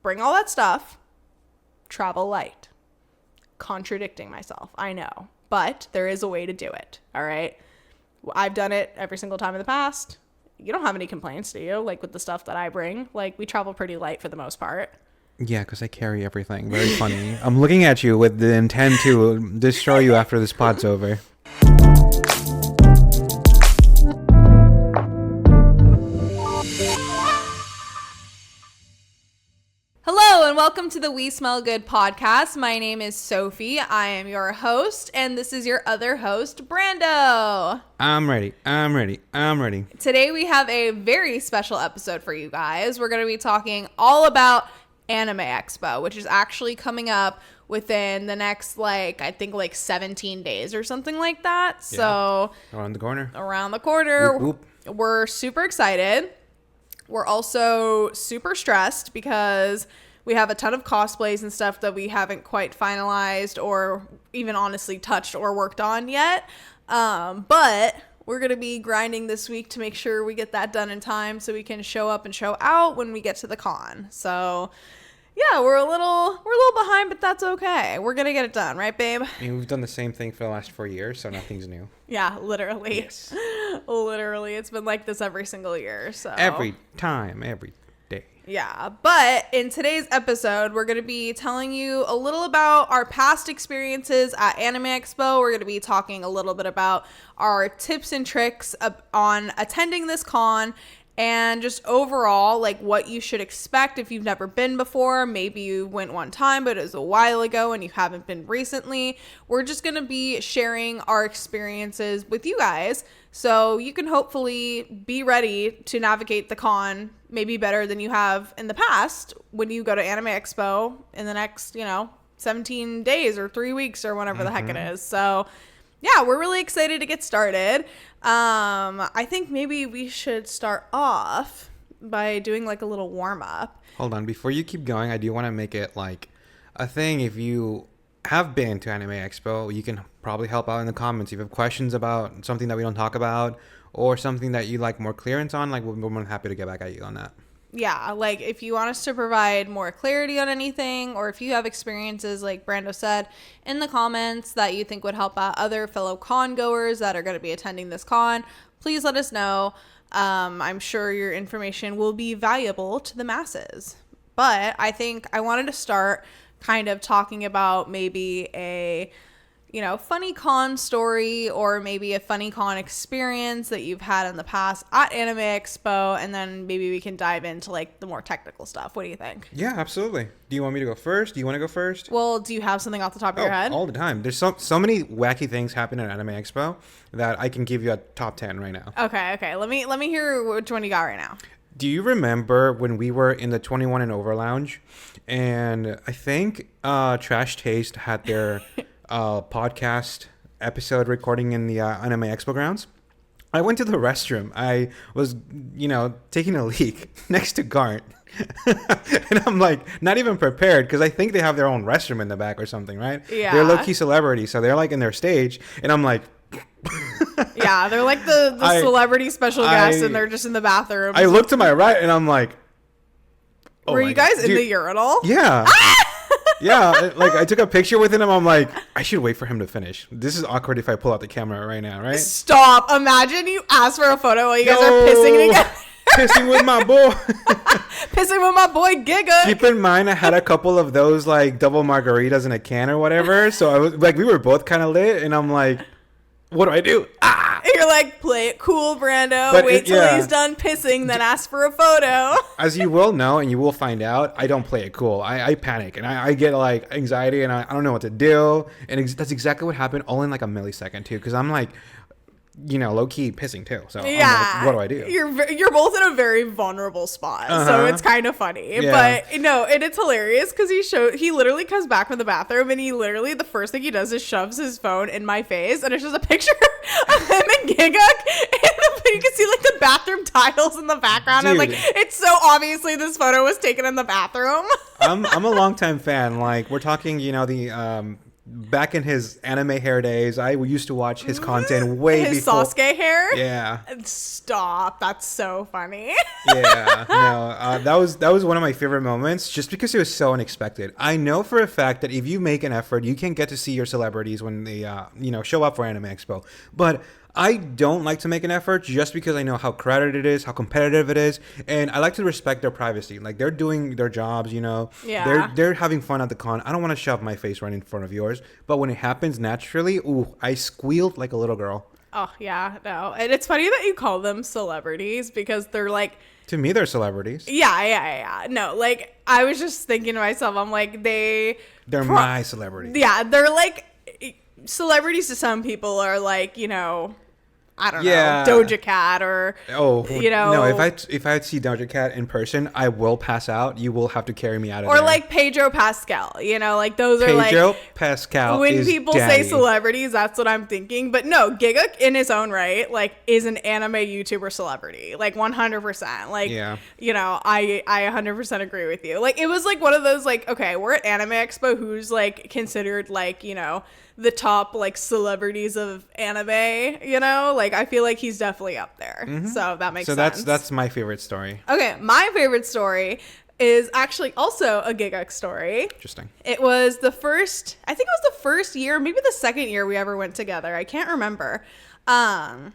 bring all that stuff, travel light. Contradicting myself, I know, but there is a way to do it. All right, I've done it every single time in the past. You don't have any complaints, do you? Like with the stuff that I bring, like we travel pretty light for the most part. Yeah, because I carry everything. Very funny. I'm looking at you with the intent to destroy you after this pod's over. Hello and welcome to the We Smell Good podcast. My name is Sophie. I am your host, and this is your other host, Brando. I'm ready. Today we have a very special episode for you guys. We're going to be talking all about Anime Expo, which is actually coming up within the next, I think 17 days or something like that. Yeah. So around the corner. Whoop, whoop. We're super excited. We're also super stressed because we have a ton of cosplays and stuff that we haven't quite finalized or even honestly touched or worked on yet. But we're going to be grinding this week to make sure we get that done in time so we can show up and show out when we get to the con. So yeah, we're a little behind, but that's okay. We're going to get it done, right, babe? I mean, we've done the same thing for the last 4 years, so nothing's new. Yeah, literally. Yes. Literally. It's been like this every single year. So every time, every day. Yeah, but in today's episode, we're going to be telling you a little about our past experiences at Anime Expo. We're going to be talking a little bit about our tips and tricks on attending this con and just overall, what you should expect if you've never been before. Maybe you went one time, but it was a while ago and you haven't been recently. We're just going to be sharing our experiences with you guys so you can hopefully be ready to navigate the con maybe better than you have in the past when you go to Anime Expo in the next, 17 days or 3 weeks or whatever the heck it is. So yeah, we're really excited to get started. I think maybe we should start off by doing a little warm up. Hold on. Before you keep going, I do want to make it a thing. If you have been to Anime Expo, you can probably help out in the comments. If you have questions about something that we don't talk about or something that you like more clearance on, we're more than happy to get back at you on that. Yeah, if you want us to provide more clarity on anything, or if you have experiences, like Brando said, in the comments that you think would help out other fellow con goers that are going to be attending this con, please let us know. I'm sure your information will be valuable to the masses. But I think I wanted to start kind of talking about maybe a funny con story or maybe a funny con experience that you've had in the past at Anime Expo, and then maybe we can dive into the more technical stuff. What do you think? Yeah, absolutely. Do you want me to go first? Do you want to go first? Well, do you have something off the top of your head? All the time. There's so many wacky things happen at Anime Expo that I can give you a top 10 right now. Okay. Let me hear which one you got right now. Do you remember when we were in the 21 and over lounge and I think Trash Taste had their podcast episode recording in the Anime Expo grounds? I went to the restroom. I was, taking a leak next to Garnt. And I'm not even prepared because I think they have their own restroom in the back or something, right? Yeah. They're low-key celebrities, so they're in their stage. And I'm yeah, they're the celebrity special guest and they're just in the bathroom. I look to my right and I'm oh, were you guys in the urinal? Yeah. Yeah, I took a picture with him. I'm I should wait for him to finish. This is awkward if I pull out the camera right now, right? Stop. Imagine you ask for a photo while you guys are pissing together. Pissing with my boy. Pissing with my boy Giga. Keep in mind, I had a couple of those double margaritas in a can or whatever. So I was we were both kind of lit, and I'm what do I do? You're play it cool, Brando. But wait till he's done pissing, then ask for a photo. As you will know, and you will find out, I don't play it cool. I panic, and I get anxiety, and I don't know what to do. And that's exactly what happened, all in a millisecond, too. Because I'm low-key pissing, too. So yeah. What do I do? You're both in a very vulnerable spot. So it's kind of funny. Yeah. But, no, and it's hilarious because he literally comes back from the bathroom, and the first thing he does is shoves his phone in my face, and it's just a picture of him and Giga, and you can see the bathroom tiles in the background. Dude. And it's so obviously this photo was taken in the bathroom. I'm a longtime fan. We're talking, the back in his anime hair days, I used to watch his content way his before. Sasuke hair. Yeah. Stop. That's so funny. Yeah. No, that was one of my favorite moments, just because it was so unexpected. I know for a fact that if you make an effort, you can get to see your celebrities when they show up for Anime Expo. But I don't like to make an effort just because I know how crowded it is, how competitive it is, and I like to respect their privacy. Like, they're doing their jobs, Yeah. They're having fun at the con. I don't want to shove my face right in front of yours, but when it happens naturally, ooh, I squealed like a little girl. Oh, yeah, no. And it's funny that you call them celebrities because they're like, To me, they're celebrities. yeah. No, like, I was just thinking to myself, I'm like, They're my celebrities. yeah, they're like, celebrities to some people are like, I don't know, Doja Cat or, No, if I see Doja Cat in person, I will pass out. You will have to carry me out of or there. like Pedro Pascal, like those are like, Pedro Pascal when is people daddy. say celebrities, that's what I'm thinking. But no, Giga in his own right, like, is an anime YouTuber celebrity, like 100%. Like, Yeah. I 100% agree with you. Like, it was like one of those, like, okay, we're at Anime Expo, who's like considered like, the top like celebrities of anime, like, I feel like he's definitely up there. Mm-hmm. So that makes So sense. that's my favorite story. Okay, my favorite story is actually also a Giga story. Interesting. It was the first year, maybe the second year we ever went together. I can't remember. But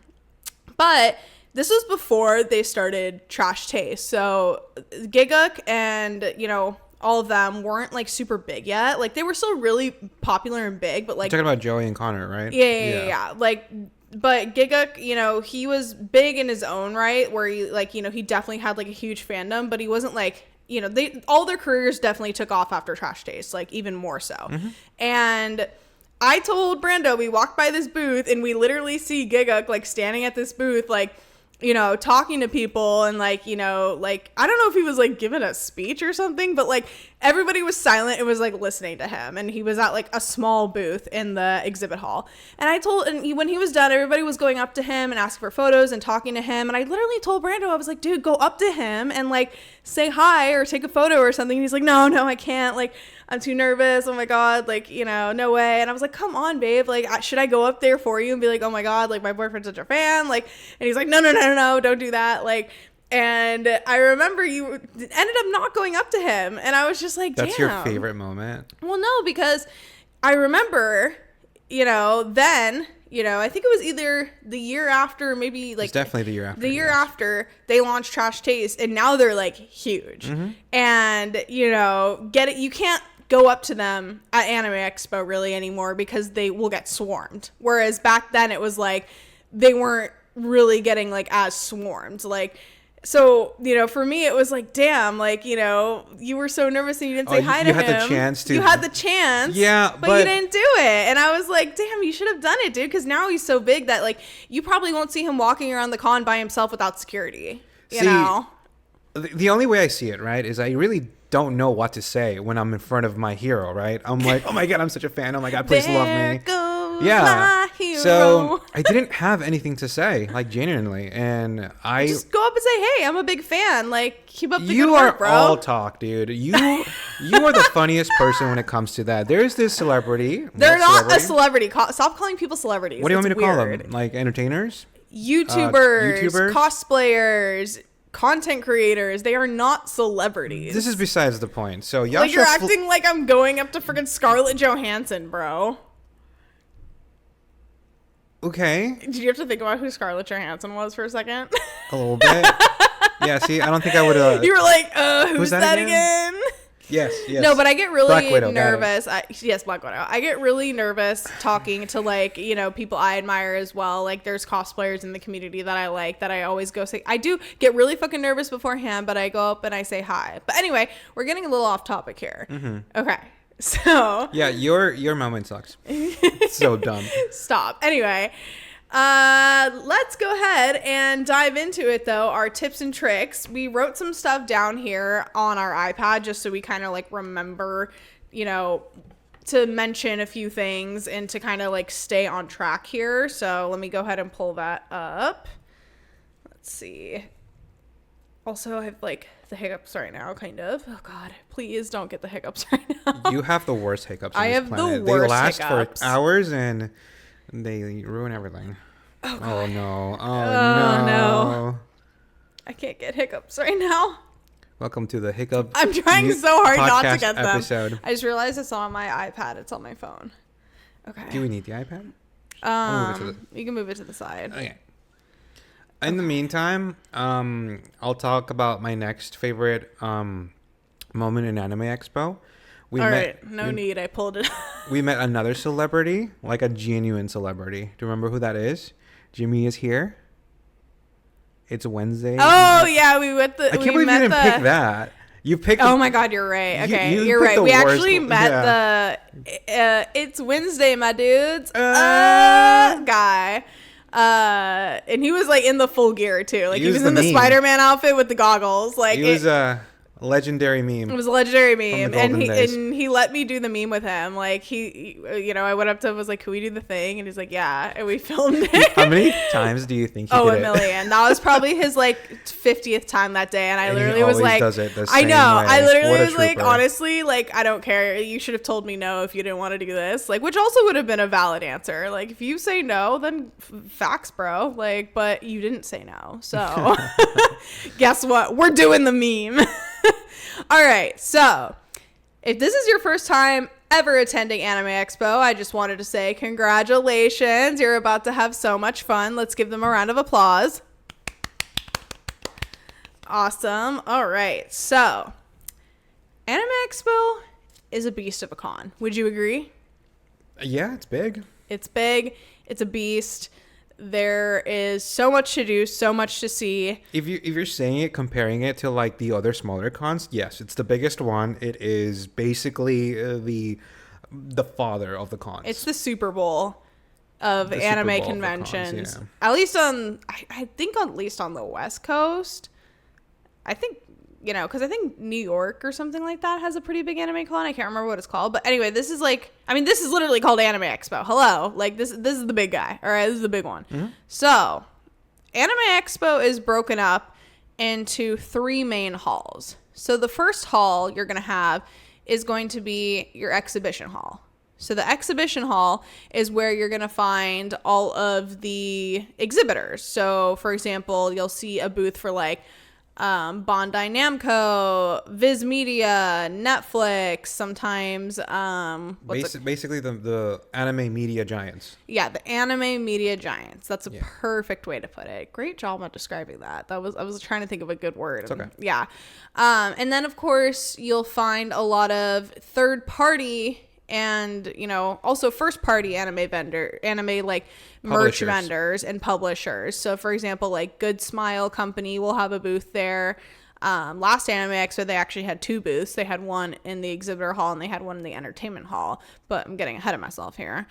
this was before they started Trash Taste. So Giguk and, all of them weren't like super big yet. Like, they were still really popular and big, but like, You're talking about Joey and Connor, right? yeah. Like, but Giguk, he was big in his own right, where he like, he definitely had like a huge fandom, but he wasn't like, all their careers definitely took off after Trash Taste, like even more so. Mm-hmm. And I told Brando, we walked by this booth and we literally see Giguk like standing at this booth, like, talking to people and like, like, I don't know if he was like giving a speech or something, but like everybody was silent and was like listening to him. And he was at like a small booth in the exhibit hall. And when he was done, everybody was going up to him and asking for photos and talking to him. And I literally told Brando, I was like, dude, go up to him and like say hi or take a photo or something. And he's like, no, I can't. Like, I'm too nervous. Oh my God. Like, no way. And I was like, come on, babe. Like, should I go up there for you and be like, oh my God, like my boyfriend's such a fan. Like, and he's like, no, don't do that. Like, and I remember you ended up not going up to him. And I was just like, damn. That's your favorite moment? Well, no, because I remember, then, I think it was either the year after, maybe like. It's definitely the year after. The year after they launched Trash Taste, and now they're like huge. Mm-hmm. And, you can't go up to them at Anime Expo really anymore because they will get swarmed. Whereas back then it was like they weren't really getting like as swarmed. Like, so, for me, it was like, damn, like, you were so nervous and you didn't say hi to him. You had the chance to. You had the chance. Yeah, but you didn't do it. And I was like, damn, you should have done it, dude. Because now he's so big that, like, you probably won't see him walking around the con by himself without security. You know? The only way I see it, right, is I really don't know what to say when I'm in front of my hero, right? I'm like, oh my God, I'm such a fan. Oh my God, please love me. Goes Yeah. my hero. So I didn't have anything to say, like, genuinely. And I just go up and say, hey, I'm a big fan. Like, keep up the you good are work, bro. all talk, dude. You are the funniest person when it comes to that. There's this celebrity. They're not a celebrity. Stop calling people celebrities. What do you want me to call weird. them? Like, entertainers? YouTubers, cosplayers, content creators. They are not celebrities. This is besides the point. So y'all like, you're acting like I'm going up to freaking Scarlett Johansson, bro. Okay. Did you have to think about who Scarlett Johansson was for a second? A little bit. Yeah, see, I don't think I would have. You were like, who's that again? Yes. No, but I get really Black Widow, nervous. Yes, Black Widow. I get really nervous talking to, like, people I admire as well. Like, there's cosplayers in the community that I like that I always go say. I do get really fucking nervous beforehand, but I go up and I say hi. But anyway, we're getting a little off topic here. Mm-hmm. Okay. So. Yeah, your moment sucks. It's so dumb. Stop. Anyway. Let's go ahead and dive into it though. Our tips and tricks. We wrote some stuff down here on our iPad just so we kind of like remember, to mention a few things and to kind of like stay on track here. So let me go ahead and pull that up. Let's see. Also, I have like the hiccups right now, kind of. Oh God, please don't get the hiccups right now. You have the worst hiccups on I this have planet. the worst They last hiccups. for hours and they ruin everything. Oh no. Oh no. I can't get hiccups right now. Welcome to the hiccup. I'm trying so hard not to get them. Episode. I just realized it's on my iPad. It's on my phone. Okay. Do we need the iPad? You can move it to the side. Okay. In the meantime, I'll talk about my next favorite moment in Anime Expo. No need. I pulled it. We met another celebrity, like a genuine celebrity. Do you remember who that is? Jimmy is here. It's Wednesday. Oh yeah, we went the. I can't believe you didn't pick that. You picked. Oh my God, you're right. Okay, you're right. We worst, actually met the. It's Wednesday, my dudes. Guy. And he was like in the full gear too. Like he was in the Spider-Man outfit with the goggles. Like he was a legendary meme. It was a legendary meme, and days. he let me do the meme with him. Like he I went up to him, was like, "Can we do the thing?" And he's like, "Yeah," and we filmed it. How many times do you think he did it? A million. That was probably his like 50th time that day, and I literally was like, does it the I know. same way. I literally was trooper. like, honestly, like I don't care. You should have told me no if you didn't want to do this. Like, which also would have been a valid answer. Like, if you say no, then facts, bro. Like, but you didn't say no, so guess what? We're doing the meme. All right, so if this is your first time ever attending Anime Expo, I just wanted to say congratulations. You're about to have so much fun. Let's give them a round of applause. Awesome. All right, so Anime Expo is a beast of a con. Would you agree? Yeah, it's big. It's big. It's a beast. There is so much to do, so much to see. If you're saying it, comparing it to like the other smaller cons, yes, it's the biggest one. It is basically the father of the cons. It's the Super Bowl of anime conventions. Cons, yeah. At least I think at least on the West Coast. I think, because I think New York or something like that has a pretty big anime con. I can't remember what it's called. But anyway, this is literally called Anime Expo. Hello. Like, this is the big guy. All right, this is the big one. Mm-hmm. So, Anime Expo is broken up into 3 main halls. So, the first hall you're going to have is going to be your exhibition hall. So, the exhibition hall is where you're going to find all of the exhibitors. So, for example, you'll see a booth for like Bandai Namco, Viz Media, Netflix, sometimes basically the anime media giants. Yeah, the anime media giants. That's a perfect way to put it. Great job on describing that. I was trying to think of a good word. It's okay. Yeah. And then of course you'll find a lot of third party and also first party anime like merch vendors and publishers. So for example, like Good Smile Company will have a booth there. Last Anime Expo they actually had 2 booths. They had one in the exhibitor hall and they had one in the entertainment hall, but I'm getting ahead of myself here.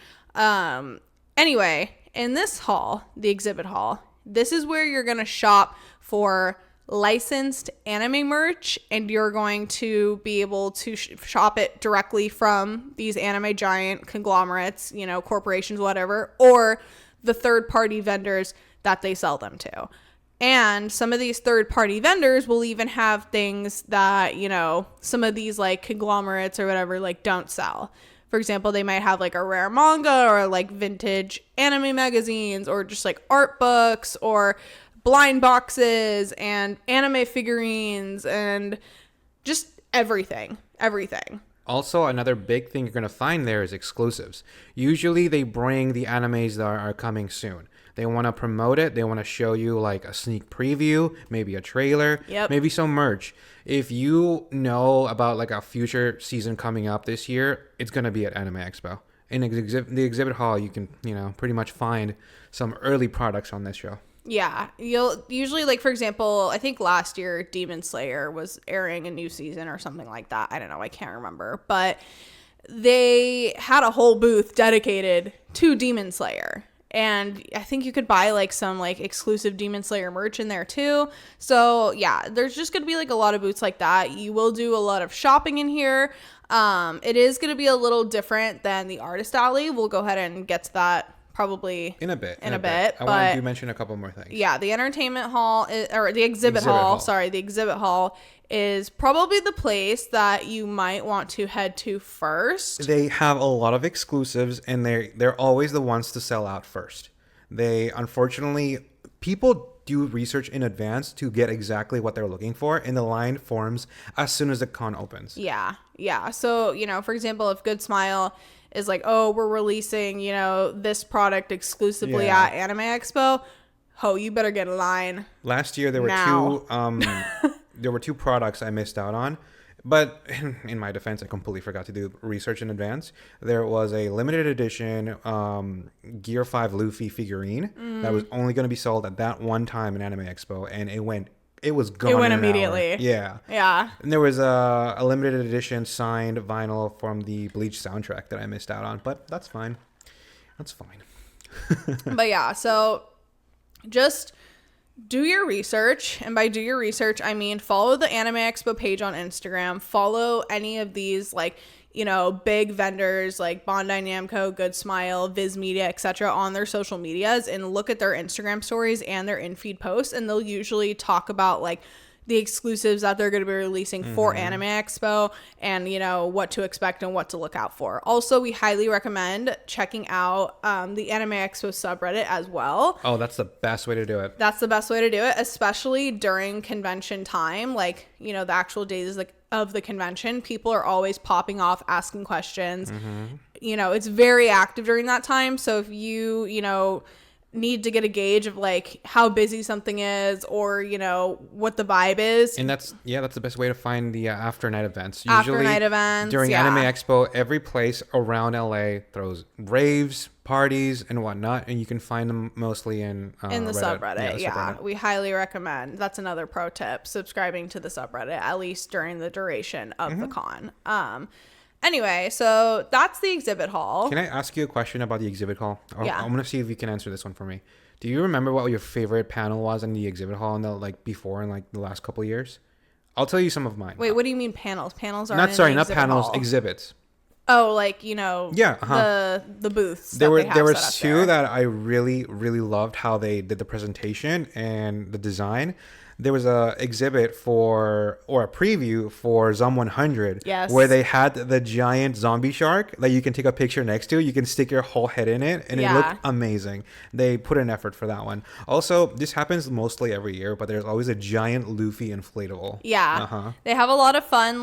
Anyway, in this hall, the exhibit hall, this is where you're going to shop for licensed anime merch, and you're going to be able to shop it directly from these anime giant conglomerates, corporations, whatever, or the third party vendors that they sell them to. And some of these third party vendors will even have things that, some of these like conglomerates or whatever like don't sell. For example, they might have like a rare manga or like vintage anime magazines or just like art books or blind boxes and anime figurines and just everything. Also, another big thing you're going to find there is exclusives. Usually they bring the animes that are coming soon. They want to promote it. They want to show you like a sneak preview, maybe a trailer, maybe some merch. If you know about like a future season coming up this year, it's going to be at Anime Expo. In the exhibit hall, you can, pretty much find some early products on this show. Yeah, you'll usually, like, for example, I think last year Demon Slayer was airing a new season or something like that. I don't know. I can't remember. But they had a whole booth dedicated to Demon Slayer. And I think you could buy, like, some, like, exclusive Demon Slayer merch in there, too. So, yeah, there's just going to be, like, a lot of booths like that. You will do a lot of shopping in here. It is going to be a little different than the Artist Alley. We'll go ahead and get to that probably in a bit. I wanted to mention a couple more things. Yeah, the entertainment hall the exhibit hall. Sorry, the exhibit hall is probably the place that you might want to head to first. They have a lot of exclusives, and they're always the ones to sell out first. They, unfortunately, people do research in advance to get exactly what they're looking for, and the line forms as soon as the con opens. Yeah. So, for example, if Good Smile is like, oh, we're releasing, this product exclusively at Anime Expo, you better get in line. Last year there were two products I missed out on, but in my defense, I completely forgot to do research in advance. There was a limited edition Gear 5 Luffy figurine that was only going to be sold at that one time in Anime Expo, and it was gone. It went immediately. Yeah. And there was a limited edition signed vinyl from the Bleach soundtrack that I missed out on, but that's fine. But yeah, so just do your research, and by do your research, I mean follow the Anime Expo page on Instagram, follow any of these big vendors like Bandai Namco, Good Smile, Viz Media, etc. on their social medias, and look at their Instagram stories and their in-feed posts, and they'll usually talk about the exclusives that they're going to be releasing for Anime Expo, and what to expect and what to look out for. Also, we highly recommend checking out the Anime Expo subreddit as well. Oh, that's the best way to do it. That's the best way to do it, especially during convention time, the actual days of the convention. People are always popping off asking questions. It's very active during that time, so if you need to get a gauge of how busy something is, or what the vibe is, and that's the best way to find the after night events. Usually during Anime Expo, every place around LA throws raves, parties, and whatnot, and you can find them mostly in the subreddit. Subreddit. We highly recommend. That's another pro tip: subscribing to the subreddit at least during the duration of the con. Anyway, so that's the exhibit hall. Can I ask you a question about the exhibit hall? I'm going to see if you can answer this one for me. Do you remember what your favorite panel was in the exhibit hall in the before in the last couple of years? I'll tell you some of mine. Wait, what do you mean panels? Panels are not panels, hall. Exhibits. Oh, the booths. There were two that I really, really loved how they did the presentation and the design. There was a exhibit or a preview for Zom 100, where they had the giant zombie shark that you can take a picture next to. You can stick your whole head in it, and it looked amazing. They put an effort for that one. Also, this happens mostly every year, but there's always a giant Luffy inflatable. Yeah. They have a lot of fun,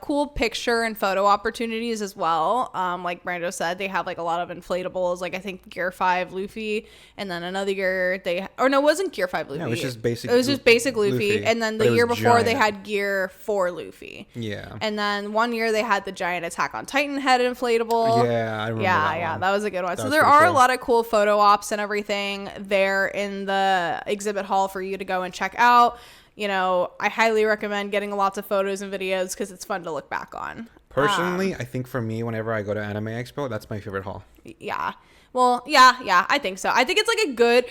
cool picture and photo opportunities as well. Like Brando said, they have a lot of inflatables. I think Gear 5 Luffy, and then another year it wasn't Gear 5 Luffy. No, it was just basic. It was just basic Luffy, and then the year before they had Gear 4 Luffy. Yeah. And then one year they had the giant Attack on Titan head inflatable. Yeah, I remember that one. That was a good one. So there are a lot of cool photo ops and everything there in the exhibit hall for you to go and check out. I highly recommend getting lots of photos and videos because it's fun to look back on. Personally, I think for me, whenever I go to Anime Expo, that's my favorite hall. Yeah. Well, yeah, I think so. I think it's a good...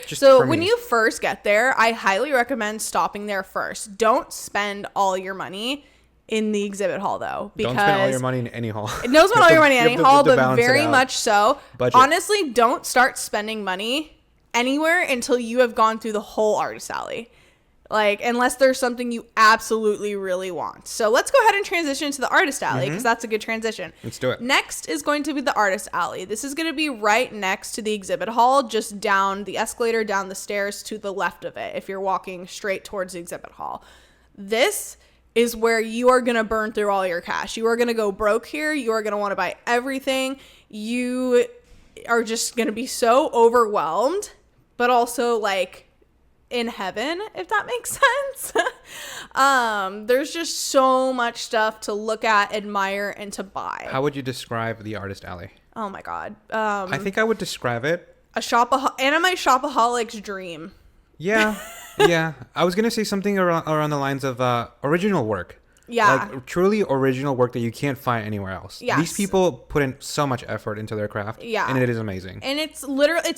when you first get there, I highly recommend stopping there first. Don't spend all your money in the exhibit hall, though. Because don't spend all your money in any hall. Don't spend all your money in any hall, but very much so. Budget. Honestly, don't start spending money anywhere until you have gone through the whole artist alley. Unless there's something you absolutely really want. So let's go ahead and transition to the artist alley, because that's a good transition. Let's do it. Next is going to be the artist alley. This is going to be right next to the exhibit hall, just down the escalator, down the stairs to the left of it, if you're walking straight towards the exhibit hall. This is where you are going to burn through all your cash. You are going to go broke here. You are going to want to buy everything. You are just going to be so overwhelmed, but also in heaven, if that makes sense. There's just so much stuff to look at, admire, and to buy. How would you describe the artist alley? Oh my god. I think I would describe it anime shopaholic's dream. Yeah. I was gonna say something around the lines of original work. Yeah. Truly original work that you can't find anywhere else. Yes. These people put in so much effort into their craft. Yeah. And it is amazing. And it's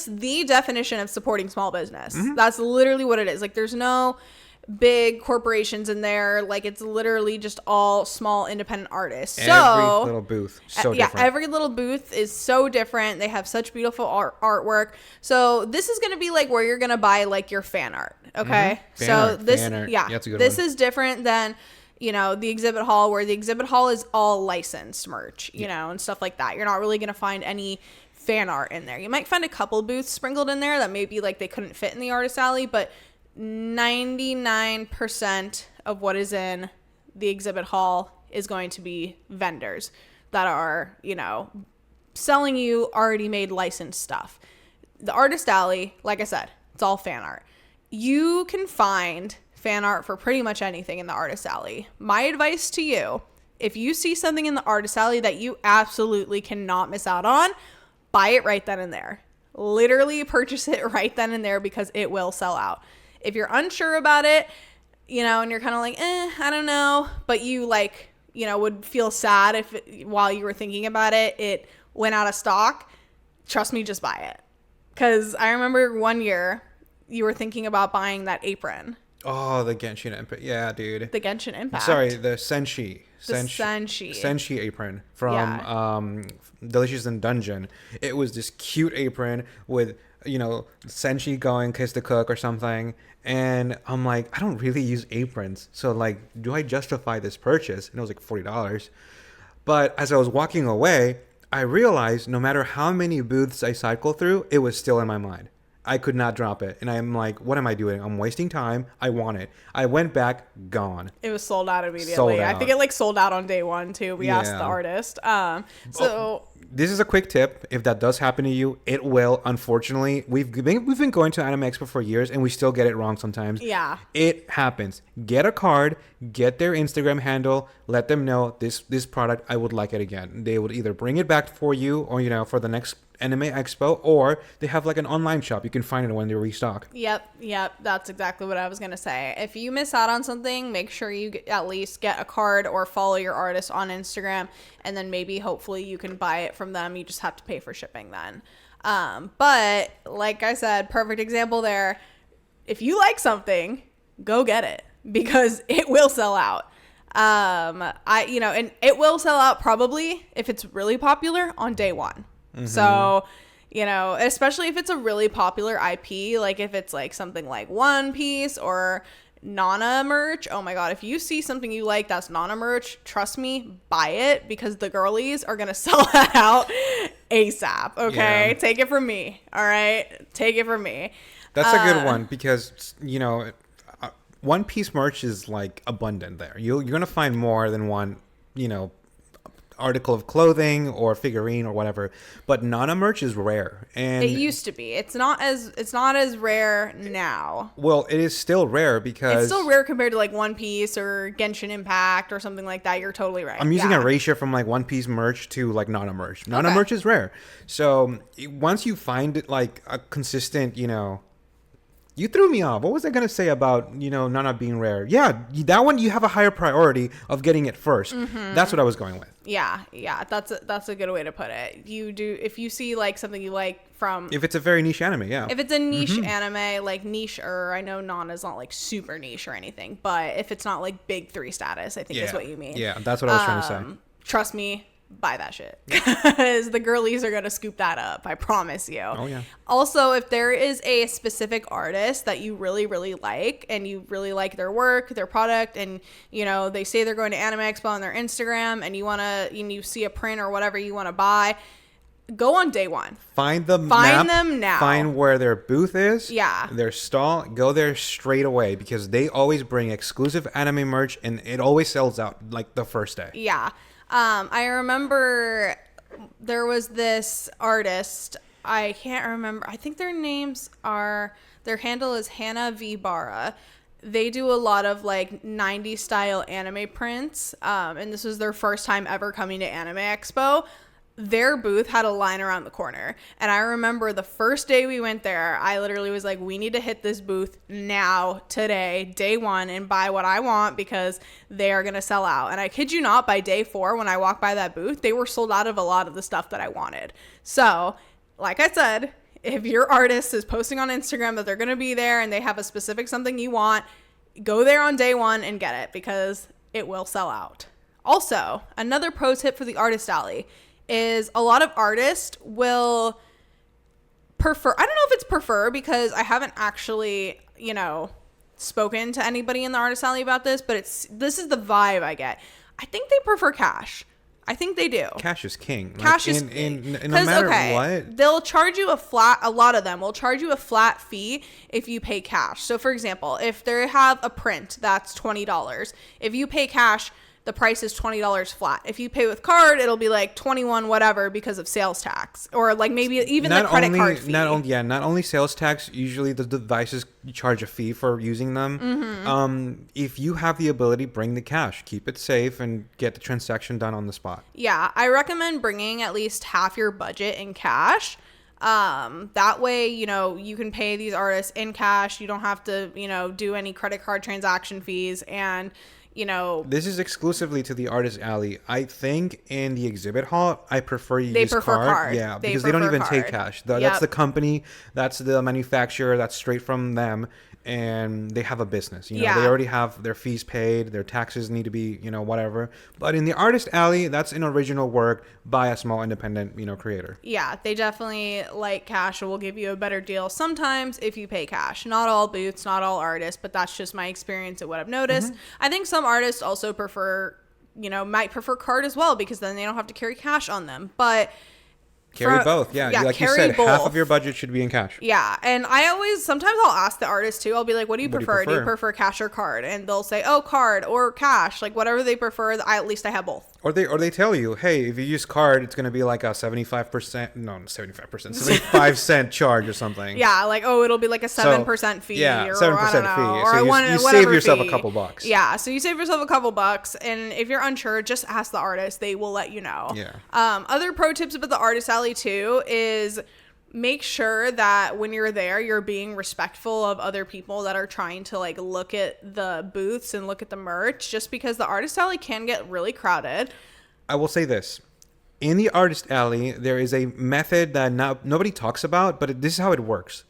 the definition of supporting small business. That's literally what it is. There's no big corporations in there. It's literally just all small independent artists. Every little booth. So different. Every little booth is so different. They have such beautiful artwork. So this is going to be where you're going to buy your fan art. Okay. Fan art. That's a good one. This is different than the exhibit hall, where the exhibit hall is all licensed merch, and stuff like that. You're not really going to find any fan art in there. You might find a couple booths sprinkled in there that maybe like they couldn't fit in the artist alley, but 99% of what is in the exhibit hall is going to be vendors that are, selling you already made licensed stuff. The artist alley, like I said, it's all fan art. You can find fan art for pretty much anything in the artist alley. My advice to you, if you see something in the artist alley that you absolutely cannot miss out on, buy it right then and there. Literally purchase it right then and there, because it will sell out. If you're unsure about it, and you're kind of like, I don't know, but you would feel sad if while you were thinking about it, it went out of stock, trust me, just buy it. Because I remember one year you were thinking about buying that apron. Oh, the Genshin Impact. Yeah, dude. The Genshin Impact. Sorry, the Senshi. Senshi apron from Delicious in Dungeon. It was this cute apron with, Senshi going kiss the cook or something. And I'm like, I don't really use aprons. So, like, do I justify this purchase? And it was like $40. But as I was walking away, I realized no matter how many booths I cycled through, it was still in my mind. I could not drop it. And I'm like, what am I doing? I'm wasting time. I want it. I went back, gone. It was sold out immediately. I think it sold out on day one too. We asked the artist. This is a quick tip. If that does happen to you, it will. Unfortunately, we've been going to Anime Expo for years and we still get it wrong sometimes. Yeah. It happens. Get a card, get their Instagram handle, let them know this product, I would like it again. They would either bring it back for you or, for the next Anime Expo, or they have like an online shop. You can find it when they restock. Yep. That's exactly what I was going to say. If you miss out on something, make sure you at least get a card or follow your artist on Instagram, and then maybe hopefully you can buy it from them. You just have to pay for shipping then. But like I said, perfect example there. If you like something, go get it, because it will sell out. And it will sell out probably if it's really popular on day one. Mm-hmm. So, especially if it's a really popular IP, like if it's like something like One Piece or Nana merch. Oh my God. If you see something you like that's Nana merch, trust me, buy it, because the girlies are going to sell that out ASAP. Okay. Yeah. Take it from me. All right. Take it from me. That's a good one, because, One Piece merch is like abundant there. You're going to find more than one, article of clothing or figurine or whatever, but Nana merch is rare, and it used to be. It's not as rare now. Well, it is still rare, because it's still rare compared to like One Piece or Genshin Impact or something like that. You're totally right. I'm using a ratio from like One Piece merch to like Nana merch. Nana merch is rare, so once you find it like a consistent, you threw me off. What was I going to say about, Nana being rare? Yeah, that one, you have a higher priority of getting it first. Mm-hmm. That's what I was going with. Yeah. That's a good way to put it. If you see like something you like from... If it's a very niche anime, yeah. If it's a niche anime, like niche, or I know Nana's not like super niche or anything, but if it's not like big 3 status, I think is what you mean. Yeah, that's what I was trying to say. Trust me, buy that shit, because the girlies are gonna scoop that up. I promise you. Oh yeah. Also, if there is a specific artist that you really, really like, and you really like their work, their product, and they say they're going to Anime Expo on their Instagram, and you see a print or whatever you want to buy, go on day one. Find them now. Find where their booth is. Yeah. Their stall. Go there straight away, because they always bring exclusive anime merch, and it always sells out like the first day. Yeah. I remember there was this artist, I can't remember, I think their handle is Hannah V. Barra. They do a lot of like 90s style anime prints, and this was their first time ever coming to Anime Expo. Their booth had a line around the corner, and I remember the first day we went there, I literally was like, we need to hit this booth now, today, day one, and buy what I want, because they are going to sell out. And I kid you not, by day 4, when I walked by that booth, they were sold out of a lot of the stuff that I wanted. So like I said, if your artist is posting on Instagram that they're going to be there and they have a specific something you want, go there on day 1 and get it, because it will sell out. Also, another pro tip for the artist alley is a lot of artists will prefer, I don't know if it's prefer, because I haven't actually, spoken to anybody in the artist alley about this, but this is the vibe I get. I think they prefer cash. I think they do. Cash is king. Cash like, is no matter what. They'll charge you a lot of them will charge you a flat fee if you pay cash. So for example, if they have a print that's $20, if you pay cash, the price is $20 flat. If you pay with card, it'll be like 21 whatever because of sales tax, or like maybe even the credit card fee. Not only sales tax. Usually the devices charge a fee for using them. Mm-hmm. If you have the ability, bring the cash. Keep it safe and get the transaction done on the spot. Yeah, I recommend bringing at least half your budget in cash. That way, you can pay these artists in cash. You don't have to, do any credit card transaction fees, and this is exclusively to the artist alley. I think in the exhibit hall, I prefer you use card. Yeah, because they don't even take cash. That's the company, that's the manufacturer, that's straight from them, and they have a business. They already have their fees paid, their taxes need to be, whatever. But in the artist alley, that's an original work by a small independent, creator. Yeah, they definitely like cash and will give you a better deal sometimes if you pay cash. Not all booths, not all artists, but that's just my experience and what I've noticed. Mm-hmm. I think some artists also might prefer card as well, because then they don't have to carry cash on them. But carry both. Yeah. Like you said, both. Half of your budget should be in cash. Yeah. And sometimes I'll ask the artist too. I'll be like, what do you prefer? Do you prefer cash or card? And they'll say, oh, card or cash, like whatever they prefer. At least I have both. Or they tell you, hey, if you use card, it's going to be like a 75 cent charge or something. Yeah. Like, it'll be like a 7% fee. Yeah. 7% fee. Or you save yourself a couple bucks. Yeah. So you save yourself a couple bucks. And if you're unsure, just ask the artist. They will let you know. Yeah. Other pro tips about the artist alley too is make sure that when you're there, you're being respectful of other people that are trying to like look at the booths and look at the merch, just because the artist alley can get really crowded. I will say this. In the artist alley, there is a method that nobody talks about, but this is how it works.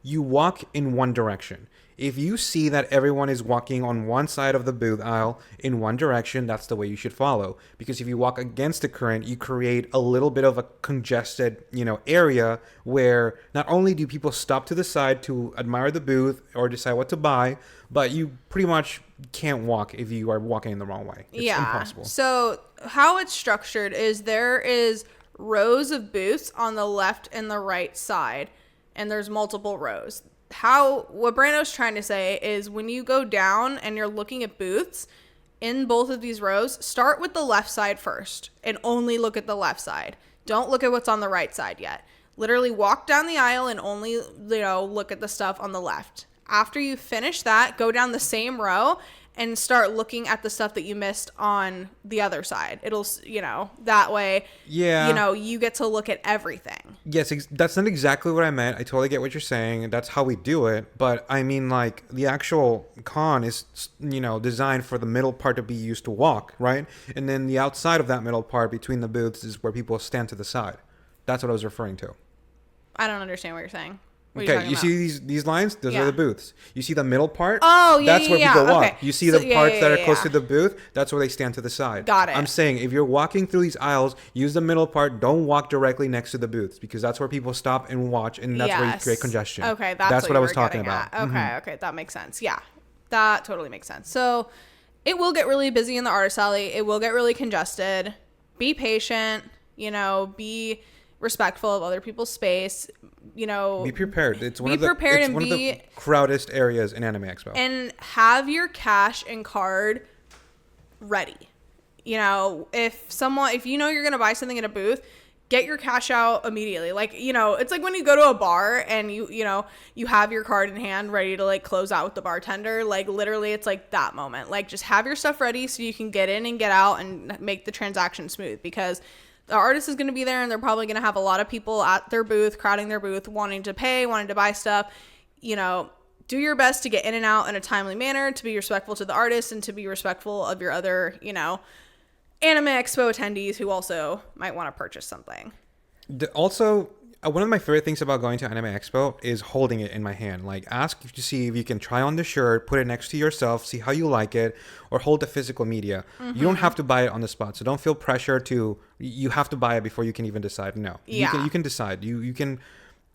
You walk in one direction. If you see that everyone is walking on one side of the booth aisle in one direction, that's the way you should follow. Because if you walk against the current, you create a little bit of a congested, area where not only do people stop to the side to admire the booth or decide what to buy, but you pretty much can't walk if you are walking in the wrong way. It's impossible. So how it's structured is there is rows of booths on the left and the right side, and there's multiple rows. What Brando's trying to say is when you go down and you're looking at booths in both of these rows, start with the left side first and only look at the left side. Don't look at what's on the right side yet. Literally walk down the aisle and only, look at the stuff on the left. After you finish that, go down the same row and start looking at the stuff that you missed on the other side. It'll, that way, you get to look at everything. Yes, that's not exactly what I meant. I totally get what you're saying. That's how we do it. But I mean, like, the actual con is, designed for the middle part to be used to walk, right? And then the outside of that middle part between the booths is where people stand to the side. That's what I was referring to. I don't understand what you're saying. Okay, you see these lines? Those are the booths. You see the middle part? Oh, yeah, that's where people walk. Okay. You see the parts that are close to the booth? That's where they stand to the side. Got it. I'm saying if you're walking through these aisles, use the middle part. Don't walk directly next to the booths, because that's where people stop and watch, and that's where you create congestion. Okay, that's what I was talking about. Okay, that makes sense. Yeah, that totally makes sense. So it will get really busy in the artist alley. It will get really congested. Be patient, be respectful of other people's space. Be prepared. It's one of the crowdest areas in Anime Expo. And have your cash and card ready. If you're gonna buy something at a booth, get your cash out immediately. Like, it's like when you go to a bar and you have your card in hand ready to like close out with the bartender. Like, literally, it's like that moment. Like, just have your stuff ready so you can get in and get out and make the transaction smooth, because the artist is going to be there and they're probably going to have a lot of people at their booth, crowding their booth, wanting to pay, wanting to buy stuff. Do your best to get in and out in a timely manner, to be respectful to the artist and to be respectful of your other, Anime Expo attendees who also might want to purchase something. Also, one of my favorite things about going to Anime Expo is holding it in my hand. Like, ask to see if you can try on the shirt, put it next to yourself, see how you like it, or hold the physical media. Mm-hmm. You don't have to buy it on the spot, so don't feel pressure you have to buy it before you can even decide. No, you can decide. You can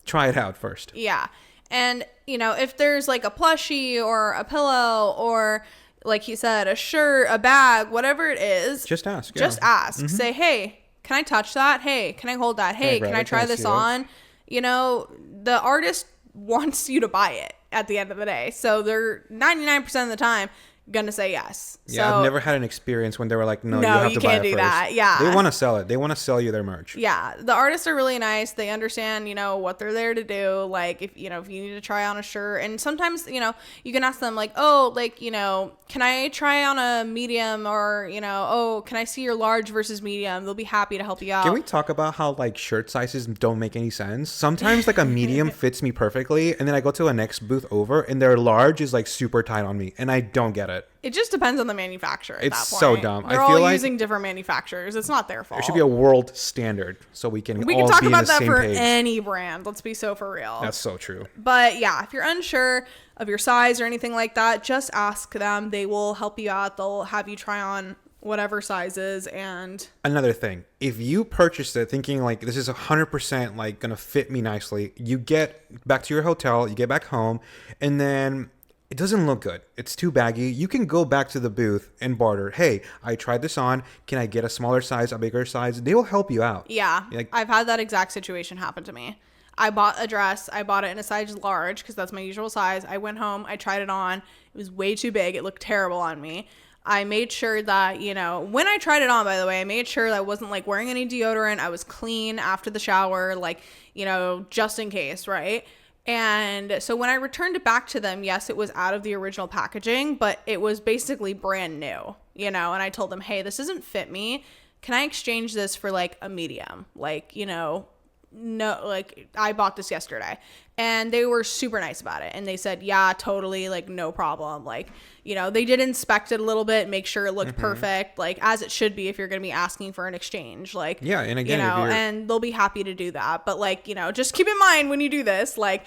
try it out first. Yeah. And, you know, if there's like a plushie or a pillow or, like he said, a shirt, a bag, whatever it is, just ask. Just ask. Say, hey, can I touch that? Hey, can I hold that? Hey, can I try this on? You know, the artist wants you to buy it at the end of the day. So they're 99% of the time gonna say yes. Yeah, so, I've never had an experience when they were like, no, you have to buy it first. Do that. Yeah, they want to sell it. They want to sell you their merch. Yeah, the artists are really nice. They understand, you know, what they're there to do. Like, if you need to try on a shirt, and sometimes, you know, you can ask them like, oh, like, you know, can I try on a medium, or, you know, oh, can I see your large versus medium? They'll be happy to help you out. Can we talk about how like shirt sizes don't make any sense? Sometimes like a medium fits me perfectly, and then I go to a next booth over, and their large is like super tight on me, and I don't get it. It just depends on the manufacturer. At It's that point. so dumb. They're I feel all like using different manufacturers. It's not their fault. There should be a world standard so we can all talk be about on the that same for page. any brand. Let's be so for real. That's so true. But yeah, if you're unsure of your size or anything like that, just ask them. They will help you out. They'll have you try on whatever sizes. And another thing, if you purchased it thinking like this is 100% like gonna fit me nicely, you get back to your hotel, you get back home, and then it doesn't look good. It's too baggy. You can go back to the booth and barter. Hey, I tried this on. Can I get a smaller size, a bigger size? They will help you out. Yeah. Like, I've had that exact situation happen to me. I bought a dress. I bought it in a size large because that's my usual size. I went home. I tried it on. It was way too big. It looked terrible on me. I made sure that, you know, when I tried it on, by the way, I made sure that I wasn't like wearing any deodorant. I was clean after the shower, like, you know, just in case, right? And so when I returned it back to them, yes, it was out of the original packaging, but it was basically brand new, you know, and I told them, hey, this doesn't fit me. Can I exchange this for like a medium? Like, you know, no, like I bought this yesterday. And they were super nice about it. And they said, yeah, totally, like no problem. Like, you know, they did inspect it a little bit, make sure it looked perfect, like as it should be if you're going to be asking for an exchange. Like, yeah, and again, you know, and they'll be happy to do that. But like, you know, just keep in mind when you do this, like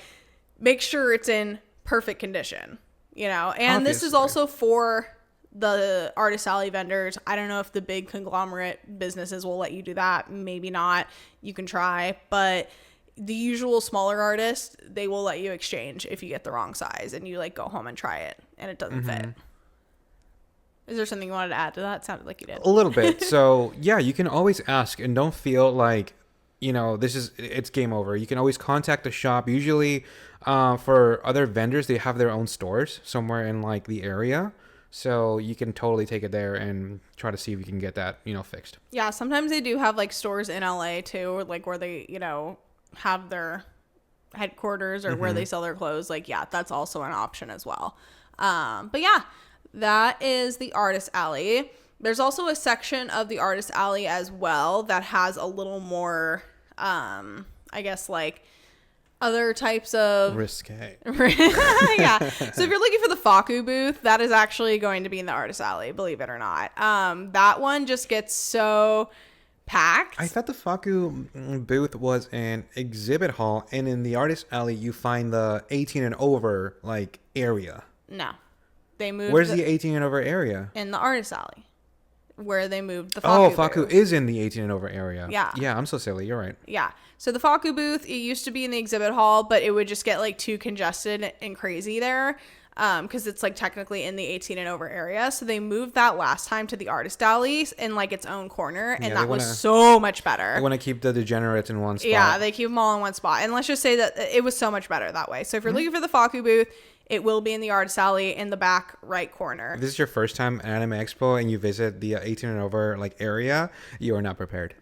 make sure it's in perfect condition, you know. And This is also for the Artist Alley vendors. I don't know if the big conglomerate businesses will let you do that. Maybe not. You can try. But the usual smaller artists, they will let you exchange if you get the wrong size and you like go home and try it and it doesn't fit. Is there something you wanted to add to that? It sounded like you did. A little bit. So yeah, you can always ask and don't feel like, you know, it's game over. You can always contact the shop. Usually for other vendors, they have their own stores somewhere in like the area. So you can totally take it there and try to see if you can get that, you know, fixed. Yeah, sometimes they do have like stores in LA too, like where they, you know, have their headquarters or where they sell their clothes. Like, yeah, that's also an option as well. But yeah, that is the Artist Alley. There's also a section of the Artist Alley as well that has a little more, I guess, like other types of risque. Yeah. So if you're looking for the Faku booth, that is actually going to be in the Artist Alley, believe it or not. That one just gets so packed. I thought the Faku booth was an exhibit hall, and in the Artist Alley you find the 18 and over like area. No. They moved. Where's the 18 and over area? In the Artist Alley. Where they moved the Faku Faku booth. is in the 18 and over area. Yeah. Yeah, I'm so silly. You're right. Yeah. So the Faku booth, it used to be in the exhibit hall, but it would just get like too congested and crazy there because it's like technically in the 18 and over area. So they moved that last time to the Artist Alley in like its own corner, and that was so much better. I want to keep the degenerates in one spot. Yeah, they keep them all in one spot. And let's just say that it was so much better that way. So if you're looking for the Faku booth, it will be in the Artist Alley in the back right corner. If this is your first time at Anime Expo and you visit the 18 and over like area, you are not prepared.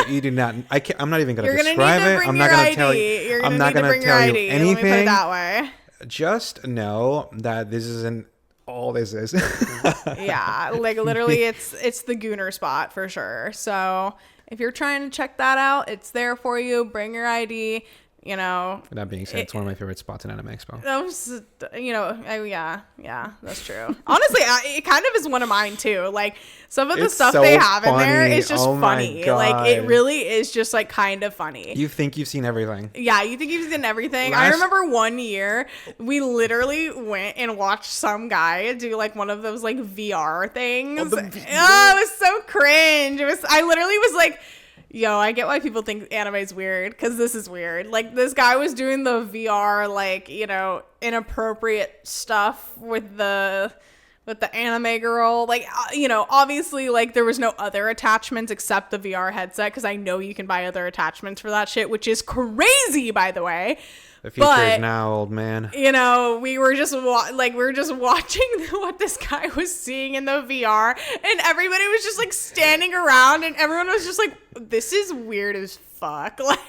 you do not. I'm not even going to describe it. I'm not going to tell you. I'm not going to tell you anything. Let me put it that way. Just know that this isn't all this is. Yeah, like literally, it's the Gooner spot for sure. So if you're trying to check that out, it's there for you. Bring your ID. You know, that being said, it's one of my favorite spots in Anime Expo. That was, you know, yeah, that's true. Honestly, it kind of is one of mine too. Like some of the stuff so they have in there is just funny. Like it really is just like kind of funny. You think you've seen everything? Yeah, you think you've seen everything. I remember one year we literally went and watched some guy do like one of those like VR things. It was so cringe. I literally was like, Yo, I get why people think anime is weird, because this is weird. Like, this guy was doing the VR, like, you know, inappropriate stuff with the anime girl. Like, you know, obviously, like, there was no other attachments except the VR headset, because I know you can buy other attachments for that shit, which is crazy, by the way. The future is now, old man. You know, we were just watching what this guy was seeing in the VR, and everybody was just like standing around, and everyone was just like, "This is weird as fuck." Like,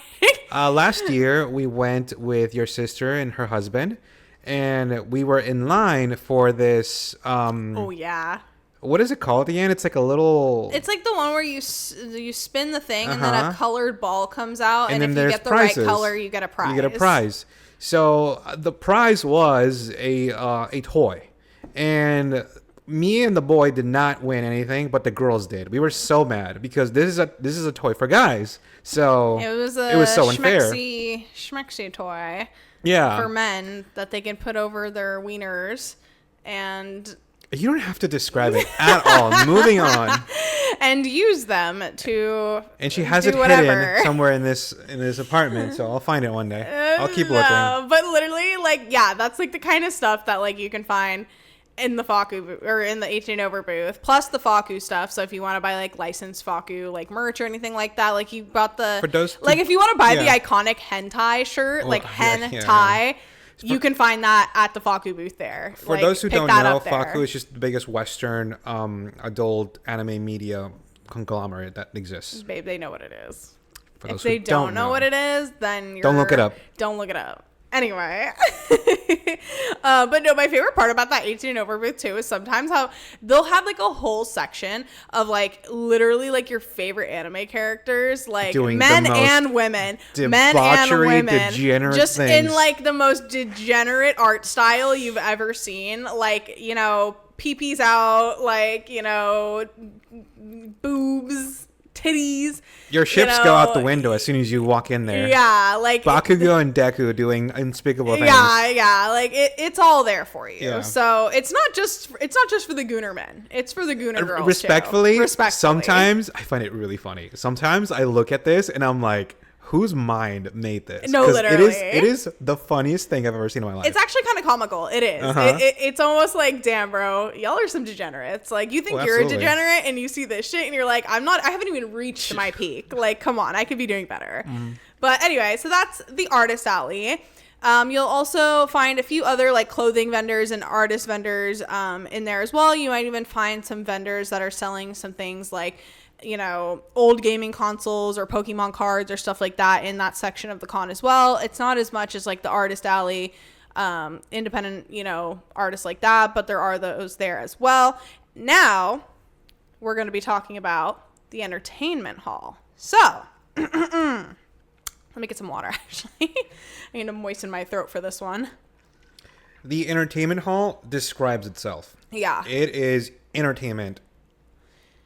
last year we went with your sister and her husband, and we were in line for this. Oh yeah. What is it called again? It's like a little... It's like the one where you spin the thing and then a colored ball comes out. And if you get the prizes. right color, you get a prize. You get a prize. So the prize was a toy. And me and the boy did not win anything, but the girls did. We were so mad because this is a toy for guys. So it was so unfair. Schmexy toy. Yeah. For men that they can put over their wieners and... You don't have to describe it at all. Moving on. And use them to. And she has it hidden somewhere in this apartment, so I'll find it one day. I'll keep looking. But literally, like, yeah, that's like the kind of stuff that like you can find in the Faku or in the 18 over booth, plus the Faku stuff. So if you want to buy like licensed Faku like merch or anything like that, like you bought the like if you want to buy the iconic hentai shirt, like hentai. You can find that at the Faku booth there. For those who don't know, Faku is just the biggest Western adult anime media conglomerate that exists. Babe, they know what it is. If they don't know what it is, then don't look it up. Don't look it up. Anyway, but no, my favorite part about that 18 and over booth too is sometimes how they'll have like a whole section of like literally like your favorite anime characters, like men and women, just things. In like the most degenerate art style you've ever seen. Like, you know, pee-pees out, like, you know, boobs, titties. Your ships go out the window as soon as you walk in there. Yeah, like Bakugo and Deku doing unspeakable things. Yeah, like it's all there for you. Yeah. So it's not just for the Gooner men. It's for the Gooner girls. Respectfully, sometimes I find it really funny. Sometimes I look at this and I'm like, whose mind made this? No, literally. It is the funniest thing I've ever seen in my life. It's actually kind of comical. It is. It's almost like, damn, bro, y'all are some degenerates. Like, you think you're a degenerate and you see this shit and you're like, I haven't even reached my peak. Like, come on, I could be doing better. But anyway, so that's the artist alley. You'll also find a few other like clothing vendors and artist vendors in there as well. You might even find some vendors that are selling some things like, you know, old gaming consoles or Pokemon cards or stuff like that in that section of the con as well. It's not as much as like the artist alley, independent, you know, artists like that, but there are those there as well. Now we're going to be talking about the entertainment hall. So let me get some water, actually. I need to moisten my throat for this one. The entertainment hall describes itself. Yeah. It is entertainment.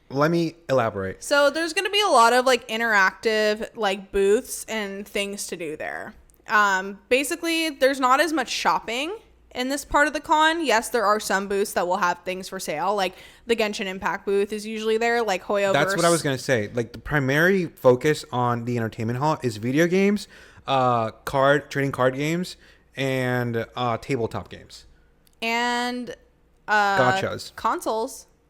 Let me elaborate. So there's going to be a lot of like interactive like booths and things to do there. Basically, there's not as much shopping in this part of the con. Yes, there are some booths that will have things for sale. Like the Genshin Impact booth is usually there. Like Hoyoverse. That's what I was going to say. Like the primary focus on the entertainment hall is video games, trading card games, and tabletop games. And gotchas.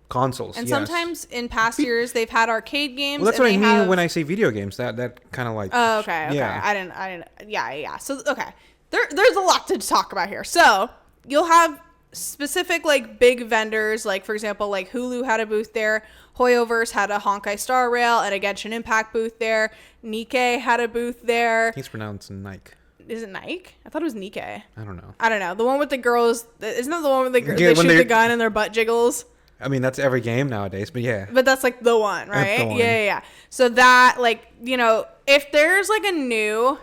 Consoles, and yes. Sometimes in past years they've had arcade games. Well, that's what I mean when I say video games. That kind of like. Oh, okay. Yeah. I didn't. Yeah. So okay, there's a lot to talk about here. So you'll have specific like big vendors, like for example, like Hulu had a booth there. Hoyoverse had a Honkai Star Rail and a Genshin Impact booth there. Nikkei had a booth there. I think it's pronounced Nike. Is it Nike? I thought it was Nikkei. I don't know. The one with the girls. Isn't that the one with they shoot the gun and their butt jiggles? I mean, that's every game nowadays, but yeah. But that's like the one, right? That's the one. Yeah. So that, like, you know, if there's like a new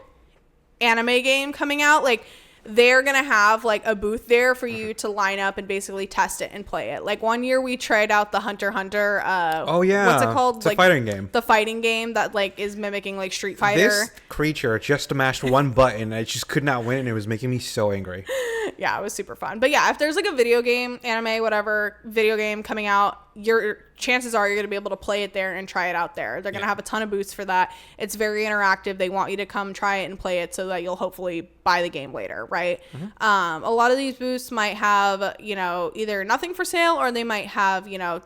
anime game coming out, like they're going to have like a booth there for you to line up and basically test it and play it. Like one year we tried out the Hunter x Hunter. Oh yeah. What's it called? It's like, a fighting game. The fighting game that like is mimicking like Street Fighter. This creature just mashed one button. I just could not win and it was making me so angry. Yeah, it was super fun. But yeah, if there's like a video game, anime, whatever, video game coming out your chances are you're going to be able to play it there and try it out there. They're going to have a ton of booths for that. It's very interactive. They want you to come try it and play it so that you'll hopefully buy the game later, right? A lot of these booths might have, either nothing for sale, or they might have, a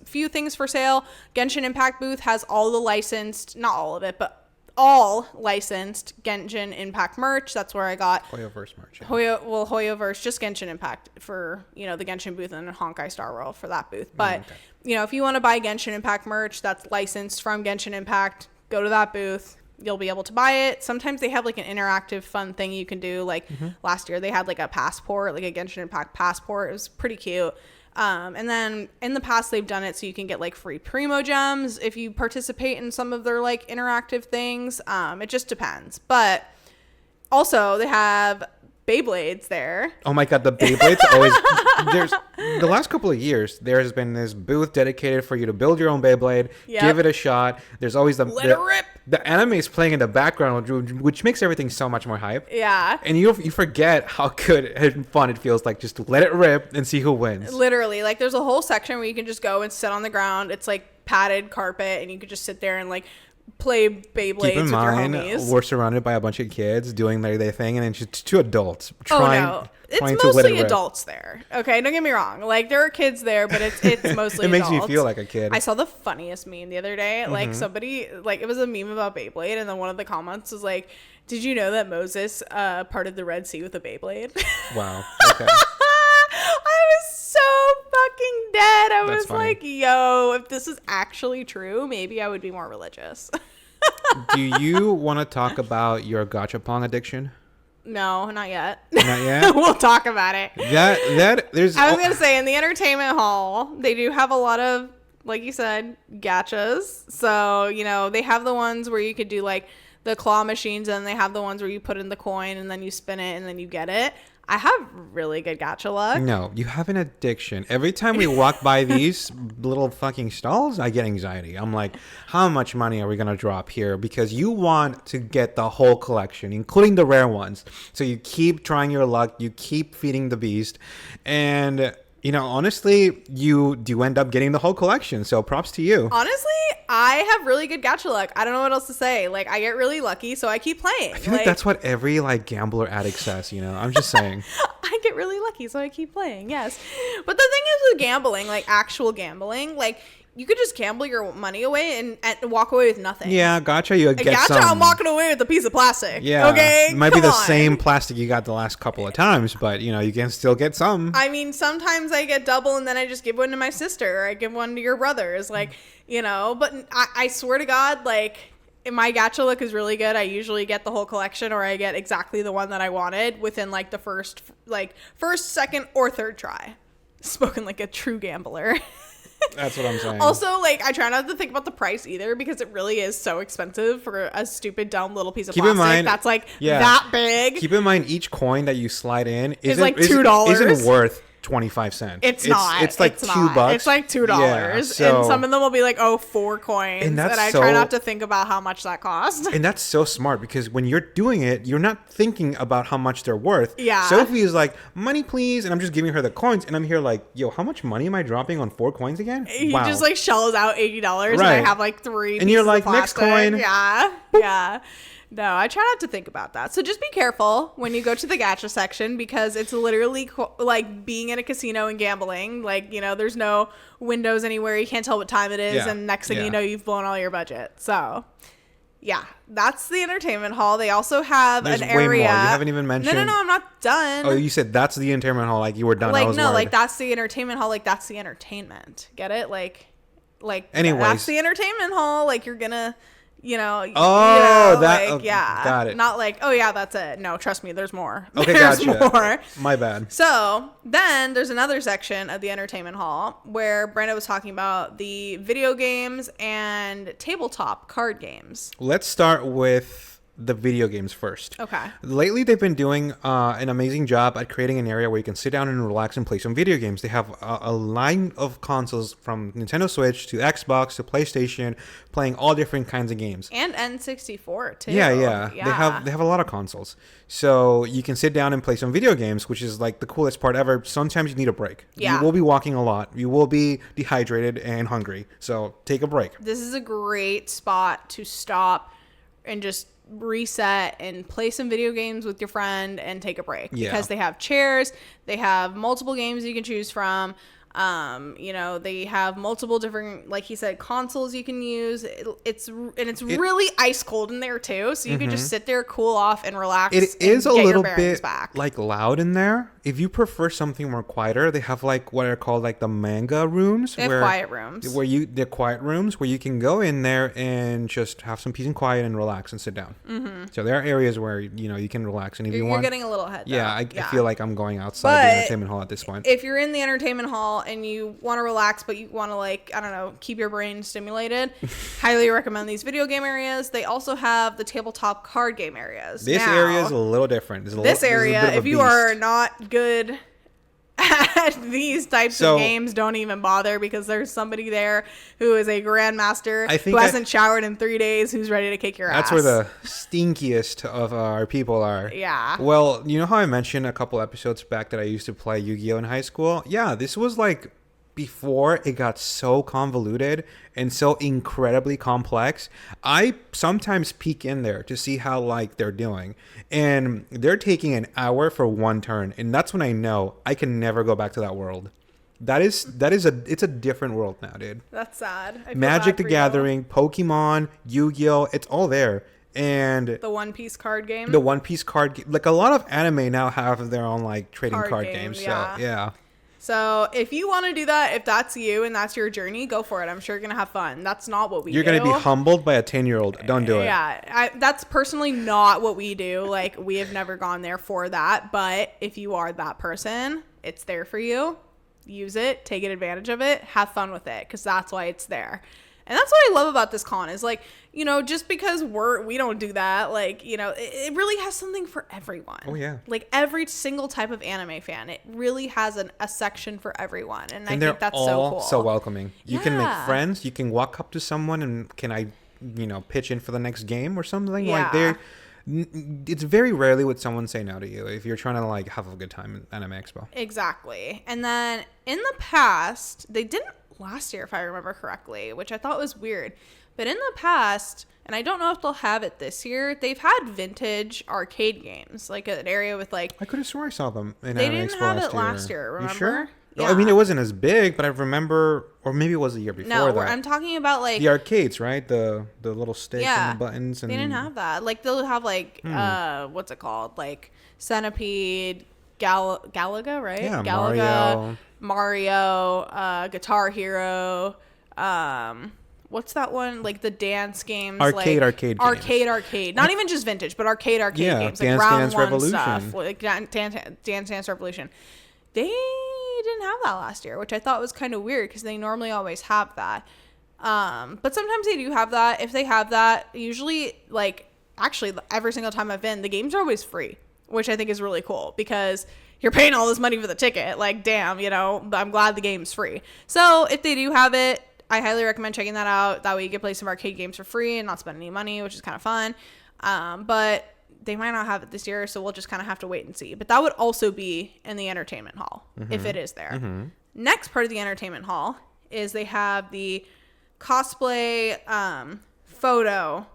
few things for sale. Genshin Impact booth has all the licensed, not all of it, but all licensed Genshin Impact merch. That's where I got Hoyoverse merch. Yeah. Hoyoverse, just Genshin Impact for, the Genshin booth, and Honkai Star Rail for that booth. But, if you want to buy Genshin Impact merch that's licensed from Genshin Impact, go to that booth. You'll be able to buy it. Sometimes they have like an interactive fun thing you can do. Like last year they had like a passport, like a Genshin Impact passport. It was pretty cute. And then in the past they've done it so you can get like free Primo gems if you participate in some of their like interactive things. It just depends. But also they have Beyblades there. Oh my god, the Beyblades always there's the last couple of years there's been this booth dedicated for you to build your own Beyblade, give it a shot. There's always Let it rip. The anime is playing in the background, which makes everything so much more hype. Yeah. And you forget how good and fun it feels like just to let it rip and see who wins. Literally, like there's a whole section where you can just go and sit on the ground. It's like padded carpet, and you could just sit there and like play Beyblades Keep in with mind, your homies. we're surrounded by a bunch of kids doing their thing, and then just two adults trying It's to let mostly it adults there. Okay, don't get me wrong. Like there are kids there, but it's mostly It makes adults. me feel like a kid. I saw the funniest meme the other day. Like somebody, like it was a meme about Beyblade, and then one of the comments was like, "Did you know that Moses parted the Red Sea with a Beyblade?" Wow. Okay. I was so fucking dead. I That's was funny. like, yo, if this is actually true, maybe I would be more religious. Do you want to talk about your gachapon addiction? No, not yet. Not yet? We'll talk about it. There's I was going to say, in the entertainment hall, they do have a lot of, like you said, gachas. So, they have the ones where you could do like the claw machines, and they have the ones where you put in the coin and then you spin it and then you get it. I have really good gacha luck. No, you have an addiction. Every time we walk by these little fucking stalls, I get anxiety. I'm like, how much money are we going to drop here? Because you want to get the whole collection, including the rare ones. So you keep trying your luck. You keep feeding the beast. And, honestly, you do end up getting the whole collection. So props to you. Honestly, I have really good gacha luck. I don't know what else to say. Like, I get really lucky, so I keep playing. I feel like that's what every gambler addict says, I'm just saying. I get really lucky, so I keep playing, yes. But the thing is with gambling, like actual gambling, like you could just gamble your money away and walk away with nothing. Yeah, gotcha. You get gotcha, some. I'm walking away with a piece of plastic. Yeah. Okay? It might be Come the on. same plastic you got the last couple of times, but, you can still get some. I mean, sometimes I get double and then I just give one to my sister, or I give one to your brothers. Like, but I swear to God, like, my gacha luck is really good. I usually get the whole collection, or I get exactly the one that I wanted within like the first, second, or third try. Spoken like a true gambler. That's what I'm saying. Also, like, I try not to think about the price either, because it really is so expensive for a stupid, dumb little piece of Keep in plastic mind- that's like yeah. that big. Keep in mind, each coin that you slide in like $2. Isn't worth 25 cents. It's not. It's like It's $2. not. It's like $2. Yeah, so, and some of them will be like, 4 coins. And And, that's I try not to think about how much that cost. and that's so smart, because when you're doing it, you're not thinking about how much they're worth. Yeah. Sophie is like, money please, and I'm just giving her the coins, and I'm here like, yo, how much money am I dropping on 4 coins again? He Wow. just like shells out $80 and I Right. have like 3 And you're pieces like, of next plastic. coin. Yeah. Yeah. No, I try not to think about that. So just be careful when you go to the gacha section, because it's literally like being in a casino and gambling. Like, there's no windows anywhere. You can't tell what time it is. Yeah. And next thing Yeah. you know, you've blown all your budget. So yeah, that's the entertainment hall. They also have There's an way more. area. You haven't even mentioned. No, I'm not done. Oh, you said that's the entertainment hall. Like you were done. I like was no, worried. like that's the entertainment hall. Like that's the entertainment. Get it? Like Anyways. that's the entertainment hall. Like you're gonna. Oh, that- like, yeah, got it. Not like, oh yeah, that's it. No, trust me, there's more. Okay, there's gotcha. more. My bad. So then there's another section of the entertainment hall where Brenda was talking about the video games and tabletop card games. Let's start with the video games first. Okay. Lately, they've been doing an amazing job at creating an area where you can sit down and relax and play some video games. They have a line of consoles from Nintendo Switch to Xbox to PlayStation, playing all different kinds of games. And N64 too. Yeah. They have a lot of consoles, so you can sit down and play some video games, which is like the coolest part ever. Sometimes you need a break. Yeah. You will be walking a lot. You will be dehydrated and hungry, so take a break. This is a great spot to stop and just reset and play some video games with your friend and take a break. Yeah. Because they have chairs, they have multiple games you can choose from. They have multiple different, like he said, consoles you can use. It's really ice cold in there too, so you can just sit there, cool off, and relax. It is a get little your bearings bit back. like loud in there. If you prefer something more quieter, they have like what are called like the manga rooms. They have quiet rooms. They're quiet rooms where you can go in there and just have some peace and quiet and relax and sit down. Mm-hmm. So there are areas where you can relax, and if You're getting a little ahead. Yeah, I feel like I'm going outside the entertainment hall at this point. If you're in the entertainment hall and you want to relax, but you want to keep your brain stimulated, highly recommend these video game areas. They also have the tabletop card game areas. This area is a little different. If you are not good at these types of games, don't even bother, because there's somebody there who is a grandmaster who hasn't showered in 3 days, who's ready to kick your ass. That's where the stinkiest of our people are. Yeah. Well, you know how I mentioned a couple episodes back that I used to play Yu-Gi-Oh in high school? Yeah, this was like before it got so convoluted and so incredibly complex. I sometimes peek in there to see how they're doing, and they're taking an hour for one turn, and that's when I know I can never go back to that world. It's a different world now, dude. That's sad. Magic the Gathering, Pokemon, Yu-Gi-Oh, it's all there. And the One Piece card game. Like a lot of anime now have their own trading card games. Yeah. So yeah. So if you want to do that, if that's you and that's your journey, go for it. I'm sure you're going to have fun. That's not what we do. You're going to be humbled by a 10-year-old. Don't do it. Yeah. That's personally not what we do. We have never gone there for that. But if you are that person, it's there for you. Use it. Take advantage of it. Have fun with it, because that's why it's there. And that's what I love about this con is just because we don't do that, it really has something for everyone. Oh, yeah. Every single type of anime fan, it really has a section for everyone. And I think that's all so cool. So welcoming. You can make friends. You can walk up to someone and can I, pitch in for the next game or something? Yeah. It's very rarely would someone say no to you if you're trying to have a good time at Anime Expo. Exactly. And then in the past, they didn't last year, if I remember correctly, which I thought was weird. But in the past, and I don't know if they'll have it this year, they've had vintage arcade games, an area with I could have swore I saw them in They Anime didn't Expo have it last year, remember? You sure? Yeah. I mean, it wasn't as big, but I remember, or maybe it was the year before that. No, I'm talking about the arcades, right? The little sticks and the buttons. And they didn't have that. They'll have what's it called? Centipede, Galaga, right? Yeah, Galaga, Mario, Guitar Hero, what's that one? The dance games. Arcade games. Arcade. Not even just vintage, but arcade games. Dance round Dance one Revolution. stuff. Dance Revolution. They didn't have that last year, which I thought was kind of weird, because they normally always have that. But sometimes they do have that. If they have that, usually, actually, every single time I've been, the games are always free, which I think is really cool, because you're paying all this money for the ticket. Damn, I'm glad the game's free. So if they do have it, I highly recommend checking that out. That way you can play some arcade games for free and not spend any money, which is kind of fun. But they might not have it this year, so we'll just kind of have to wait and see. But that would also be in the entertainment hall, if it is there. Mm-hmm. Next part of the entertainment hall is they have the cosplay photo,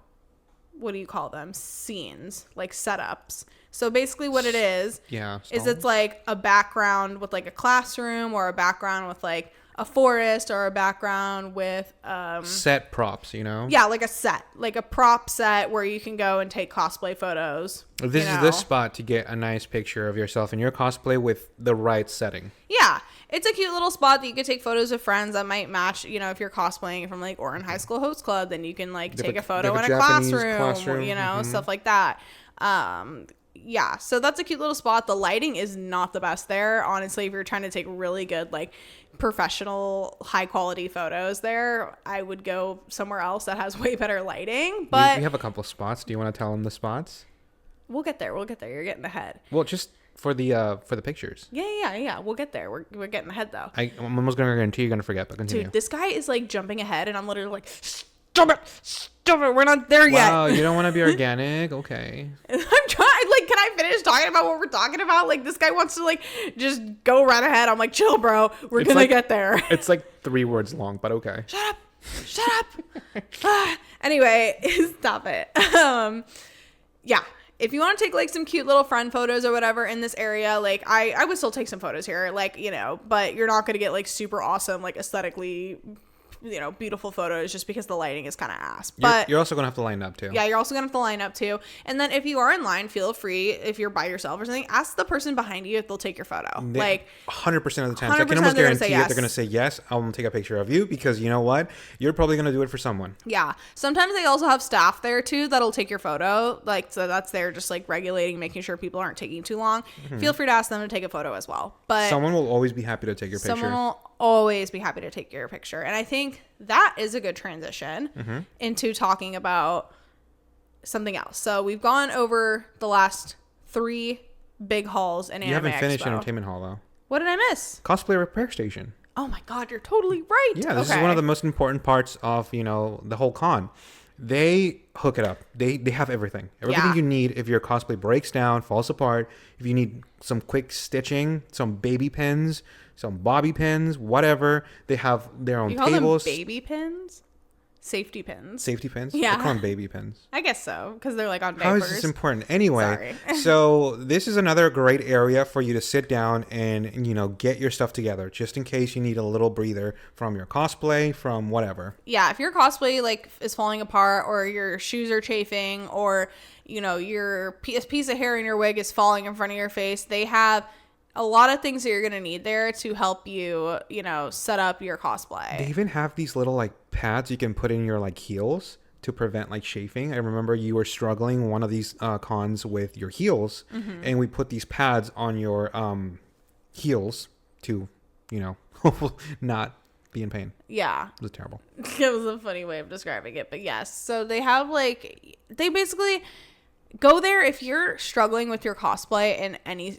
what do you call them? Scenes, setups. So basically what it is it's a background with a classroom, or a background with a forest, or a background with set props, Yeah, a set, a prop set where you can go and take cosplay photos. This is the spot to get a nice picture of yourself in your cosplay with the right setting. Yeah. It's a cute little spot that you could take photos of friends that might match, if you're cosplaying from Orin High School Host Club, then you can take a photo in a classroom, mm-hmm. stuff like that. yeah, so that's a cute little spot. The lighting is not the best there. Honestly, if you're trying to take really good, like, professional, high quality photos there, I would go somewhere else that has way better lighting. But we have a couple spots. Do you want to tell them the spots? We'll get there. You're getting ahead. Well, just for the pictures. Yeah. We'll get there. We're getting ahead, though. I'm almost going to guarantee you're going to forget, but continue. Dude, this guy is, like, jumping ahead, and I'm literally like, stop it. We're not there yet. Wow, you don't want to be organic? Okay. I'm trying. Like, can I finish talking about what we're talking about? Like, this guy wants to, like, just go right ahead. I'm like, chill, bro. We're going to get there. It's like 3 words long, but okay. Shut up. Anyway, stop it. Yeah. If you want to take, like, some cute little friend photos or whatever in this area, like, I would still take some photos here, like, you know, but you're not going to get, like, super awesome, like, aesthetically, you know, beautiful photos just because the lighting is kind of ass. But you're also going to have to line up too. Yeah, you're also going to have to line up too. And then if you are in line, feel free, if you're by yourself or something, ask the person behind you if they'll take your photo. Like 100% of the time. So I can almost guarantee if they're going to say yes, I'll take a picture of you, because you know what? You're probably going to do it for someone. Yeah. Sometimes they also have staff there too that'll take your photo. Like, so that's there just like regulating, making sure people aren't taking too long. Mm-hmm. Feel free to ask them to take a photo as well. But someone will always be happy to take your picture. Someone will always be happy to take your picture. And I think that is a good transition into talking about something else. So we've gone over the last 3 big halls in Anime Expo. You haven't finished Entertainment Hall though. What did I miss? Cosplay Repair Station. Oh my God, you're totally right. Yeah, this is one of the most important parts of, you know, the whole con. They hook it up. They have everything. Everything you need if your cosplay breaks down, falls apart, if you need some quick stitching, some baby pins, some bobby pins, whatever. They have their own tables. You call them baby pins? Safety pins. Safety pins? Yeah. I call them baby pins. I guess so, because they're like on diapers. How is this important? Anyway, Sorry. So this is another great area for you to sit down and, you know, get your stuff together, just in case you need a little breather from your cosplay, from whatever. Yeah, if your cosplay, like, is falling apart, or your shoes are chafing, or, you know, your piece of hair in your wig is falling in front of your face, they have a lot of things that you're going to need there to help you, you know, set up your cosplay. They even have these little, like, pads you can put in your, like, heels to prevent, like, chafing. I remember you were struggling one of these cons with your heels, and we put these pads on your heels to, you know, not be in pain. Yeah. It was terrible. It was a funny way of describing it, but yes. So they have, like, they basically go there if you're struggling with your cosplay in any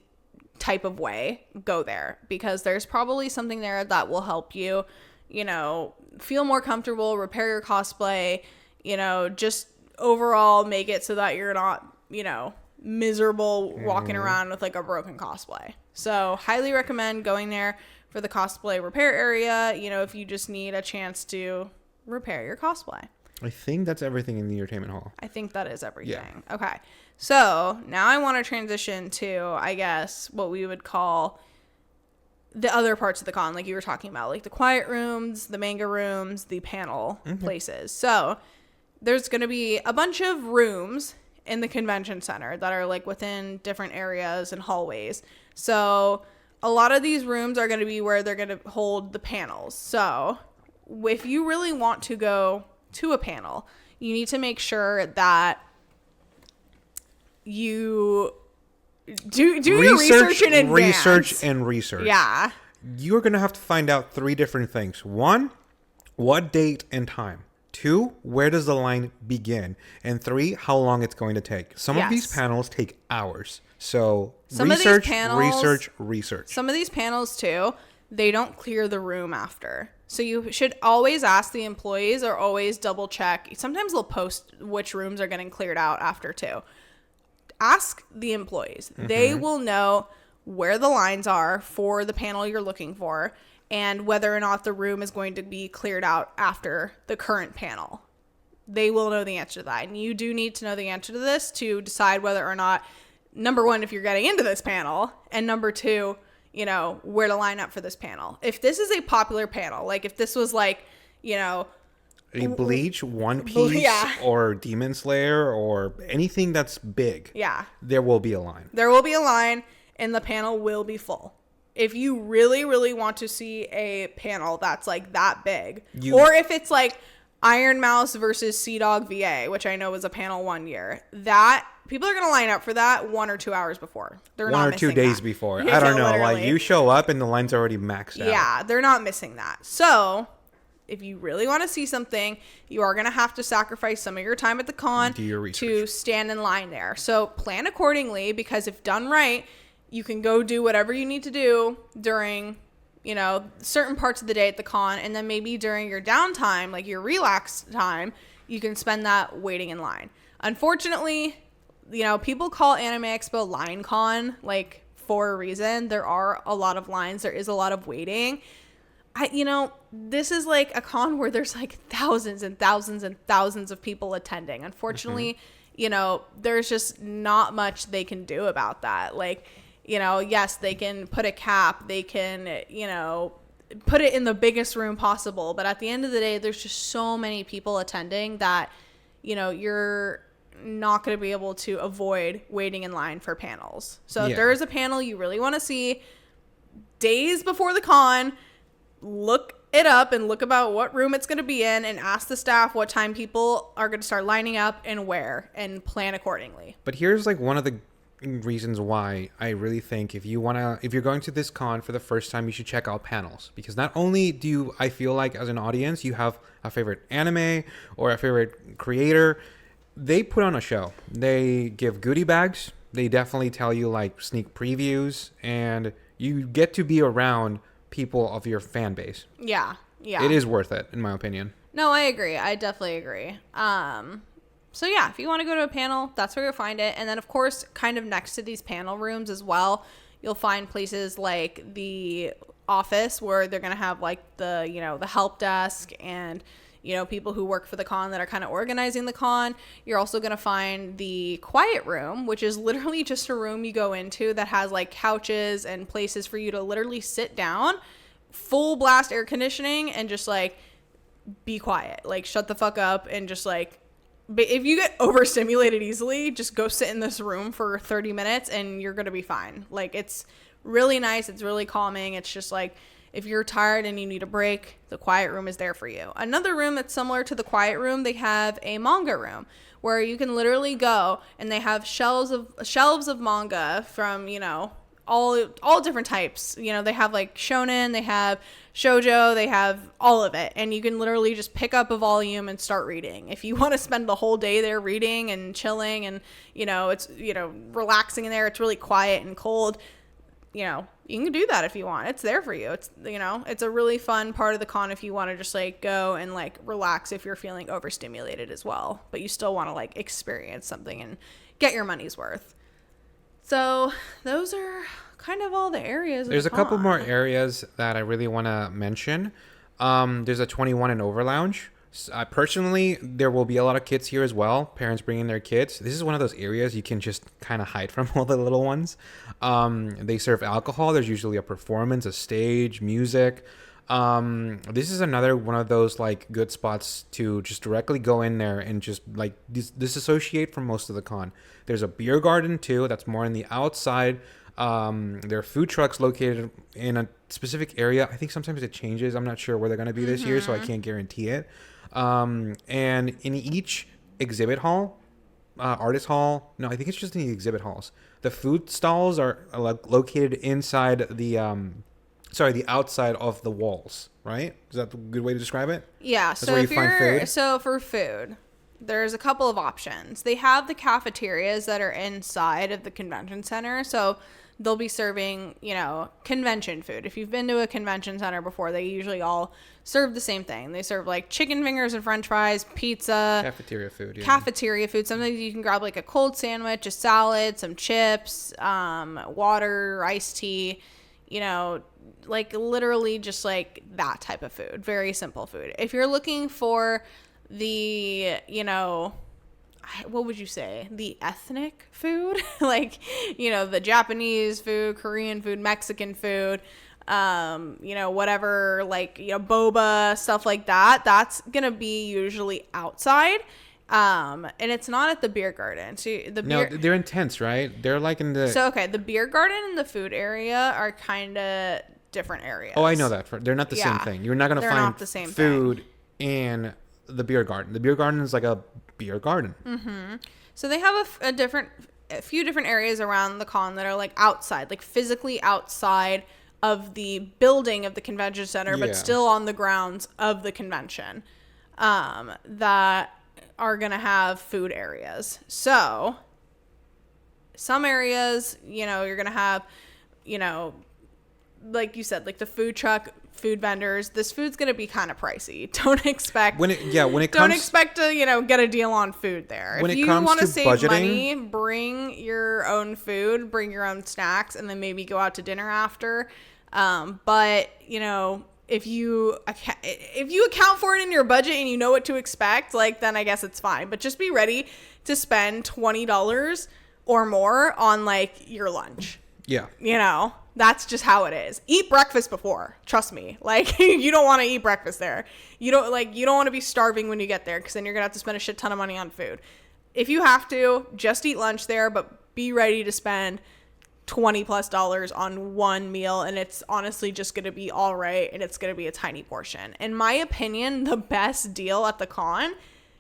type of way. Go there, because there's probably something there that will help you, you know, feel more comfortable, repair your cosplay, you know, just overall make it so that you're not, you know, miserable walking around with like a broken cosplay. So highly recommend going there for the cosplay repair area, you know, if you just need a chance to repair your cosplay. I think that's everything in the entertainment hall. I think that is everything. Yeah. Okay. So now I want to transition to, I guess, what we would call the other parts of the con, like you were talking about, like the quiet rooms, the manga rooms, the panel places. So there's going to be a bunch of rooms in the convention center that are like within different areas and hallways. So a lot of these rooms are going to be where they're going to hold the panels. So if you really want to go to a panel, you need to make sure that you do your research in advance. Research. Yeah. You're going to have to find out 3 different things. 1, what date and time. 2, where does the line begin? And 3, how long it's going to take. Some of these panels take hours. So research. Some of these panels too, they don't clear the room after. So you should always ask the employees, or always double check. Sometimes they'll post which rooms are getting cleared out after too. Ask the employees. They will know where the lines are for the panel you're looking for, and whether or not the room is going to be cleared out after the current panel. They will know the answer to that. And you do need to know the answer to this to decide whether or not, number 1, if you're getting into this panel, and number 2, you know, where to line up for this panel. If this is a popular panel, like if this was like, you know, a Bleach, One Piece, or Demon Slayer, or anything that's big. Yeah. There will be a line. There will be a line, and the panel will be full. If you really, really want to see a panel that's like that big, or if it's like Iron Mouse versus Sea Dog VA, which I know was a panel one year, that people are going to line up for that 1 or 2 hours before. They're One not or 2 missing days that. before. I don't know. Literally. Like, you show up and the line's already maxed out. Yeah, they're not missing that. So if you really want to see something, you are going to have to sacrifice some of your time at the con Do your research. to stand in line there. So plan accordingly, because if done right, you can go do whatever you need to do during, you know, certain parts of the day at the con, and then maybe during your downtime, like your relaxed time, you can spend that waiting in line. Unfortunately, you know, people call Anime Expo Line Con, like, for a reason. There are a lot of lines. There is a lot of waiting. You know, this is like a con where there's like thousands and thousands and thousands of people attending. Unfortunately, you know, there's just not much they can do about that. Like, you know, yes, they can put a cap. They can, you know, put it in the biggest room possible. But at the end of the day, there's just so many people attending that, you know, you're not going to be able to avoid waiting in line for panels. So if there is a panel you really want to see, days before the con, look it up and look about what room it's going to be in, and ask the staff what time people are going to start lining up and where, and plan accordingly. But here's like one of the reasons why I really think if you're going to this con for the first time, you should check out panels, because not only do you, I feel like as an audience, you have a favorite anime or a favorite creator, they put on a show. They give goodie bags. They definitely tell you like sneak previews, and you get to be around people of your fan base. Yeah. It is worth it, in my opinion. No, I agree. I definitely agree. So yeah, if you want to go to a panel, that's where you'll find it. And then of course, kind of next to these panel rooms as well, you'll find places like the office, where they're going to have like the, you know, the help desk and, you know, people who work for the con that are kind of organizing the con. You're also going to find the quiet room, which is literally just a room you go into that has like couches and places for you to literally sit down, full blast air conditioning, and just like be quiet, like shut the fuck up, and just like, if you get overstimulated easily, just go sit in this room for 30 minutes and you're going to be fine. Like, it's really nice. It's really calming. It's just like, if you're tired and you need a break, the quiet room is there for you. Another room that's similar to the quiet room, they have a manga room where you can literally go, and they have shelves of manga from, you know, all different types. You know, they have like shonen, they have shoujo, they have all of it, and you can literally just pick up a volume and start reading. If you want to spend the whole day there reading and chilling, and, you know, it's, you know, relaxing in there, it's really quiet and cold, you know, you can do that if you want. It's there for you. It's, you know, it's a really fun part of the con if you want to just like go and like relax if you're feeling overstimulated as well, but you still want to like experience something and get your money's worth. So those are kind of all the areas. There's a couple more areas that I really want to mention. There's a 21 and over lounge. Personally, there will be a lot of kids here as well. Parents bringing their kids. This is one of those areas you can just kind of hide from all the little ones. They serve alcohol. There's usually a performance, a stage, music. This is another one of those like good spots to just directly go in there and just like disassociate from most of the con. There's a beer garden too. That's more on the outside. There are food trucks located in a specific area. I think sometimes it changes. I'm not sure where they're going to be this year, so I can't guarantee it. And in each exhibit hall, artist hall, no, I think it's just in the exhibit halls. The food stalls are located inside the outside of the walls, right? Is that a good way to describe it? Yeah. That's So where you if find you're food? so for food, there's a couple of options. They have the cafeterias that are inside of the convention center. So they'll be serving, you know, convention food. If you've been to a convention center before, they usually all serve the same thing. They serve like chicken fingers and french fries, pizza. Cafeteria food, yeah. Cafeteria food. Sometimes you can grab like a cold sandwich, a salad, some chips, water, iced tea, you know, like literally just like that type of food. Very simple food. If you're looking for the, you know, what would you say? The ethnic food? Like, you know, the Japanese food, Korean food, Mexican food, you know, whatever, like, you know, boba, stuff like that. That's going to be usually outside. And it's not at the beer garden. So No, they're intense, right? They're like in the... So, okay, the beer garden and the food area are kind of different areas. Oh, I know that. They're not the same thing. You're not going to find the same food in the beer garden. The beer garden is like a beer garden. So they have a few different areas around the con that are like outside, like physically outside of the building of the convention center, but still on the grounds of the convention, that are going to have food areas. So some areas, you know, you're going to have, you know, like you said, like the food truck, food vendors. This food's going to be kind of pricey. Don't expect to, you know, get a deal on food there. When if it you comes want to to save budgeting, money, bring your own food, bring your own snacks, and then maybe go out to dinner after. But, you know, if you account for it in your budget and you know what to expect, like, then I guess it's fine. But just be ready to spend $20 or more on, like, your lunch. Yeah. You know, that's just how it is. Eat breakfast before. Trust me. Like, you don't want to eat breakfast there. You don't want to be starving when you get there, because then you're going to have to spend a shit ton of money on food. If you have to, just eat lunch there, but be ready to spend $20+ on one meal, and it's honestly just going to be all right, and it's going to be a tiny portion. In my opinion, the best deal at the con,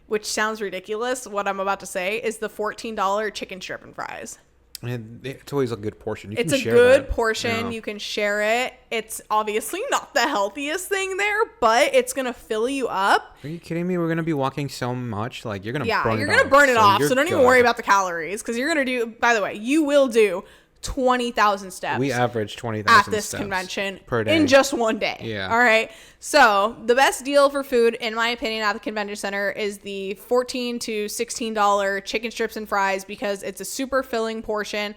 which sounds ridiculous, what I'm about to say, is the $14 chicken strip and fries. And it's always a good portion. It's a good portion. You can share it. It's obviously not the healthiest thing there, but it's going to fill you up. Are you kidding me? We're going to be walking so much. Like, you're going to burn it off. Yeah, you're going to burn it off. So don't even worry good. about the calories, because you're going to do, by the way, you will do 20,000 steps. We average 20,000 at this steps convention per day in just one day. Yeah. All right. So the best deal for food, in my opinion, at the convention center is the $14 to $16 chicken strips and fries, because it's a super filling portion.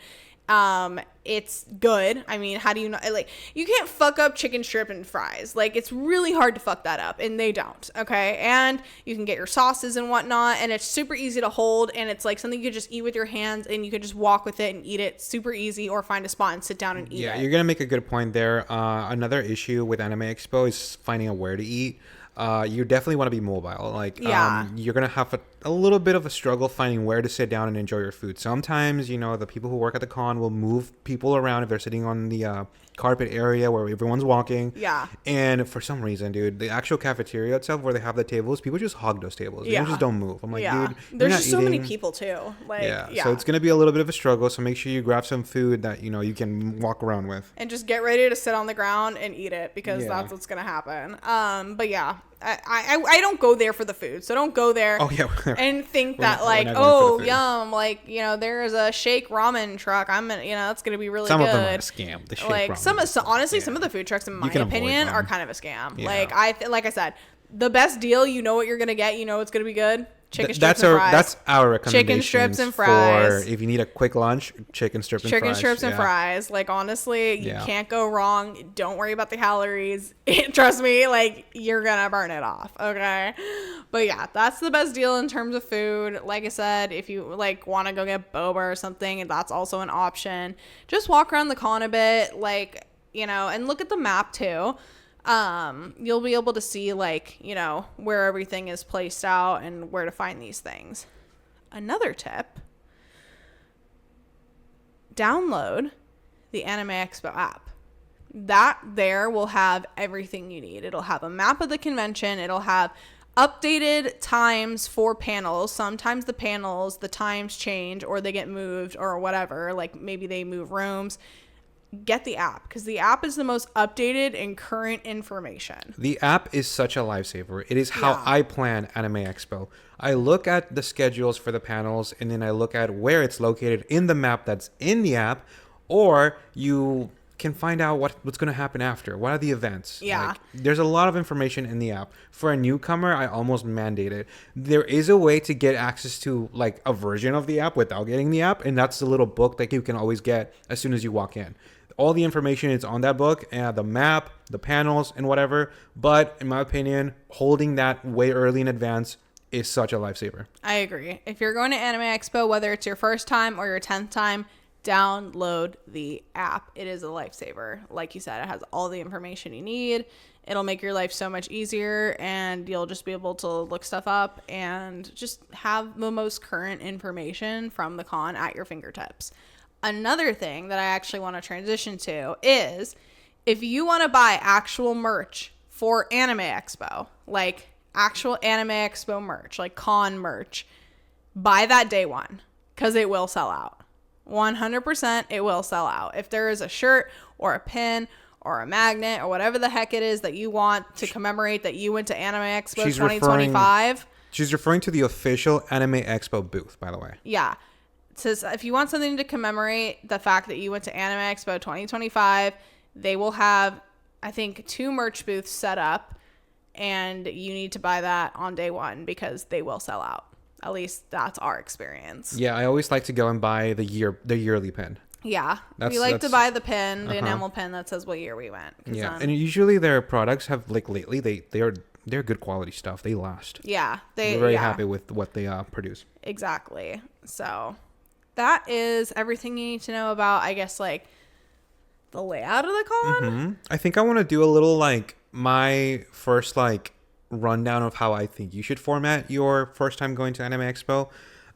It's good. I mean, how do you not, like, you can't fuck up chicken strip and fries. Like, it's really hard to fuck that up, and they don't. Okay. And you can get your sauces and whatnot, and it's super easy to hold, and it's like something you could just eat with your hands, and you could just walk with it and eat it super easy, or find a spot and sit down and eat it. Yeah, you're going to make a good point there. Another issue with Anime Expo is finding out where to eat. You definitely want to be mobile. Like, you're going to have a little bit of a struggle finding where to sit down and enjoy your food. Sometimes, you know, the people who work at the con will move people around if they're sitting on the carpet area where everyone's walking. Yeah. And for some reason, dude, the actual cafeteria itself where they have the tables, people just hog those tables. Yeah. They just don't move. I'm like, dude, there's just so many people too. Like, so it's going to be a little bit of a struggle. So make sure you grab some food that, you know, you can walk around with. And just get ready to sit on the ground and eat it, because that's what's going to happen. But yeah. I don't go there for the food, so don't go there and think that yum, like, you know, there is a shake ramen truck. That's gonna be really good. Some of them are a scam. The shake like ramen. Honestly, some of the food trucks, in my opinion, are kind of a scam. Yeah. Like I said, the best deal, you know what you're gonna get, you know it's gonna be good. Chicken strips and fries. That's our recommendation. Chicken strips and fries. For if you need a quick lunch, chicken strips and fries. Like, honestly, you can't go wrong. Don't worry about the calories. Trust me, like, you're gonna burn it off. Okay. But yeah, that's the best deal in terms of food. Like I said, if you like want to go get boba or something, that's also an option. Just walk around the con a bit, like, you know, and look at the map too. You'll be able to see, like, you know, where everything is placed out and where to find these things. Another tip: download the Anime Expo app. That there will have everything you need. It'll have a map of the convention. It'll have updated times for panels. Sometimes the times change, or they get moved, or whatever. Like, maybe they move rooms. Get the app, because the app is the most updated and current information. The app is such a lifesaver. It is how I plan Anime Expo. I look at the schedules for the panels, and then I look at where it's located in the map that's in the app, or you can find out what's going to happen after. What are the events? Yeah. Like, there's a lot of information in the app. For a newcomer, I almost mandate it. There is a way to get access to, like, a version of the app without getting the app, and that's the little book that you can always get as soon as you walk in. All the information is on that book, and the map, the panels, and whatever. But in my opinion, holding that way early in advance is such a lifesaver. I agree. If you're going to Anime Expo, whether it's your first time or your 10th time, download the app. It is a lifesaver. Like you said, it has all the information you need. It'll make your life so much easier, and you'll just be able to look stuff up and just have the most current information from the con at your fingertips. Another thing that I actually want to transition to is, if you want to buy actual merch for Anime Expo, like actual Anime Expo merch, like con merch, buy that day one, because it will sell out. 100% it will sell out. If there is a shirt or a pin or a magnet or whatever the heck it is that you want to commemorate that you went to Anime Expo 2025. She's referring to the official Anime Expo booth, by the way. Yeah. It says if you want something to commemorate the fact that you went to Anime Expo 2025, they will have, I think, 2 merch booths set up, and you need to buy that on day one because they will sell out. At least that's our experience. Yeah, I always like to go and buy the yearly pin. Yeah, we like to buy the pin, the enamel pin that says what year we went. Yeah, and usually their products have, like, lately they're good quality stuff. They last. Yeah, we're very happy with what they produce. Exactly. So that is everything you need to know about, I guess, like the layout of the con. Mm-hmm. I think I want to do a little, like, my first, like, rundown of how I think you should format your first time going to Anime Expo.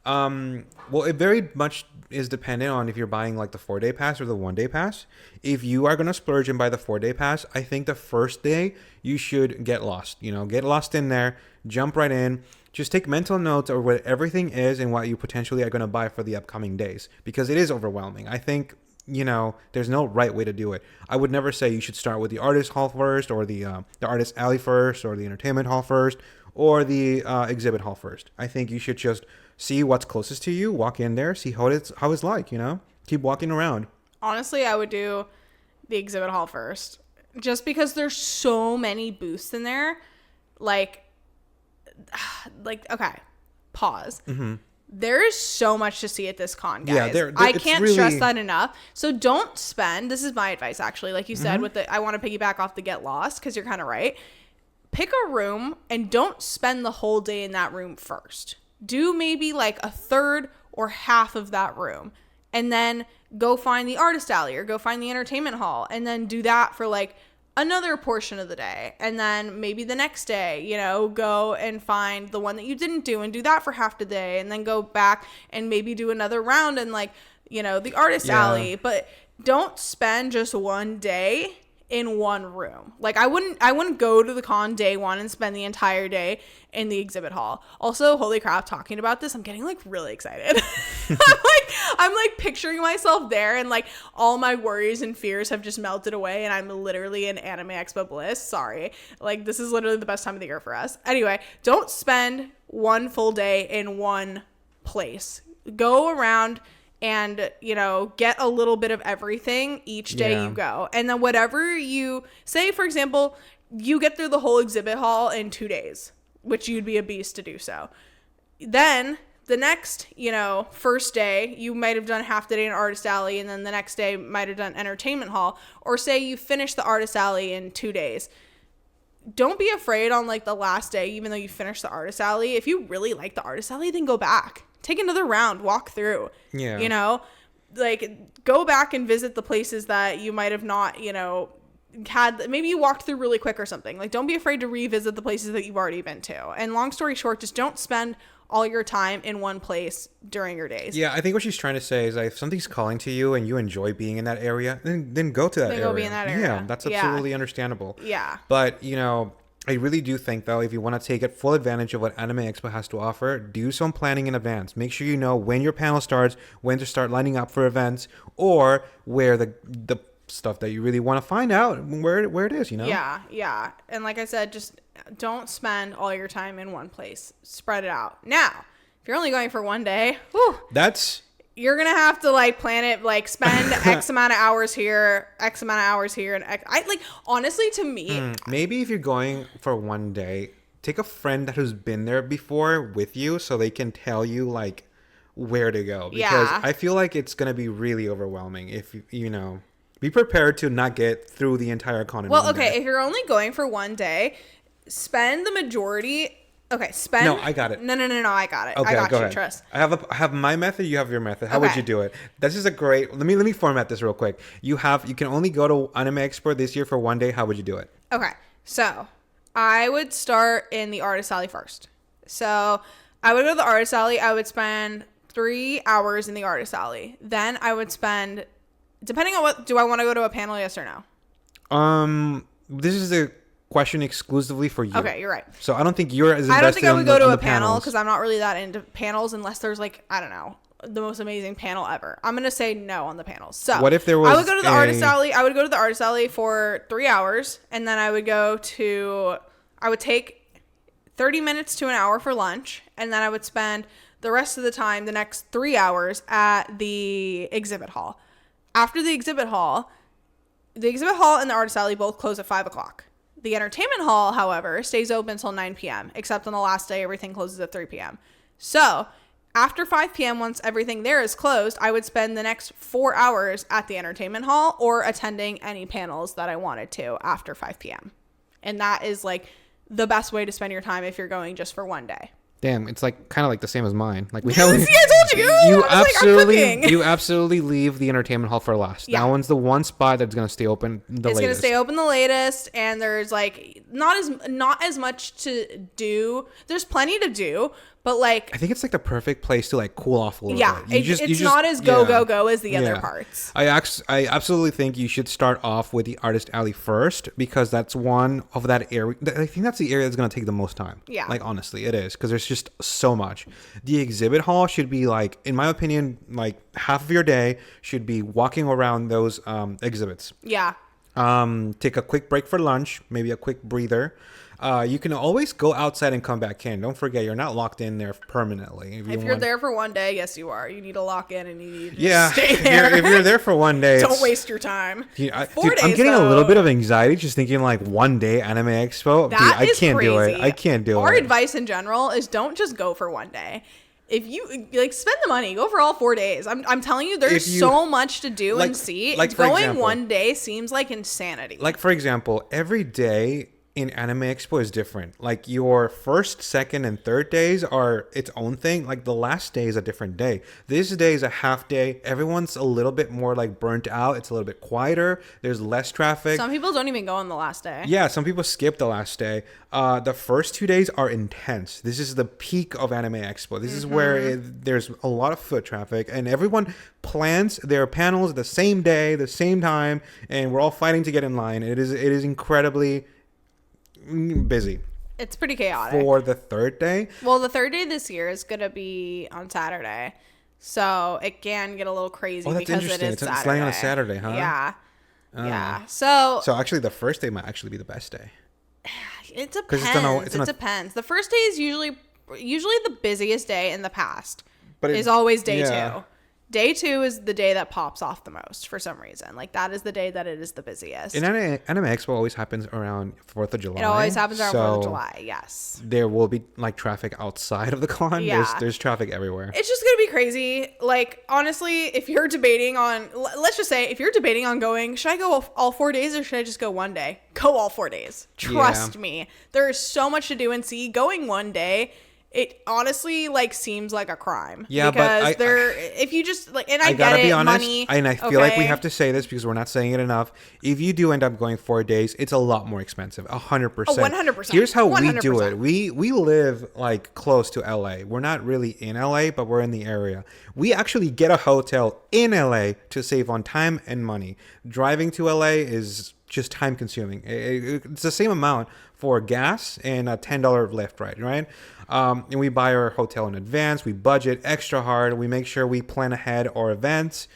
Well, it very much is dependent on if you're buying, like, the 4-day pass or the 1-day pass. If you are going to splurge and buy the 4-day pass, I think the first day you should get lost. Get lost in there, jump right in, just take mental notes of what everything is and what you potentially are going to buy for the upcoming days, because it is overwhelming. I think, there's no right way to do it. I would never say you should start with the artist hall first, or the artist alley first, or the entertainment hall first, or the exhibit hall first. I think you should just see what's closest to you, walk in there, see how it's like, keep walking around. Honestly, I would do the exhibit hall first, just because there's so many booths in there. Like okay, pause. Mm-hmm. There is so much to see at this con, guys. Yeah, I can't stress that enough. So don't spend. This is my advice, actually. Like you said, with I want to piggyback off the get lost, because you're kind of right. Pick a room and don't spend the whole day in that room first. Do maybe like a third or half of that room, and then go find the artist alley or go find the entertainment hall, and then do that for like another portion of the day. And then maybe the next day, go and find the one that you didn't do and do that for half the day, and then go back and maybe do another round and the artist alley. But don't spend just one day in one room. Like I wouldn't go to the con day one and spend the entire day in the exhibit hall. Also, holy crap, talking about this, I'm getting like really excited. I'm like picturing myself there, and like all my worries and fears have just melted away, and I'm literally in Anime Expo bliss. Sorry. Like this is literally the best time of the year for us. Anyway, don't spend one full day in one place. Go around and, get a little bit of everything each day you go. And then whatever you say, for example, you get through the whole exhibit hall in 2 days, which you'd be a beast to do so. Then the next, first day, you might have done half the day in artist alley, and then the next day might have done entertainment hall. Or say you finish the artist alley in 2 days. Don't be afraid on like the last day, even though you finished the artist alley. If you really like the artist alley, then go back. Take another round, walk through. Yeah. Like go back and visit the places that you might have not, had. Maybe you walked through really quick or something. Like don't be afraid to revisit the places that you've already been to. And long story short, just don't spend all your time in one place during your days. Yeah, I think what she's trying to say is if something's calling to you and you enjoy being in that area, then go to that area. Go be in that area. Yeah, that's absolutely understandable. Yeah. But, I really do think, though, if you want to take it full advantage of what Anime Expo has to offer, do some planning in advance. Make sure you know when your panel starts, when to start lining up for events, or where the stuff that you really want to find out, where it is, Yeah. And like I said, just don't spend all your time in one place. Spread it out. Now, if you're only going for 1 day, you're going to have to like plan it, like spend X amount of hours here, X amount of hours here. And honestly, to me, maybe if you're going for 1 day, take a friend who's been there before with you so they can tell you like where to go, because I feel like it's going to be really overwhelming if be prepared to not get through the entire con in 1 day. If you're only going for 1 day, spend the majority. No, I got it. No, I got it. Okay, I got you, ahead. Trust. I have my method, you have your method. How would you do it? This is a great. Let me format this real quick. You can only go to Anime Expo this year for 1 day. How would you do it? Okay. So, I would start in the artist alley first. So, I would go to the artist alley. I would spend 3 hours in the artist alley. Then I would spend, depending on do I want to go to a panel, yes or no? This is question exclusively for you. Okay, you're right. So I don't think you're as invested. I don't think I would go to on a the panel panels. because I'm not really that into panels unless there's like, I don't know, the most amazing panel ever. I'm going to say no on the panels. So what if there was I would go to the artist alley. I would go to the artist alley for 3 hours, and then I would take 30 minutes to an hour for lunch, and then I would spend the rest of the time, the next 3 hours at the exhibit hall. After the exhibit hall and the artist alley both close at 5 o'clock. The entertainment hall, however, stays open until 9 p.m., except on the last day, everything closes at 3 p.m. So after 5 p.m., once everything there is closed, I would spend the next 4 hours at the entertainment hall or attending any panels that I wanted to after 5 p.m. And that is like the best way to spend your time if you're going just for one day. Damn, it's like kind of like the same as mine. Like we See, I told you. you absolutely leave the entertainment hall for last. Yeah. That one's the one spot that's gonna stay open the latest. It's gonna stay open the latest, and there's like not as much to do. There's plenty to do, but like I think it's like the perfect place to like cool off a little it's bit. You not as go as the other Yeah. parts. I absolutely think you should start off with the artist alley first because that's one of that area. I think that's the area that's gonna take the most time. Yeah. Like honestly, it is because there's just so much. The exhibit hall should be like, in my opinion, like half of your day should be walking around those exhibits. Yeah. Take a quick break for lunch, maybe a quick breather. You can always go outside and come back in. Don't forget, you're not locked in there permanently. If you're there for one day, yes, you are. You need to lock in and you need to stay if there. if you're there for one day, Don't waste your time. 4 days, I'm getting a little bit of anxiety just thinking like one day Anime Expo. That is I can't crazy. do it. I can't do it. Our advice in general is don't just go for one day. If you like spend the money, go for all 4 days. I'm telling you, there's so much to do and see. Like for going example, one day seems like insanity. Like for example, every day in Anime Expo is different. Like your first, second, and third days are its own thing. Like the last day is a different day. This day is a half day. Everyone's a little bit more like burnt out. It's a little bit quieter. There's less traffic. Some people don't even go on the last day. Yeah, some people skip the last day. The first 2 days are intense. This is the peak of Anime Expo. This is where there's a lot of foot traffic, and everyone plans their panels the same day, the same time, and we're all fighting to get in line. It is incredibly busy. It's pretty chaotic. For the third day? Well, the third day this year is going to be on Saturday. So it can get a little crazy that's because interesting. it is It's laying on a Saturday, huh? Yeah. Oh. Yeah. So actually the first day might actually be the best day. it depends. It depends. The first day is usually the busiest day in the past. But it's always day 2. Day 2 is the day that pops off the most for some reason. Like that is the day that it is the busiest. And Anime Expo always happens around 4th of July. It always happens around 4th of July, yes. There will be like traffic outside of the con. Yeah. There's traffic everywhere. It's just going to be crazy. Like, honestly, if you're debating on, let's just say, if you're debating on going, should I go all 4 days or should I just go one day? Go all 4 days. Trust me. There is so much to do and see. Going one day, it honestly like seems like a crime. Yeah, because but if you just like, and I gotta get be it, honest, money, and I feel like we have to say this because we're not saying it enough. If you do end up going 4 days, it's a lot more expensive. 100%. 100%. Here's how 100%. we do it. We live like close to LA. We're not really in LA, but we're in the area. We actually get a hotel in LA to save on time and money. Driving to LA is just time consuming. It's the same amount for gas and a $10 Lyft ride, right? And we buy our hotel in advance. We budget extra hard. We make sure we plan ahead our events.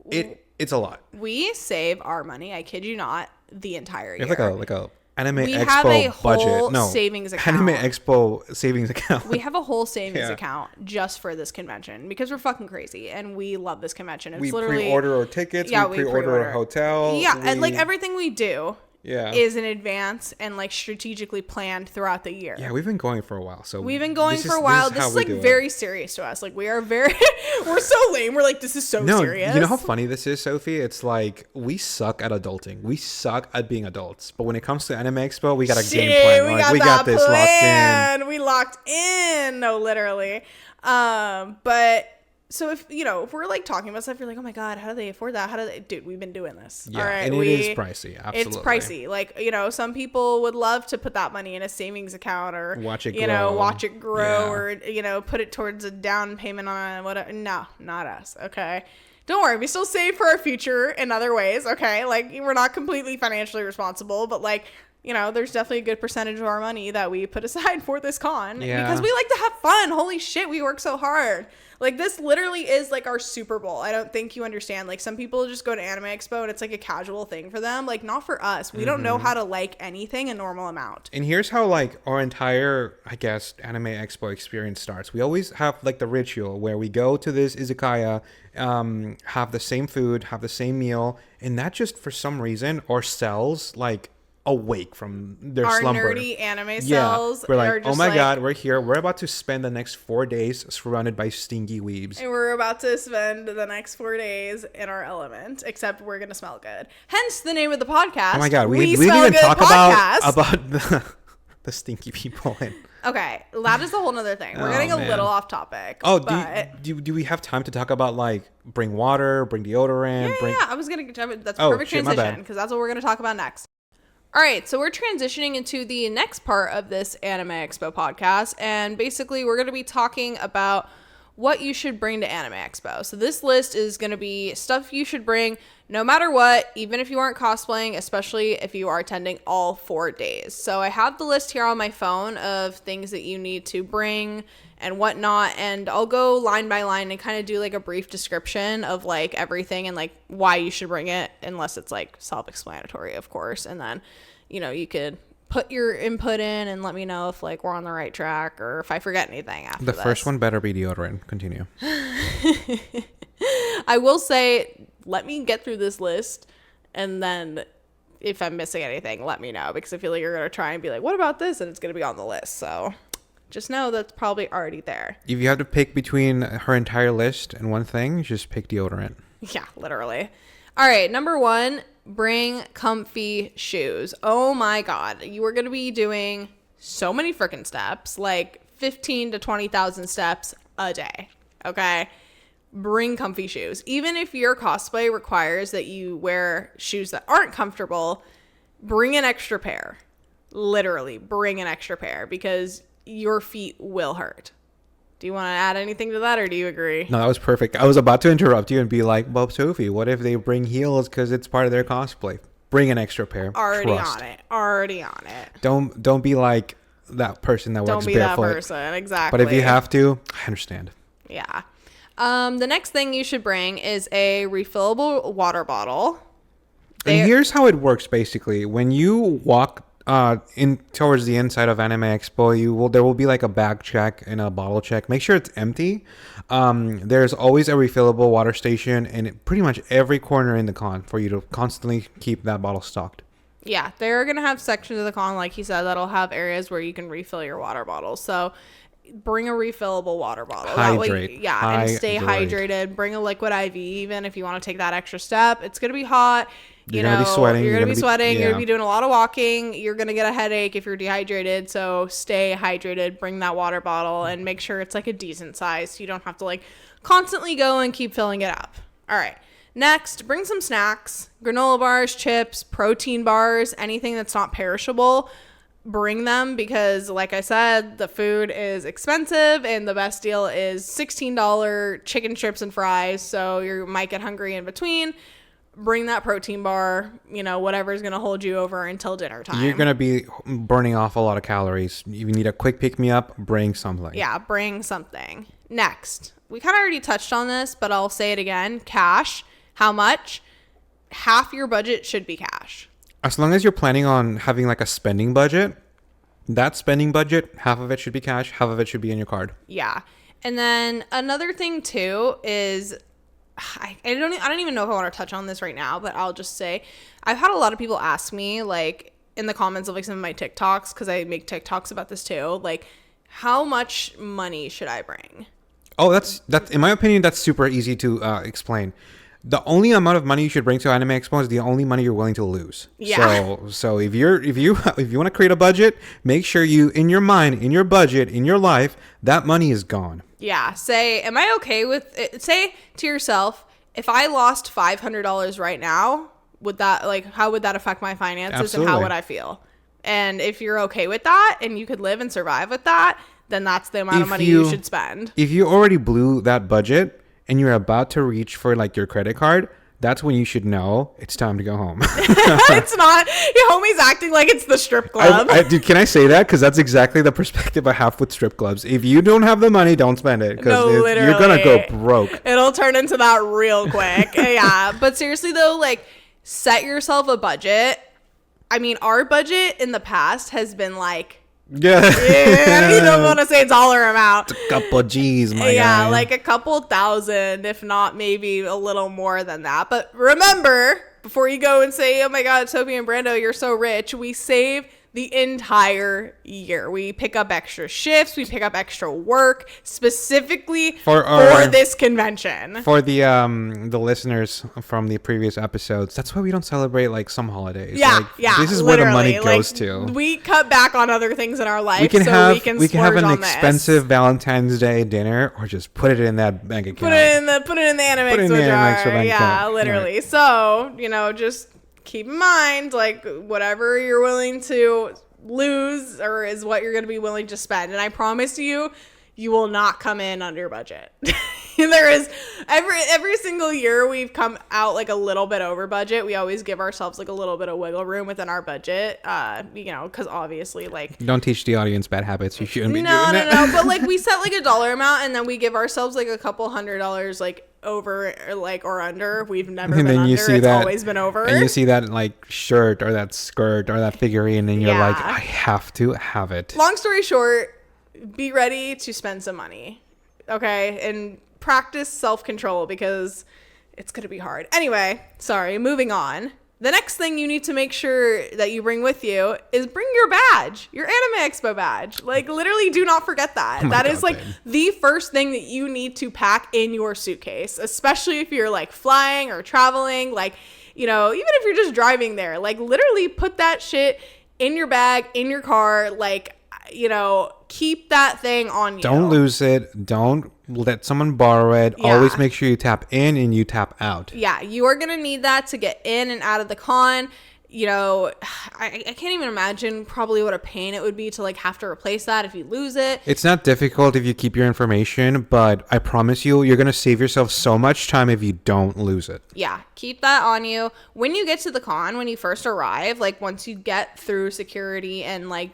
It's a lot. We save our money. I kid you not. The entire year. It's like a Anime we Expo have a budget. whole No, savings account. Anime Expo savings account. We have a whole savings account just for this convention because we're fucking crazy and we love this convention. It's we literally pre-order our tickets. Yeah, we pre-order our hotel. Yeah, and like everything we do is in advance and like strategically planned throughout the year. Yeah, we've been going for a while. So we've been going for a while. This is like very serious to us. Like we are very, we're so lame. We're like, this is so serious. You know how funny this is, Sophie? It's like we suck at adulting. We suck at being adults. But when it comes to Anime Expo, we got a game plan. We got this locked in. We locked in. No, literally. But so if we're like talking about stuff, you're like, oh my god, how do they afford that? Dude, we've been doing this. Yeah, all right, and it is pricey. Absolutely, it's pricey. Like some people would love to put that money in a savings account or watch it grow, or put it towards a down payment on whatever. No, not us. Okay. Don't worry, we still save for our future in other ways. Okay, like we're not completely financially responsible, but like you know, there's definitely a good percentage of our money that we put aside for this con because Yeah. we like to have fun. Holy shit, we work so hard. Like, this literally is like our Super Bowl. I don't think you understand. Like, some people just go to Anime Expo and it's like a casual thing for them. Like, not for us. We don't know how to like anything a normal amount. And here's how like our entire, I guess, Anime Expo experience starts. We always have like the ritual where we go to this izakaya, have the same food, have the same meal, and that just for some reason our cells like awake from their Our slumber. nerdy anime cells We're are like, just oh my god, we're here. We're about to spend the next 4 days surrounded by stinky weebs. and we're about to spend the next 4 days in our element, except we're going to smell good. Hence the name of the podcast. Oh my god, we didn't Smell even Good talk Podcast. about the stinky people. Okay, that is a whole nother thing. We're getting a little off topic. Oh, but do we have time to talk about like bring water, bring deodorant? yeah, I was going to, that's a Oh, perfect shit, my bad. transition because that's what we're going to talk about next. All right, so we're transitioning into the next part of this Anime Expo podcast, and basically we're going to be talking about what you should bring to Anime Expo. So this list is going to be stuff you should bring no matter what, even if you aren't cosplaying, especially if you are attending all 4 days. So I have the list here on my phone of things that you need to bring and whatnot, and I'll go line by line and kind of do like a brief description of like everything and like why you should bring it, unless it's like self-explanatory, of course. And then, you know, you could put your input in and let me know if like we're on the right track or if I forget anything after The this. first one better be deodorant. Continue. I will say, let me get through this list, and then if I'm missing anything, let me know, because I feel like you're going to try and be like, what about this? And it's going to be on the list. So just know that's probably already there. If you have to pick between her entire list and one thing, just pick deodorant. Yeah, literally. All right, number 1, bring comfy shoes. Oh my God. You are going to be doing so many freaking steps, like 15 to 20,000 steps a day. Okay. Bring comfy shoes. Even if your cosplay requires that you wear shoes that aren't comfortable, bring an extra pair. Literally, bring an extra pair because your feet will hurt. Do you want to add anything to that, or do you agree? No, that was perfect. I was about to interrupt you and be like, well, Sophie, what if they bring heels because it's part of their cosplay? Bring an extra pair. Already Trust. on it. Don't be like that person that Don't walks be barefoot. that person, exactly. But if you have to, I understand. Yeah. The next thing you should bring is a refillable water bottle. And here's how it works, basically. When you walk in towards the inside of Anime Expo, there will be like a bag check and a bottle check. Make sure it's empty. There's always a refillable water station in pretty much every corner in the con for you to constantly keep that bottle stocked. Yeah, they're going to have sections of the con, like he said, that'll have areas where you can refill your water bottles. So bring a refillable water bottle. Hydrate. That way, yeah, and stay hydrated. Bring a liquid IV, even if you want to take that extra step. It's going to be hot. You're going to be sweating. You're going to be sweating. Yeah. You're going to be doing a lot of walking. You're going to get a headache if you're dehydrated. So stay hydrated. Bring that water bottle and make sure it's like a decent size so you don't have to like constantly go and keep filling it up. All right. Next, bring some snacks, granola bars, chips, protein bars, anything that's not perishable. Bring them because, like I said, the food is expensive and the best deal is $16 chicken strips and fries. So you might get hungry in between. Bring that protein bar, you know, whatever's going to hold you over until dinner time. You're going to be burning off a lot of calories. If you need a quick pick-me-up, bring something. Yeah, bring something. Next, we kind of already touched on this, but I'll say it again. Cash. How much? Half your budget should be cash. As long as you're planning on having like a spending budget, that spending budget, half of it should be cash, half of it should be in your card. Yeah. And then another thing too is I don't even know if I want to touch on this right now, but I'll just say I've had a lot of people ask me like in the comments of like some of my TikToks, because I make TikToks about this too, like how much money should I bring? Oh, that's in my opinion, that's super easy to explain. The only amount of money you should bring to Anime Expo is the only money you're willing to lose. Yeah. So if you want to create a budget, make sure you in your mind, in your budget, in your life, that money is gone. Yeah. Say, am I okay with it? Say to yourself, if I lost $500 right now, would that like how would that affect my finances? Absolutely. And how would I feel? And if you're okay with that and you could live and survive with that, then that's the amount of money you should spend. If you already blew that budget and you're about to reach for like your credit card, that's when you should know it's time to go home. It's not. Your homie's acting like it's the strip club. Dude, can I say that? Because that's exactly the perspective I have with strip clubs. If you don't have the money, don't spend it. Because you're going to go broke. It'll turn into that real quick. Yeah. But seriously, though, like, set yourself a budget. I mean, our budget in the past has been like, I don't even want to say a dollar amount. It's a couple of G's, my guy. Like a couple thousand, if not maybe a little more than that. But remember, before you go and say, oh my God, Sophie and Brando, you're so rich, we save the entire year. We pick up extra shifts. We pick up extra work specifically for this convention. For the listeners from the previous episodes, that's why we don't celebrate like some holidays. Yeah, like, yeah. This is where the money goes to. We cut back on other things in our life we can have an expensive Valentine's Day dinner, or just put it in that bank account. Put it in the Anime Expo jar. Yeah, literally. Right. So, just keep in mind, like, whatever you're willing to lose or is what you're going to be willing to spend. And I promise you, you will not come in under budget. There is every single year we've come out like a little bit over budget. We always give ourselves like a little bit of wiggle room within our budget, because obviously, like, don't teach the audience bad habits. You shouldn't be doing that. No. But like, we set like a dollar amount and then we give ourselves like a couple $100 like over or under. We've never been under. It's always been over. And you see that like shirt or that skirt or that figurine and you're like, I have to have it. Long story short, be ready to spend some money. Okay? And practice self-control because it's going to be hard. Anyway, sorry, moving on. The next thing you need to make sure that you bring with you is bring your badge, your Anime Expo badge. Like, literally do not forget that. That is like the first thing that you need to pack in your suitcase, especially if you're like flying or traveling, like, even if you're just driving there, like, literally put that shit in your bag, in your car, like, keep that thing on you. Don't lose it. Don't let someone borrow it. Yeah. Always make sure you tap in and you tap out. Yeah, you are going to need that to get in and out of the con. I can't even imagine probably what a pain it would be to like have to replace that if you lose it. It's not difficult if you keep your information, but I promise you're going to save yourself so much time if you don't lose it. Yeah, keep that on you. When you get to the con, when you first arrive, like once you get through security and like,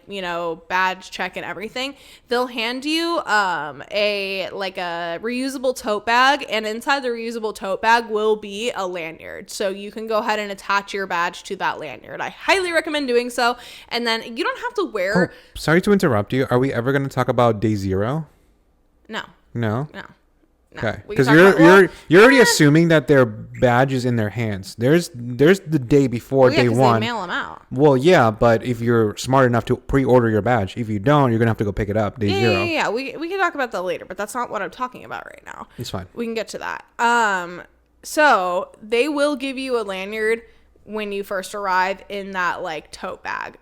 badge check and everything, they'll hand you a reusable tote bag, and inside the reusable tote bag will be a lanyard. So you can go ahead and attach your badge to that lanyard. I highly recommend doing so. And then you don't have to wear... Oh, sorry to interrupt you. Are we ever going to talk about day 0? No. Okay, because you're already assuming that their badge is in their hands. There's the day before day 1. They mail them out. Well, yeah, but if you're smart enough to pre-order your badge, if you don't, you're gonna have to go pick it up day 0. Yeah. We can talk about that later, but that's not what I'm talking about right now. It's fine. We can get to that. So they will give you a lanyard when you first arrive in that like tote bag.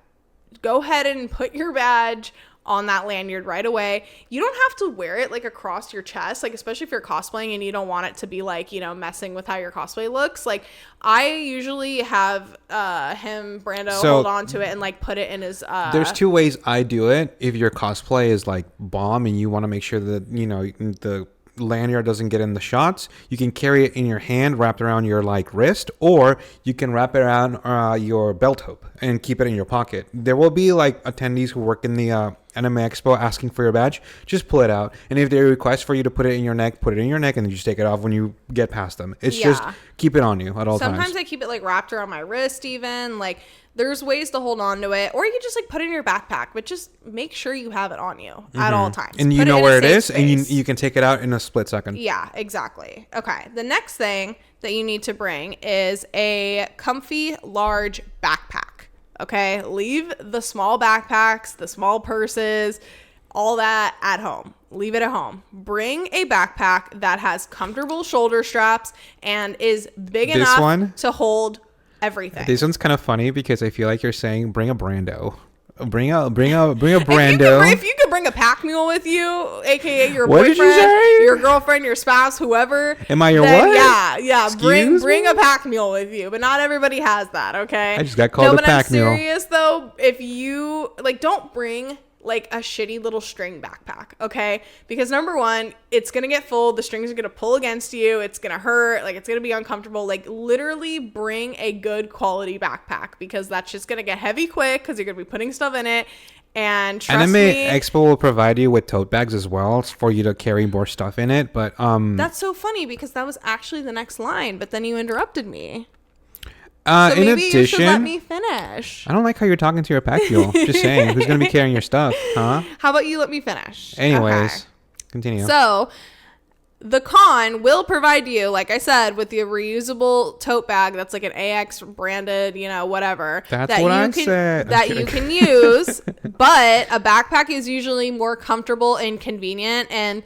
Go ahead and put your badge on that lanyard right away. You don't have to wear it like across your chest, like especially if you're cosplaying and you don't want it to be like, messing with how your cosplay looks. Like I usually have Brando hold on to it and like put it in his There's 2 ways I do it. If your cosplay is like bomb and you want to make sure that the lanyard doesn't get in the shots, you can carry it in your hand wrapped around your like wrist, or you can wrap it around your belt hook and keep it in your pocket. There will be like attendees who work in the Anime Expo asking for your badge. Just pull it out, and if they request for you to put it in your neck, put it in your neck, and then you just take it off when you get past them. It's just keep it on you at all times. Sometimes I keep it like wrapped around my wrist even. Like there's ways to hold on to it, or you can just like put it in your backpack, but just make sure you have it on you at all times. And you know where it is, and you can take it out in a split second. Yeah, exactly. Okay, the next thing that you need to bring is a comfy, large backpack. Okay, leave the small backpacks, the small purses, all that at home. Leave it at home. Bring a backpack that has comfortable shoulder straps and is big enough to hold everything. This one's kind of funny because I feel like you're saying bring a Brando. Bring a Brando. If you could bring a pack mule with you, aka your boyfriend, your girlfriend, your spouse, whoever. Am I your what? Yeah. Bring a pack mule with you, but not everybody has that. Okay. I just got called a pack mule. I'm serious though. If you don't bring like a shitty little string backpack, okay? Because number one, it's gonna get full, the strings are gonna pull against you, it's gonna hurt, like it's gonna be uncomfortable. Like literally bring a good quality backpack, because that's just gonna get heavy quick because you're gonna be putting stuff in it. And trust Anime me, Expo will provide you with tote bags as well for you to carry more stuff in it. But that's so funny because that was actually the next line, but then you interrupted me. So in maybe addition, you should let me finish. I don't like how you're talking to your pack fuel. Just saying, who's gonna be carrying your stuff, huh? How about you let me finish? Anyways, Okay. continue. So the con will provide you, like I said, with the reusable tote bag that's like an AX branded, you know, whatever. That's that what you I can, said. That you can use, but a backpack is usually more comfortable and convenient, and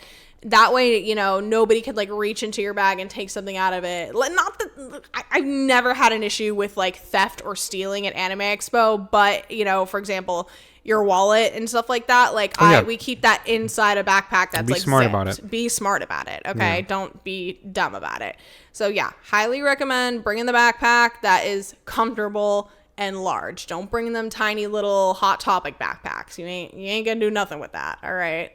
that way, you know, nobody could like reach into your bag and take something out of it. Not that I've never had an issue with like theft or stealing at Anime Expo, but you know, for example, your wallet and stuff like that, like we keep that inside a backpack that's Be like smart zipped. about it. Be smart about it, okay? Yeah. Don't be dumb about it. So yeah, highly recommend bringing the backpack that is comfortable and large. Don't bring them tiny little Hot Topic backpacks. You ain't gonna do nothing with that, all right?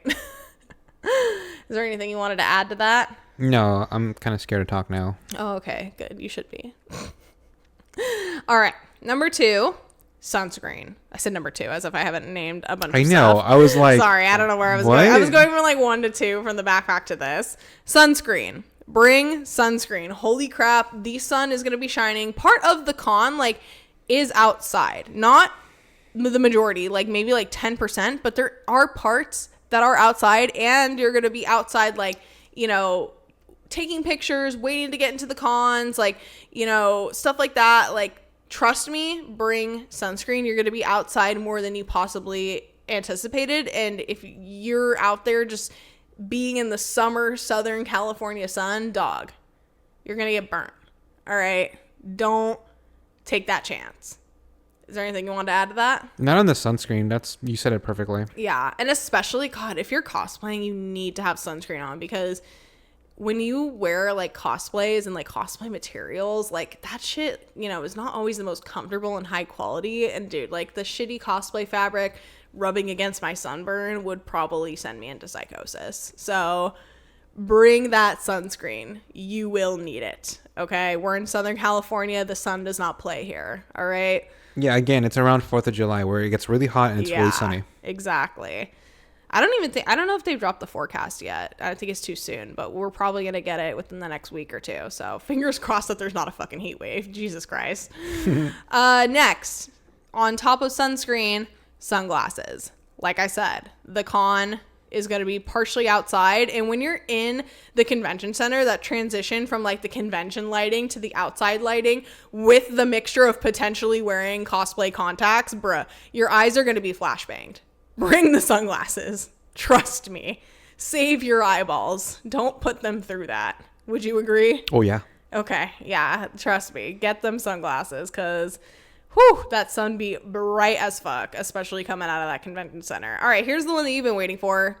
Is there anything you wanted to add to that? No, I'm kind of scared to talk now. Oh, okay, good. You should be. All right, number 2, sunscreen. I said number 2 as if I haven't named a bunch of stuff. I was like, sorry, I don't know where I was what? going. I was going from like 1 to 2 from the backpack to this. Sunscreen. Bring sunscreen. Holy crap, the sun is going to be shining. Part of the con, like, is outside. Not the majority, like maybe like 10%, but there are parts that are outside, and you're going to be outside, like, you know, taking pictures, waiting to get into the cons, like, you know, stuff like that. Like, trust me, bring sunscreen. You're going to be outside more than you possibly anticipated. And if you're out there just being in the summer Southern California sun, dog, you're going to get burnt. All right. Don't take that chance. Is there anything you want to add to that? Not on the sunscreen. You said it perfectly. Yeah. And especially, God, if you're cosplaying, you need to have sunscreen on, because when you wear like cosplays and like cosplay materials, like that shit, you know, is not always the most comfortable and high quality. And dude, like the shitty cosplay fabric rubbing against my sunburn would probably send me into psychosis. So bring that sunscreen. You will need it. Okay. We're in Southern California. The sun does not play here. All right. Yeah, again, it's around 4th of July where it gets really hot and it's really sunny. Exactly. I don't know if they've dropped the forecast yet. I think it's too soon, but we're probably going to get it within the next week or 2. So fingers crossed that there's not a fucking heat wave. Jesus Christ. Next, on top of sunscreen, sunglasses. Like I said, the con is going to be partially outside. And when you're in the convention center, that transition from like the convention lighting to the outside lighting with the mixture of potentially wearing cosplay contacts, bruh, your eyes are going to be flashbanged. Bring the sunglasses. Trust me. Save your eyeballs. Don't put them through that. Would you agree? Oh, yeah. Okay. Yeah. Trust me. Get them sunglasses, because whew, that sun be bright as fuck, especially coming out of that convention center. All right. Here's the one that you've been waiting for.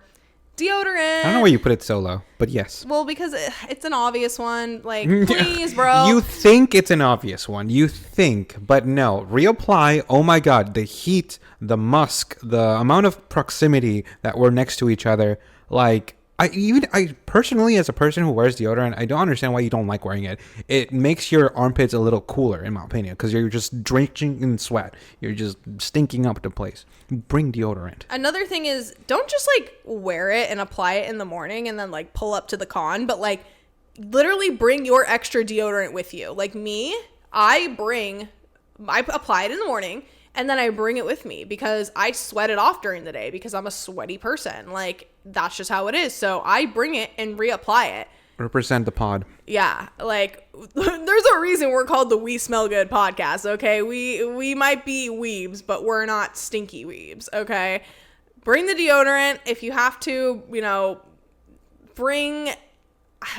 Deodorant. I don't know why you put it so low, but yes. Well, because it's an obvious one. Like, please, bro. You think it's an obvious one. You think, but no. Reapply. Oh my God. The heat, the musk, the amount of proximity that we're next to each other. Like, I personally, as a person who wears deodorant, I don't understand why you don't like wearing it. It makes your armpits a little cooler, in my opinion, because you're just drenching in sweat. You're just stinking up the place. Bring deodorant. Another thing is, don't just like wear it and apply it in the morning and then like pull up to the con, but like literally bring your extra deodorant with you. Like me, I apply it in the morning, and then I bring it with me because I sweat it off during the day because I'm a sweaty person. Like, that's just how it is. So I bring it and reapply it. Represent the pod. Yeah, like there's a reason we're called the We Smell Good podcast, okay? We might be weebs, but we're not stinky weebs, okay? Bring the deodorant. If you have to, you know, bring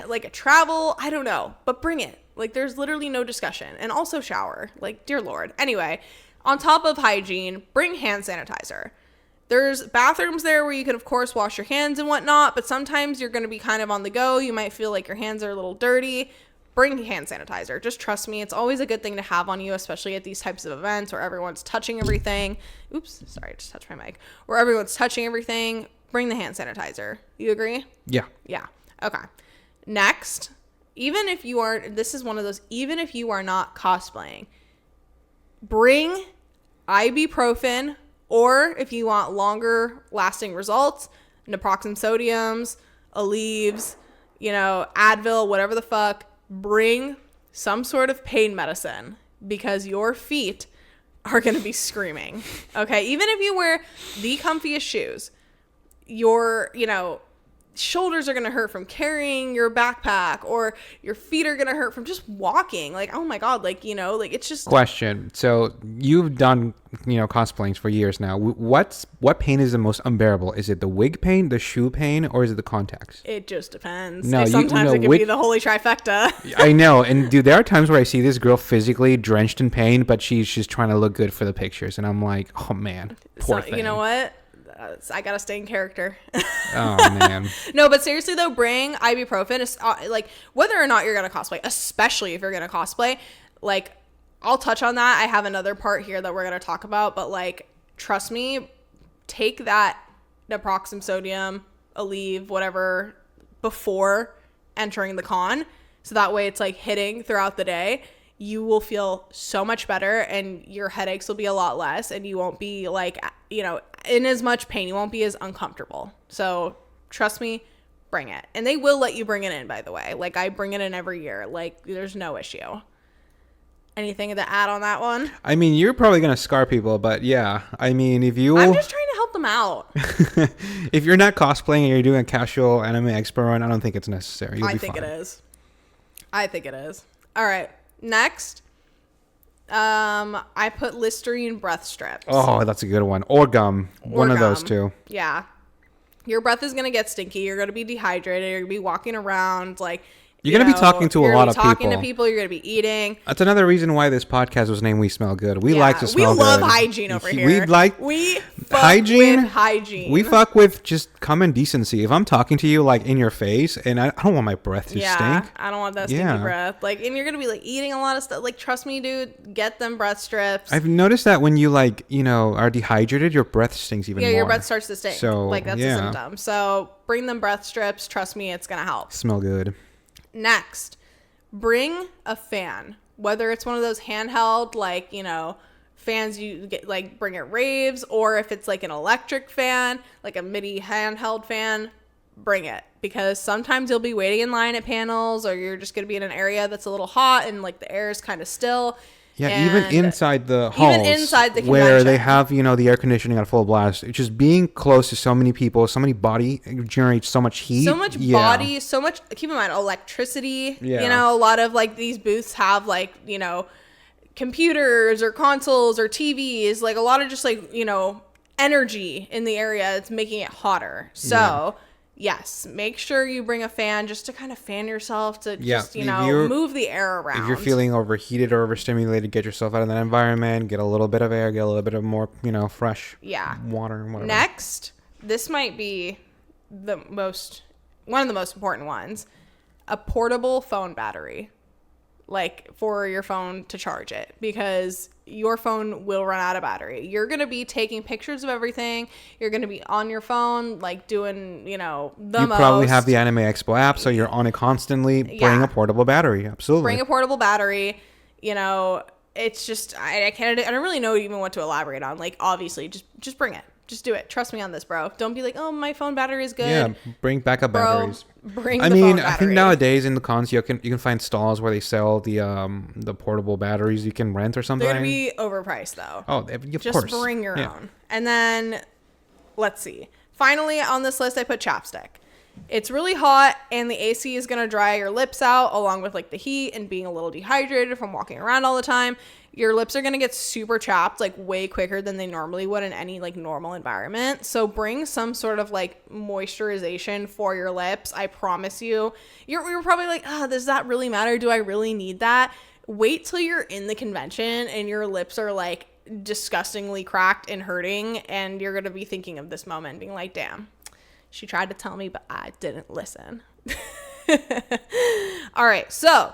like a travel, I don't know, but bring it. Like, there's literally no discussion. And also shower. Like, dear Lord. Anyway, on top of hygiene, bring hand sanitizer. There's bathrooms there where you can, of course, wash your hands and whatnot, but sometimes you're going to be kind of on the go. You might feel like your hands are a little dirty. bring hand sanitizer. Just trust me. It's always a good thing to have on you, especially at these types of events where everyone's touching everything. Oops, sorry, I just touched my mic. Where everyone's touching everything, bring the hand sanitizer. You agree? Yeah. Yeah. Okay. Next, even if you are not cosplaying, bring ibuprofen, or if you want longer lasting results, naproxen sodiums, Aleve, Advil, whatever the fuck. Bring some sort of pain medicine, because your feet are going to be screaming. Okay. Even if you wear the comfiest shoes, your, shoulders are going to hurt from carrying your backpack, or your feet are going to hurt from just walking. Like, oh my God. Like, it's just. Question. So you've done, cosplaying for years now. What pain is the most unbearable? Is it the wig pain, the shoe pain, or is it the contacts? It just depends. No, sometimes it can be the holy trifecta. I know. And dude, there are times where I see this girl physically drenched in pain, but she's just trying to look good for the pictures. And I'm like, oh man, poor thing. You know what? I gotta stay in character. Oh man. No, but seriously though, bring ibuprofen. Like, whether or not you're gonna cosplay, especially if you're gonna cosplay, like, I'll touch on that. I have another part here that we're gonna talk about, but like, trust me, take that naproxen sodium, Aleve, whatever, before entering the con, so that way it's like hitting throughout the day. You will feel so much better, and your headaches will be a lot less, and you won't be like, in as much pain. You won't be as uncomfortable. So trust me, bring it. And they will let you bring it in, by the way. Like, I bring it in every year. Like, there's no issue. Anything to add on that one? I mean, you're probably going to scar people, but yeah. I mean, I'm just trying to help them out. If you're not cosplaying and you're doing a casual Anime Expo run, I don't think it's necessary. You'll be fine. I think it is. All right. Next, I put Listerine breath strips. Oh, that's a good one. Or gum. One of those two. Yeah. Your breath is going to get stinky. You're going to be dehydrated. You're going to be walking around like, you're going to be talking to a lot of people. You're talking to people. You're going to be eating. That's another reason why this podcast was named We Smell Good. We like to smell good. We love hygiene over here. We fuck hygiene. with hygiene. We fuck with just common decency. If I'm talking to you like in your face, and I don't want my breath to stink. I don't want that stinky breath. Like, and you're going to be like eating a lot of stuff. Like, trust me, dude, get them breath strips. I've noticed that when you are dehydrated, your breath stinks even more. Yeah, your breath starts to stink. So, like, that's a symptom. So bring them breath strips. Trust me, it's going to help. Smell good. Next, bring a fan, whether it's one of those handheld, like, fans you get, like, bring at raves, or if it's like an electric fan, like a MIDI handheld fan, bring it, because sometimes you'll be waiting in line at panels, or you're just going to be in an area that's a little hot and like the air is kind of still. Yeah, even inside the halls, where they have, the air conditioning at full blast, it's just being close to so many people, so many body generates so much heat. So much body, so much, keep in mind, electricity. Yeah. A lot of, like, these booths have, like, computers or consoles or TVs, like, a lot of just, like, energy in the area. It's making it hotter. So... yes, make sure you bring a fan just to kind of fan yourself, to just, move the air around. If you're feeling overheated or overstimulated, get yourself out of that environment, get a little bit of air, get a little bit of more, fresh water and whatever. Next, this might be one of the most important ones, a portable phone battery, like, for your phone to charge it, because your phone will run out of battery. You're going to be taking pictures of everything. You're going to be on your phone, like, doing, you probably have the Anime Expo app, so you're on it constantly. Bring a portable battery. Absolutely. Bring a portable battery. It's just, I don't really know even what to elaborate on. Like, obviously, just bring it. Just do it. Trust me on this, bro. Don't be like, oh, my phone battery is good. Yeah, bring backup batteries. Phone battery. I think nowadays in the cons you can find stalls where they sell the portable batteries you can rent or something. They're gonna be overpriced though. Oh, of course. Just bring your own. And then, let's see. Finally, on this list, I put chapstick. It's really hot, and the AC is gonna dry your lips out, along with, like, the heat and being a little dehydrated from walking around all the time. Your lips are going to get super chapped, like, way quicker than they normally would in any, like, normal environment. So bring some sort of, like, moisturization for your lips. I promise you. You're probably like, does that really matter? Do I really need that? Wait till you're in the convention and your lips are, like, disgustingly cracked and hurting, and you're going to be thinking of this moment, being like, damn, she tried to tell me, but I didn't listen. All right, so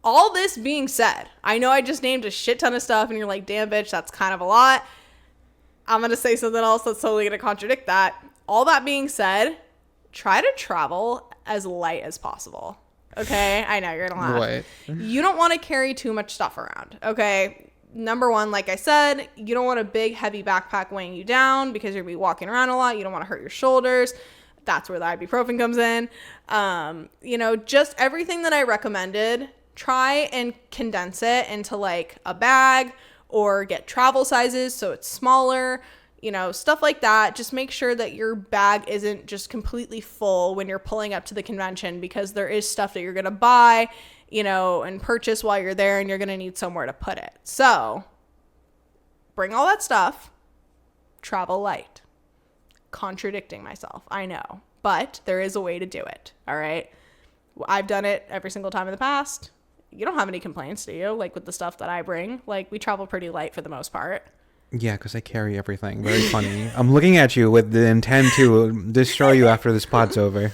all this being said, I know I just named a shit ton of stuff and you're like, damn, bitch, that's kind of a lot. I'm going to say something else that's totally going to contradict that. All that being said, try to travel as light as possible. Okay? I know, you're going to laugh. What? You don't want to carry too much stuff around. Okay? Number one, like I said, you don't want a big, heavy backpack weighing you down because you're going to be walking around a lot. You don't want to hurt your shoulders. That's where the ibuprofen comes in. Just everything that I recommended, try and condense it into like a bag or get travel sizes so it's smaller, stuff like that. Just make sure that your bag isn't just completely full when you're pulling up to the convention, because there is stuff that you're going to buy, and purchase while you're there, and you're going to need somewhere to put it. So bring all that stuff, travel light. Contradicting myself, I know, but there is a way to do it. All right. I've done it every single time in the past. You don't have any complaints, do you? Like with the stuff that I bring, like we travel pretty light for the most part. Yeah, because I carry everything. Very funny. I'm looking at you with the intent to destroy you after this pod's over.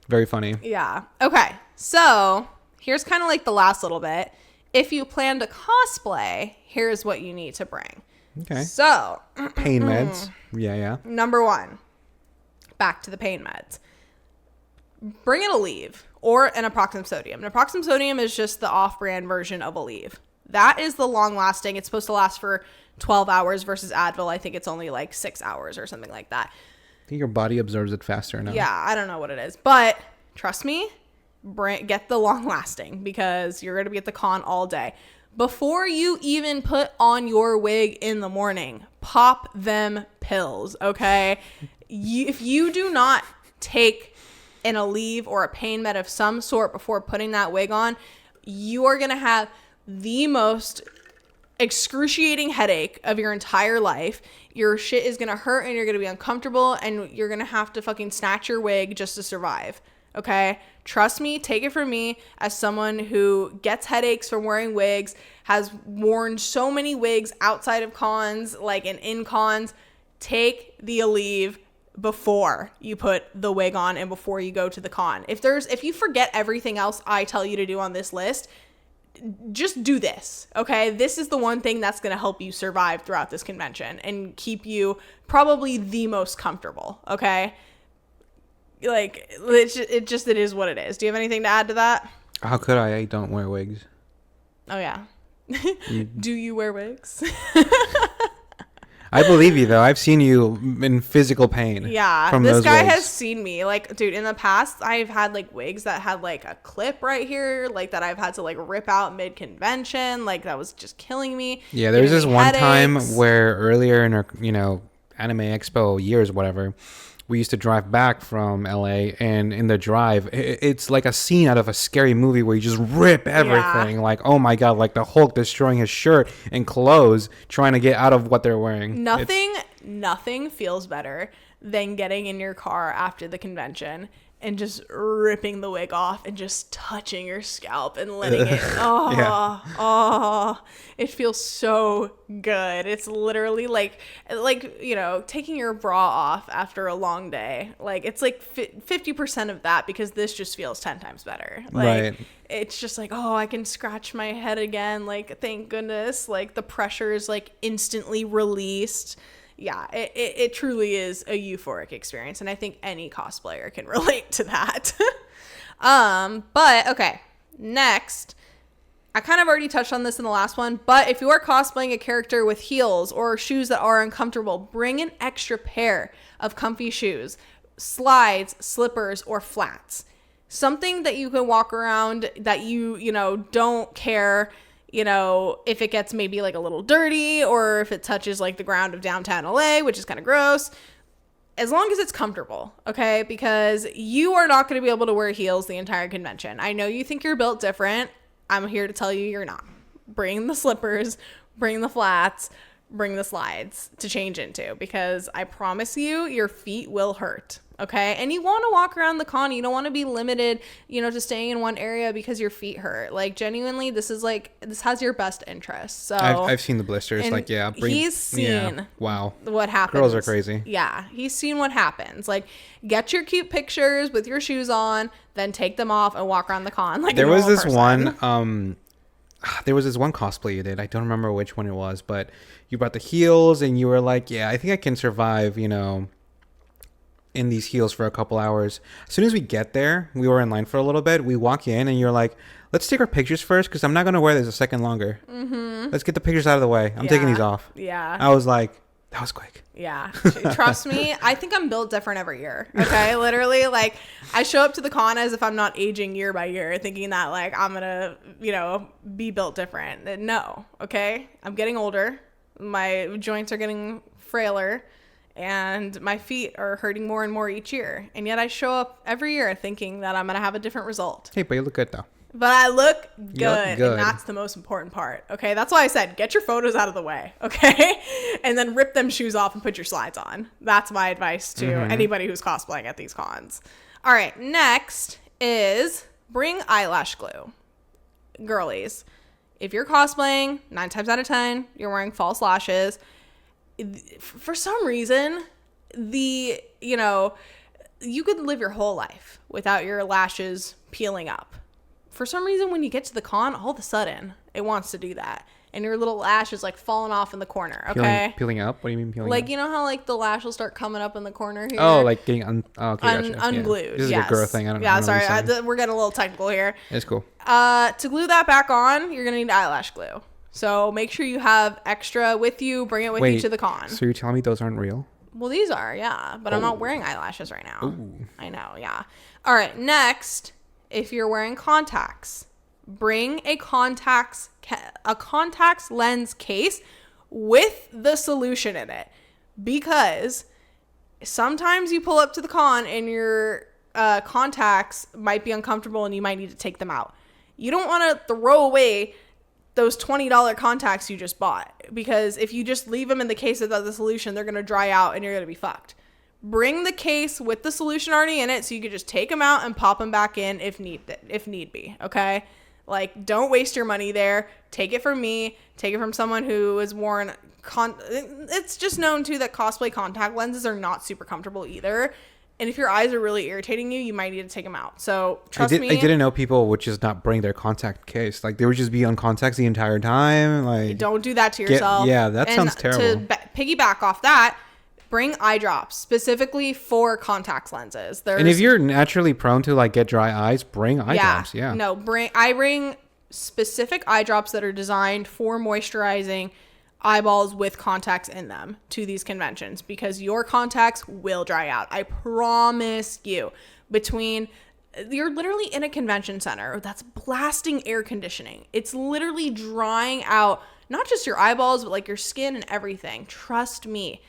Very funny. Yeah. Okay. So here's kind of like the last little bit. If you plan to cosplay, here's what you need to bring. Okay. So pain meds. Yeah. Number one, back to the pain meds. Bring an Aleve or an Naproxen sodium. Naproxen sodium is just the off-brand version of Aleve. That is the long-lasting. It's supposed to last for 12 hours versus Advil. I think it's only like 6 hours or something like that. I think your body absorbs it faster now. Yeah, I don't know what it is. But trust me, get the long-lasting because you're going to be at the con all day. Before you even put on your wig in the morning, pop them pills, okay? If you do not take an Aleve or a pain med of some sort before putting that wig on, you are going to have the most excruciating headache of your entire life. Your shit is going to hurt and you're going to be uncomfortable and you're going to have to fucking snatch your wig just to survive. Okay? Trust me, take it from me as someone who gets headaches from wearing wigs, has worn so many wigs outside of cons, like and in cons. Take the Aleve before you put the wig on and before you go to the con. If you forget everything else I tell you to do on this list, just do this, okay? This is the one thing that's going to help you survive throughout this convention and keep you probably the most comfortable, okay? Like, it is what it is. Do you have anything to add to that? How could I? I don't wear wigs. Oh, yeah. Do you wear wigs? I believe you, though. I've seen you in physical pain. Yeah, from this those guy wigs. has seen me. Like, dude, in the past, I've had, like, wigs that had, like, a clip right here, like, that I've had to, like, rip out mid-convention. Like, that was just killing me. Yeah, there was this one time headaches. where earlier in our, Anime Expo years, whatever, we used to drive back from LA, and in the drive, it's like a scene out of a scary movie where you just rip everything. Yeah. Like, oh my God, like the Hulk destroying his shirt and clothes, trying to get out of what they're wearing. Nothing feels better than getting in your car after the convention and just ripping the wig off and just touching your scalp and letting it, it feels so good. It's literally like, taking your bra off after a long day. Like, it's like 50% of that, because this just feels 10 times better. Like, right. It's just like, oh, I can scratch my head again. Like, thank goodness. Like, the pressure is like instantly released. Yeah, it truly is a euphoric experience, and I think any cosplayer can relate to that. But okay, next, I kind of already touched on this in the last one, but if you are cosplaying a character with heels or shoes that are uncomfortable, bring an extra pair of comfy shoes, slides, slippers, or flats. Something that you can walk around that you don't care if it gets maybe like a little dirty or if it touches like the ground of downtown LA, which is kind of gross, as long as it's comfortable, okay? Because you are not going to be able to wear heels the entire convention. I know you think you're built different. I'm here to tell you you're not. Bring the slippers, bring the flats, bring the slides to change into, because I promise you, your feet will hurt. Okay. And you want to walk around the con. You don't want to be limited, to staying in one area because your feet hurt. Like, genuinely, this has your best interest. So I've seen the blisters. Like, yeah. He's seen wow. what happens. Girls are crazy. Yeah. He's seen what happens. Like, get your cute pictures with your shoes on, then take them off and walk around the con. Like, there was this one, there was this one cosplay you did. I don't remember which one it was, but you brought the heels and you were like, yeah, I think I can survive, in these heels for a couple hours. As soon as we get there, we were in line for a little bit. We walk in and you're like, let's take our pictures first because I'm not going to wear this a second longer. Mm-hmm. Let's get the pictures out of the way. I'm taking these off. Yeah. I was like, that was quick. Yeah. Trust me. I think I'm built different every year. Okay. Literally, like, I show up to the con as if I'm not aging year by year, thinking that, like, I'm going to, be built different. No. Okay. I'm getting older. My joints are getting frailer. And my feet are hurting more and more each year. And yet I show up every year thinking that I'm going to have a different result. Hey, but you look good, though. But I look good. You look good. And that's the most important part. Okay. That's why I said, get your photos out of the way. Okay. And then rip them shoes off and put your slides on. That's my advice to anybody who's cosplaying at these cons. All right. Next is bring eyelash glue. Girlies, if you're cosplaying, 9 times out of 10, you're wearing false lashes. For some reason, you could live your whole life without your lashes peeling up. For some reason, when you get to the con, all of a sudden, it wants to do that. And your little lash is like falling off in the corner, okay? Peeling up? What do you mean peeling up? Like, you know how like the lash will start coming up in the corner here? Oh, like getting gotcha. Unglued. Yeah. This is a girl thing. I don't know. Yeah, sorry. We're getting a little technical here. It's cool. To glue that back on, you're going to need eyelash glue. So make sure you have extra with you. Bring it with you to the con. So you're telling me those aren't real? Well, these are, yeah. But I'm not wearing eyelashes right now. Ooh. I know, yeah. All right, next, if you're wearing contacts, bring a contacts lens case with the solution in it. Because sometimes you pull up to the con and your contacts might be uncomfortable and you might need to take them out. You don't want to throw away those $20 contacts you just bought, because if you just leave them in the case without the solution, they're going to dry out and you're going to be fucked. Bring the case with the solution already in it so you could just take them out and pop them back in if need be, okay? Like, don't waste your money there. Take it from me. Take it from someone who has worn it's just known too that cosplay contact lenses are not super comfortable either. And if your eyes are really irritating you, you might need to take them out. So trust me. I didn't know people would just not bring their contact case. Like, they would just be on contacts the entire time. Like, don't do that to yourself. That sounds terrible. To piggyback off that, bring eye drops specifically for contact lenses. And if you're naturally prone to like get dry eyes, bring eye drops. Yeah. No, I bring specific eye drops that are designed for moisturizing eyeballs with contacts in them to these conventions, because your contacts will dry out. I promise you. You're literally in a convention center that's blasting air conditioning. It's literally drying out not just your eyeballs, but like your skin and everything. Trust me.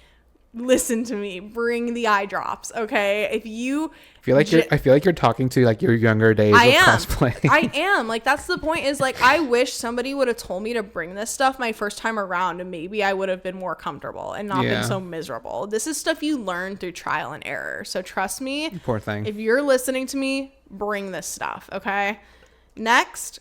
Listen to me. Bring the eye drops, okay? If you I feel like you're talking to like your younger days of cosplay. I am. Like, that's the point, is like, I wish somebody would have told me to bring this stuff my first time around, and maybe I would have been more comfortable and not been so miserable. This is stuff you learn through trial and error. So trust me. Poor thing. If you're listening to me, bring this stuff, okay? Next,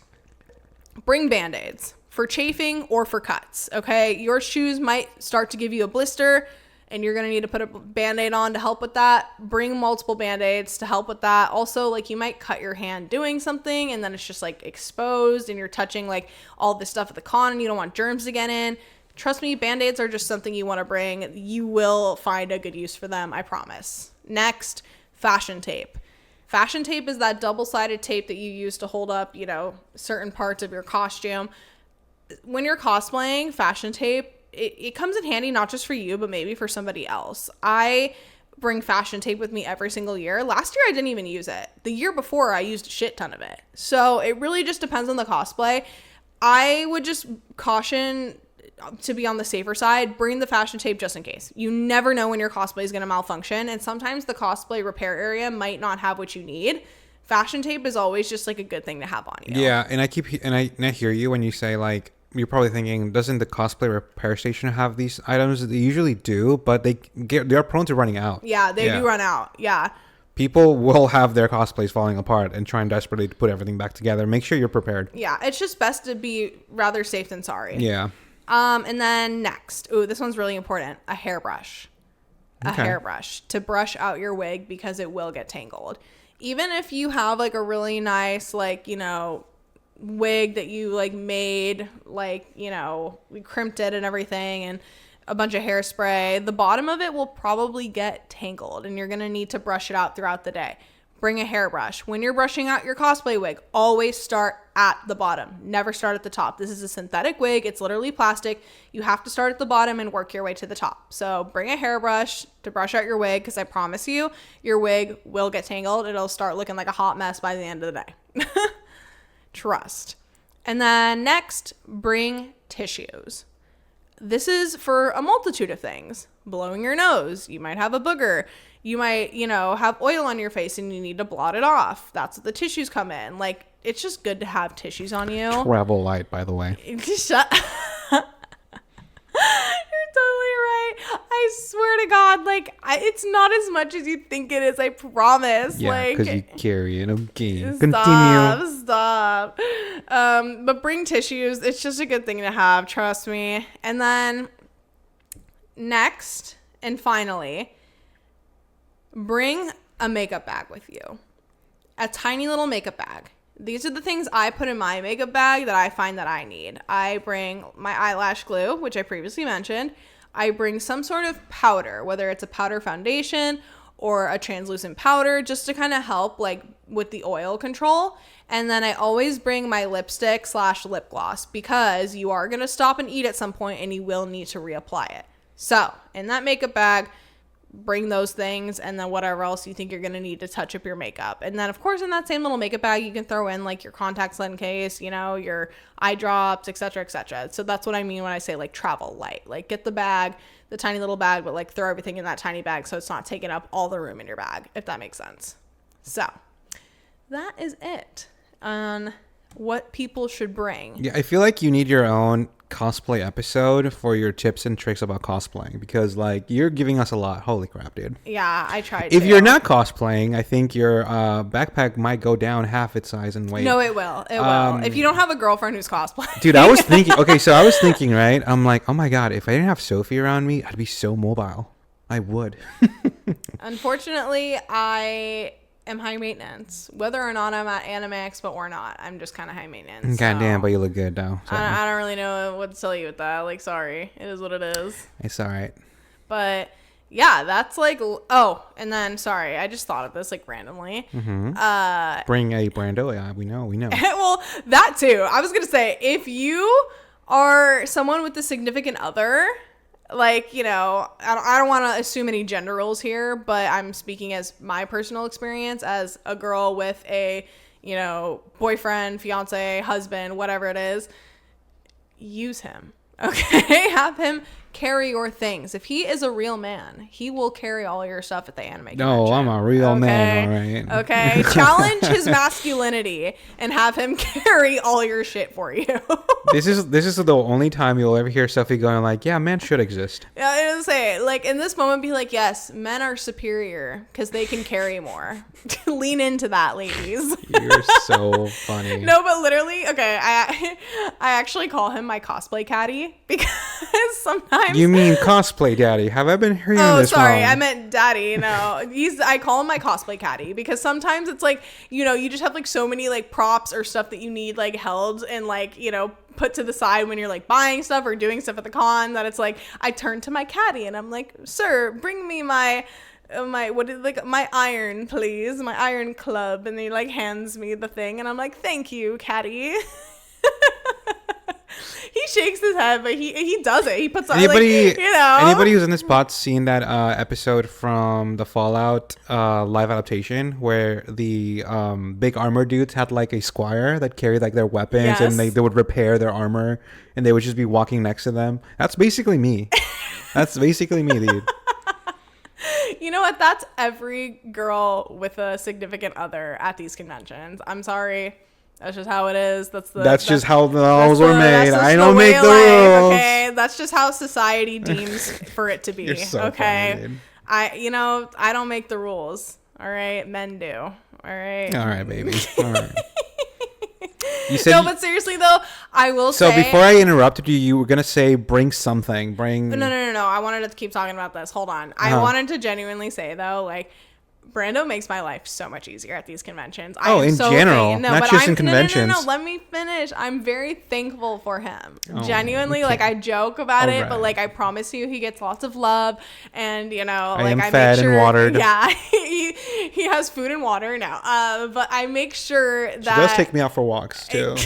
bring Band-Aids for chafing or for cuts, okay? Your shoes might start to give you a blister, and you're going to need to put a Band-Aid on to help with that. Bring multiple Band-Aids to help with that. Also, like, you might cut your hand doing something and then it's just like exposed and you're touching like all this stuff at the con and you don't want germs to get in. Trust me, Band-Aids are just something you want to bring. You will find a good use for them, I promise. Next, fashion tape. Fashion tape is that double-sided tape that you use to hold up, certain parts of your costume. When you're cosplaying, fashion tape, it comes in handy not just for you, but maybe for somebody else. I bring fashion tape with me every single year. Last year, I didn't even use it. The year before, I used a shit ton of it. So it really just depends on the cosplay. I would just caution to be on the safer side. Bring the fashion tape just in case. You never know when your cosplay is going to malfunction. And sometimes the cosplay repair area might not have what you need. Fashion tape is always just like a good thing to have on you. Yeah. And I hear you when you say like, you're probably thinking, doesn't the cosplay repair station have these items? They usually do, but they're prone to running out. Yeah, they do run out. Yeah. People will have their cosplays falling apart and trying desperately to put everything back together. Make sure you're prepared. Yeah, it's just best to be rather safe than sorry. Yeah. And then next, this one's really important, a hairbrush. A hairbrush to brush out your wig because it will get tangled. Even if you have like a really nice, like, wig that you like made, like, you know, we crimped it and everything, and a bunch of hairspray, the bottom of it will probably get tangled, and you're going to need to brush it out throughout the day. Bring a hairbrush. When you're brushing out your cosplay wig, always start at the bottom. Never start at the top. This is a synthetic wig. It's literally plastic. You have to start at the bottom and work your way to the top. So bring a hairbrush to brush out your wig, because I promise you, your wig will get tangled. It'll start looking like a hot mess by the end of the day. Trust. And then next, bring tissues. This is for a multitude of things. Blowing your nose. You might have a booger. You might, you know, have oil on your face and you need to blot it off. That's what the tissues come in. Like, it's just good to have tissues on you. Travel light, by the way. Shut You're totally right. I swear to God, like, it's not as much as you think it is. I promise. Yeah, because like, you carry it. Okay, continue. Stop. But bring tissues. It's just a good thing to have. Trust me. And then next and finally, bring a makeup bag with you. A tiny little makeup bag. These are the things I put in my makeup bag that I find that I need. I bring my eyelash glue, which I previously mentioned. I bring some sort of powder, whether it's a powder foundation or a translucent powder, just to kind of help like with the oil control. And then I always bring my lipstick / lip gloss, because you are going to stop and eat at some point and you will need to reapply it. So in that makeup bag, bring those things, and then whatever else you think you're going to need to touch up your makeup. And then of course in that same little makeup bag, you can throw in like your contact lens case, you know, your eye drops, etc., etc. So that's what I mean when I say like travel light. Like, get the bag, the tiny little bag, but like throw everything in that tiny bag so it's not taking up all the room in your bag, if that makes sense. So that is it on what people should bring. Yeah, I feel like you need your own cosplay episode for your tips and tricks about cosplaying, because like you're giving us a lot. Holy crap, dude. Yeah, I tried If to. you're not cosplaying, I think your backpack might go down half its size and weight. No, it will. It will. If you don't have a girlfriend who's cosplaying. Dude, I was thinking, okay, so I was thinking, right? I'm like, oh my God, if I didn't have Sophie around me, I'd be so mobile. I would. Unfortunately, I am high maintenance. Whether or not I'm at Anime Expo or not, I'm just kind of high maintenance. God so damn, but you look good though. So. I don't really know what to tell you with that. Like, sorry. It is what it is. It's all right. But yeah, that's like, oh, and then, sorry, I just thought of this like randomly. Mm-hmm. Bring a Brando. Yeah, we know. Well, that too. I was going to say, if you are someone with a significant other, like, you know, I don't want to assume any gender roles here, but I'm speaking as my personal experience as a girl with a, you know, boyfriend, fiance, husband, whatever it is. Use him. Okay? Have him carry your things. If he is a real man, he will carry all your stuff at the anime convention. No, I'm a real man, all right. Okay? Challenge his masculinity and have him carry all your shit for you. This is the only time you'll ever hear Sophie going like, yeah, men should exist. Yeah, I was say, like, in this moment, be like, yes, men are superior because they can carry more. Lean into that, ladies. You're so funny. No, but literally, okay, I actually call him my cosplay caddy, because sometimes. You mean cosplay daddy? Have I been hearing this wrong? Oh, sorry, I meant daddy. No, I call him my cosplay caddy, because sometimes it's like, you know, you just have like so many like props or stuff that you need like held and like, you know, put to the side when you're like buying stuff or doing stuff at the con, that it's like I turn to my caddy and I'm like, sir, bring me my iron, please, my iron club, and he like hands me the thing and I'm like, thank you, caddy. He shakes his head, but he does it. He puts on, anybody, like, you know. Anybody who's in this spot seen that episode from the Fallout live adaptation where the big armor dudes had like a squire that carried like their weapons, yes, and they would repair their armor and they would just be walking next to them? That's basically me. That's basically me, dude. You know what? That's every girl with a significant other at these conventions. I'm sorry. That's just how it is. That's just how the rules were made. I don't make the rules. Okay, that's just how society deems for it to be. You're so okay, funny, dude. I don't make the rules. All right, men do. All right. All right, baby. All right. You said no, but seriously though, I will say. So before I interrupted you, you were gonna say bring something. Bring. No. I wanted to keep talking about this. Hold on. I wanted to genuinely say though, like, Brando makes my life so much easier at these conventions. Oh, in general, not just in conventions. No, let me finish. I'm very thankful for him. Genuinely, like, I joke about it, but, like, I promise you he gets lots of love. And, you know, like, I fed make sure, and watered. Yeah, he has food and water now. But I make sure that... She does take me out for walks, too.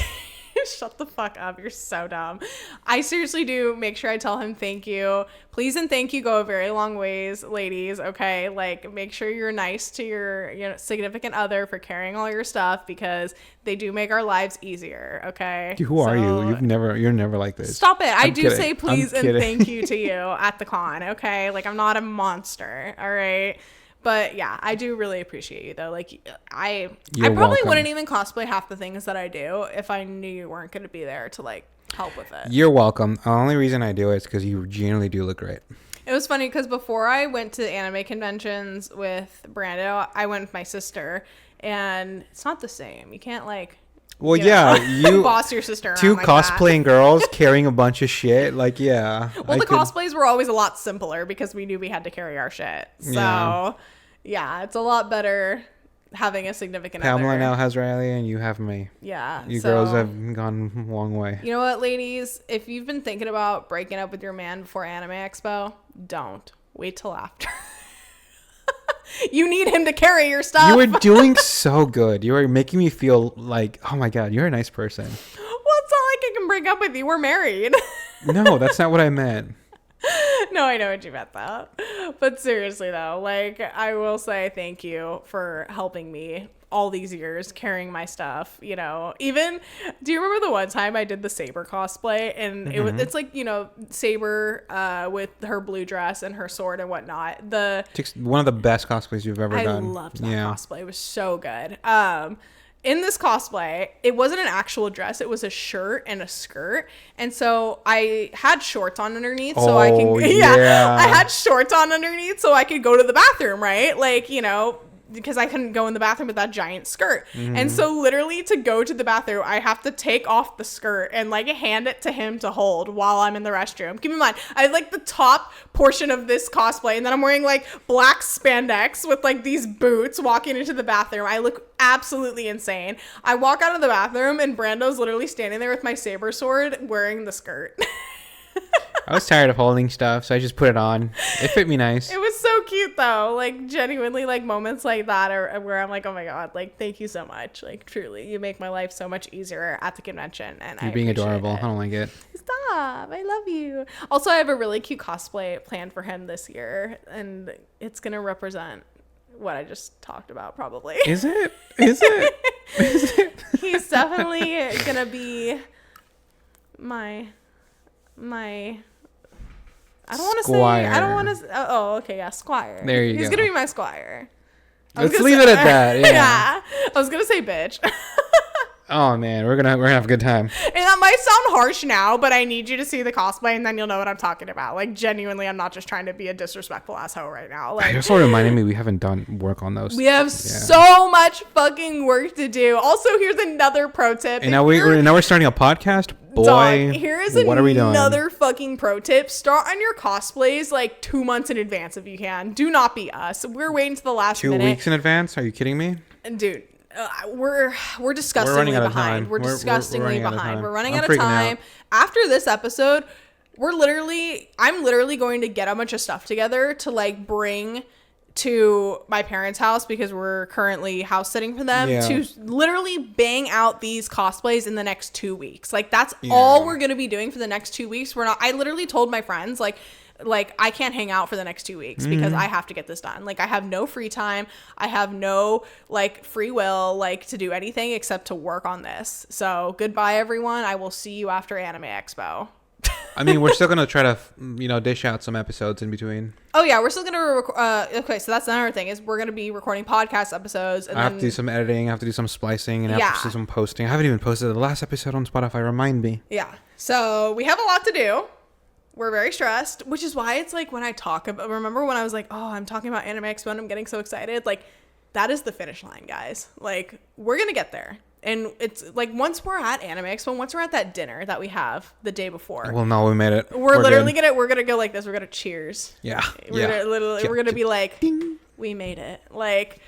Shut the fuck up. You're so dumb. I seriously do make sure I tell him thank you. Please and thank you go a very long ways, ladies. Okay. Like, make sure you're nice to your, you know, significant other for carrying all your stuff, because they do make our lives easier. Okay. Who are you? You're never like this. Stop it. I do say please and thank you to you at the con. Okay. Like, I'm not a monster. All right. But yeah, I do really appreciate you though. Like, I probably welcome. wouldn't even cosplay half the things that I do if I knew you weren't going to be there to, like, help with it. You're welcome. The only reason I do it is because you genuinely do look great. It was funny because before I went to anime conventions with Brando, I went with my sister, and it's not the same. You can't, like... Well, you boss your sister around two like cosplaying girls carrying a bunch of shit. Like, yeah. Well, cosplays were always a lot simpler because we knew we had to carry our shit. So, yeah, it's a lot better having a significant Pamela other. now has Riley, and you have me. Yeah. You girls have gone a long way. You know what, ladies? If you've been thinking about breaking up with your man before Anime Expo, don't. Wait till after. You need him to carry your stuff. You were doing so good. You were making me feel like, oh my God, you're a nice person. Well, it's not like I can break up with you. We're married. No, that's not what I meant. No, I know what you meant though. But seriously though, like, I will say thank you for helping me all these years carrying my stuff, you know. Even, do you remember the one time I did the Saber cosplay, and it's like, you know, Saber with her blue dress and her sword and whatnot. One of the best cosplays you've ever done. I loved that cosplay. It was so good. In this cosplay, it wasn't an actual dress. It was a shirt and a skirt. And so I had shorts on underneath so I can, I had shorts on underneath so I could go to the bathroom, right? Like, you know, because I couldn't go in the bathroom with that giant skirt. And so literally to go to the bathroom, I have to take off the skirt and, like, hand it to him to hold while I'm in the restroom. Keep in mind, I have, like, the top portion of this cosplay, and then I'm wearing, like, black spandex with, like, these boots walking into the bathroom. I look absolutely insane. I walk out of the bathroom and Brando's literally standing there with my saber sword wearing the skirt. I was tired of holding stuff, so I just put it on. It fit me nice. It was so cute, though. Like, genuinely, like, moments like that are where I'm like, oh my God, like, thank you so much. Like, truly, you make my life so much easier at the convention. And You're being adorable. I don't like it. Stop. I love you. Also, I have a really cute cosplay planned for him this year, and it's going to represent what I just talked about, probably. Is it? Is it? Is it? He's definitely going to be my I don't want to say. I don't want to. Oh, okay, yeah, squire. There you go. He's gonna be my squire. Let's leave it at that. Yeah. I was gonna say bitch. Oh man, we're gonna have a good time. And that might sound harsh now, but I need you to see the cosplay, and then you'll know what I'm talking about. Like, genuinely, I'm not just trying to be a disrespectful asshole right now. Like, you're sort of reminding me we haven't done work on those. We have so much fucking work to do. Also, here's another pro tip. And now we're starting a podcast. Boy, dog, here is what are we doing? Another fucking pro tip. Start on your cosplays like 2 months in advance if you can. Do not be us. We're waiting to the last 2 minute. 2 weeks in advance? Are you kidding me? Dude, we're disgustingly behind. We're disgustingly behind. We're running out of time. After this episode, I'm literally going to get a bunch of stuff together to, like, bring to my parents' house because we're currently house sitting for them to literally bang out these cosplays in the next 2 weeks. Like, that's all we're going to be doing for the next 2 weeks. I literally told my friends, like I can't hang out for the next 2 weeks because I have to get this done. Like, I have no free time. I have no, like, free will, like, to do anything except to work on this. So goodbye, everyone. I will see you after Anime Expo. I mean, we're still going to try to, dish out some episodes in between. Oh, yeah. We're still going to okay, so that's another thing is we're going to be recording podcast episodes. And I have to do some editing. I have to do some splicing. And I have to do some posting. I haven't even posted the last episode on Spotify. Remind me. Yeah. So we have a lot to do. We're very stressed, which is why it's like when I talk about, remember when I was like, oh, I'm talking about Anime Expo and I'm getting so excited. Like, that is the finish line, guys. Like, we're going to get there. And it's like once we're at Anime Expo, once we're at that dinner that we have the day before. Well, no, we made it. We're literally we're gonna go like this. We're gonna cheers. Yeah. We're gonna be like, ding. We made it. Like,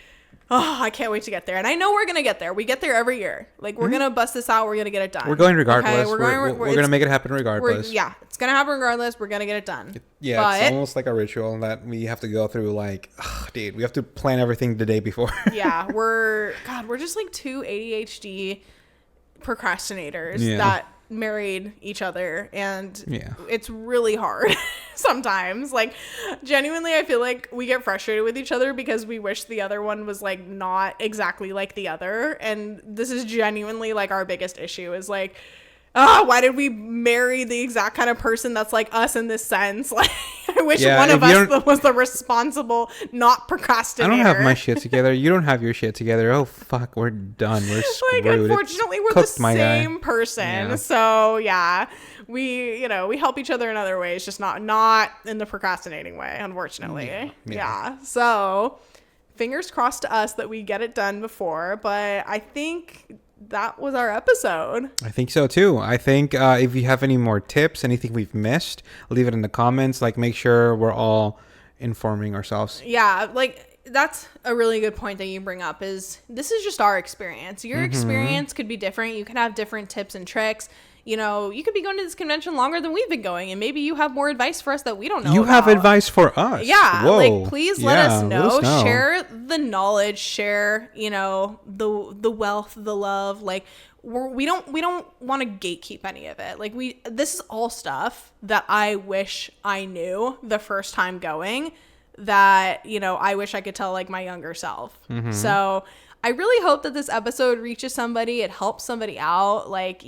oh, I can't wait to get there. And I know we're going to get there. We get there every year. Like, we're going to bust this out. We're going to get it done. We're going regardless. Okay? We're going to make it happen regardless. Yeah, it's going to happen regardless. We're going to get it done. Yeah, but it's almost like a ritual that we have to go through. Like, dude, we have to plan everything the day before. Yeah, we're just like two ADHD procrastinators that married each other, and it's really hard sometimes. Like, genuinely, I feel like we get frustrated with each other because we wish the other one was like not exactly like the other, and this is genuinely like our biggest issue is like, why did we marry the exact kind of person that's like us in this sense? Like, I wish one of us was the responsible, not procrastinator. I don't have my shit together. You don't have your shit together. Oh, fuck. We're done. We're screwed. Like, unfortunately, we're the same person. Yeah. So, yeah, we help each other in other ways, just not in the procrastinating way, unfortunately. Yeah. So, fingers crossed to us that we get it done before. But I think that was our episode. I think so too. I think if you have any more tips, anything we've missed, leave it in the comments. Like, make sure we're all informing ourselves. Yeah, like, that's a really good point that you bring up, is this is just our experience. Your experience could be different. You can have different tips and tricks. You know, you could be going to this convention longer than we've been going, and maybe you have more advice for us that we don't know. You have advice for us. Yeah. Whoa. Like, please let us know. Share the knowledge, share, the wealth, the love. Like, we don't want to gatekeep any of it. Like, this is all stuff that I wish I knew the first time going, that, I wish I could tell like my younger self. So I really hope that this episode reaches somebody. It helps somebody out. Like,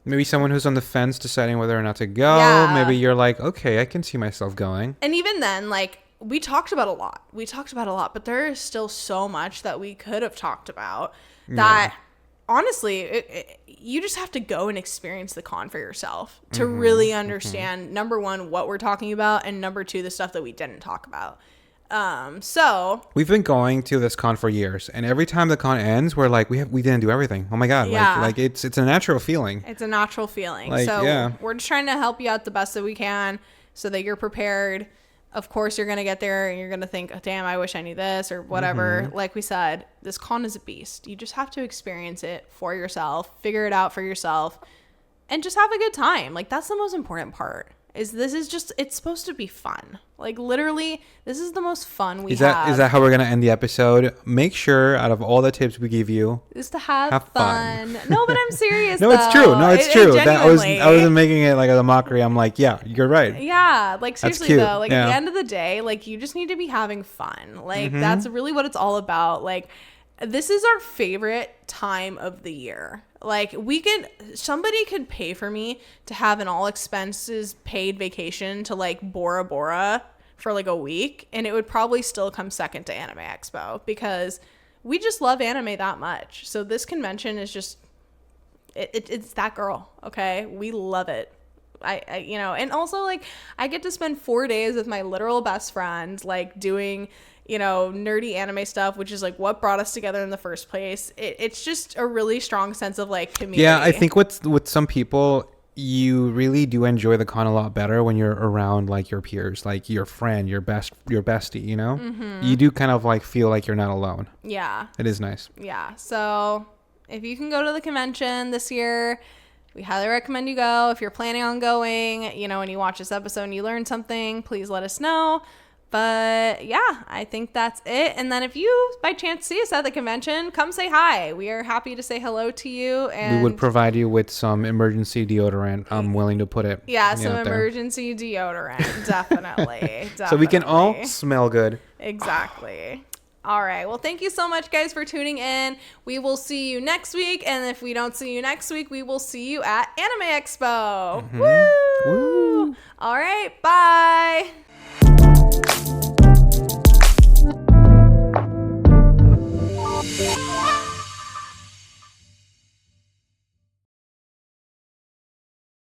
maybe someone who's on the fence deciding whether or not to go. Yeah. Maybe you're like, okay, I can see myself going. And even then, like, we talked about a lot, but there is still so much that we could have talked about that honestly, you just have to go and experience the con for yourself to really understand, number one, what we're talking about, and number two, the stuff that we didn't talk about. So we've been going to this con for years, and every time the con ends, we're like, we didn't do everything. Oh my god. Yeah. Like it's a natural feeling. It's a natural feeling. Like, so we're just trying to help you out the best that we can so that you're prepared. Of course, you're going to get there and you're going to think, oh, damn, I wish I knew this or whatever. Like we said, this con is a beast. You just have to experience it for yourself, figure it out for yourself, and just have a good time. Like, that's the most important part. It's supposed to be fun. Like, literally, this is the most fun we have. Is that how we're going to end the episode? Make sure, out of all the tips we give you, is to have fun. No, but I'm serious. No, it's true. No, it's true. I wasn't making it like a mockery. I'm like, yeah, you're right. Yeah, like, seriously though, like, at the end of the day, like, you just need to be having fun. Like, that's really what it's all about. Like, this is our favorite time of the year. Like, somebody could pay for me to have an all expenses paid vacation to like Bora Bora for like a week, and it would probably still come second to Anime Expo because we just love anime that much. So this convention is just, it's that girl. Okay. We love it. I and also, like, I get to spend 4 days with my literal best friend, like, doing, nerdy anime stuff, which is like what brought us together in the first place. It's just a really strong sense of like community. Yeah, I think with some people, you really do enjoy the con a lot better when you're around like your peers, like your friend, your bestie, you do kind of like feel like you're not alone. Yeah, it is nice. Yeah, so if you can go to the convention this year, we highly recommend you go. If you're planning on going, and you watch this episode and you learn something, please let us know. But yeah, I think that's it. And then if you by chance see us at the convention, come say hi. We are happy to say hello to you. And we would provide you with some emergency deodorant. I'm willing to put it. Yeah, some emergency deodorant. Definitely. So we can all smell good. Exactly. All right. Well, thank you so much, guys, for tuning in. We will see you next week. And if we don't see you next week, we will see you at Anime Expo. Woo! All right. Bye.